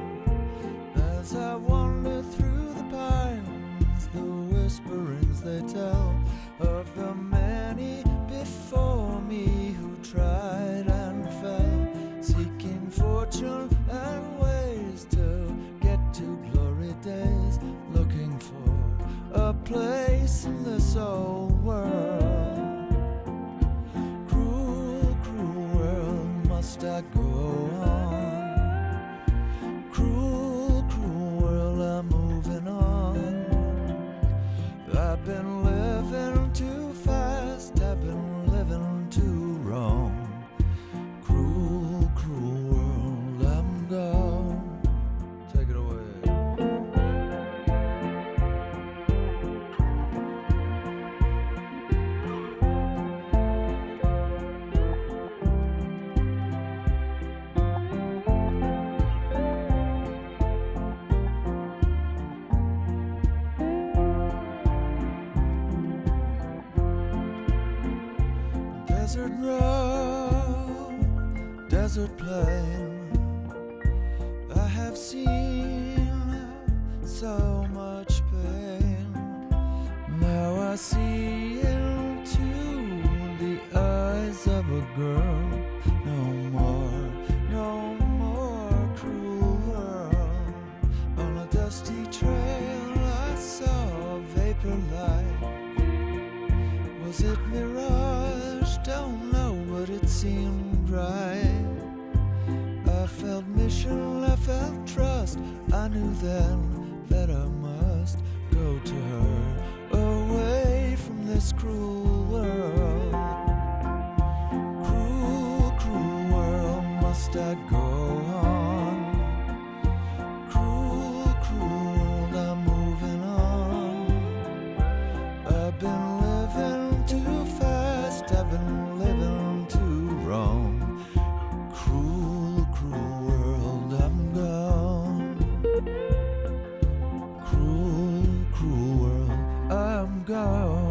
As I wander through the pines, the whisperings they tell of the many before me who tried and fell, seeking fortune and ways to get to glory days, looking for a place in this old world. Cruel, cruel world, must I go on? Cruel, cruel world, I'm moving on. I've been living too fast, I've been living too wrong. Cruel, cruel world, I'm gone. Take it away. Desert road, desert plain, I have seen so much pain. Now I see into the eyes of a girl. No more cruel world. On a dusty trail I saw a vapor light. Was it mirage? Don't know, but it seemed right. I felt mission, I felt trust. I knew then that I must go to her, away from this cruel world. Cruel, cruel world, must I go on? Cruel, cruel world, I'm moving on. I've been living too fast, I've been living too wrong. Cruel, cruel world, I'm gone. Cruel, cruel world, I'm gone.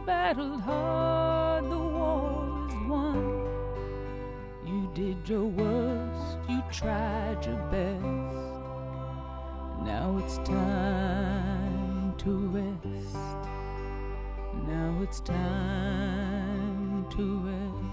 battled hard, the war is won. You did your worst, you tried your best. Now it's time to rest. Now it's time to rest.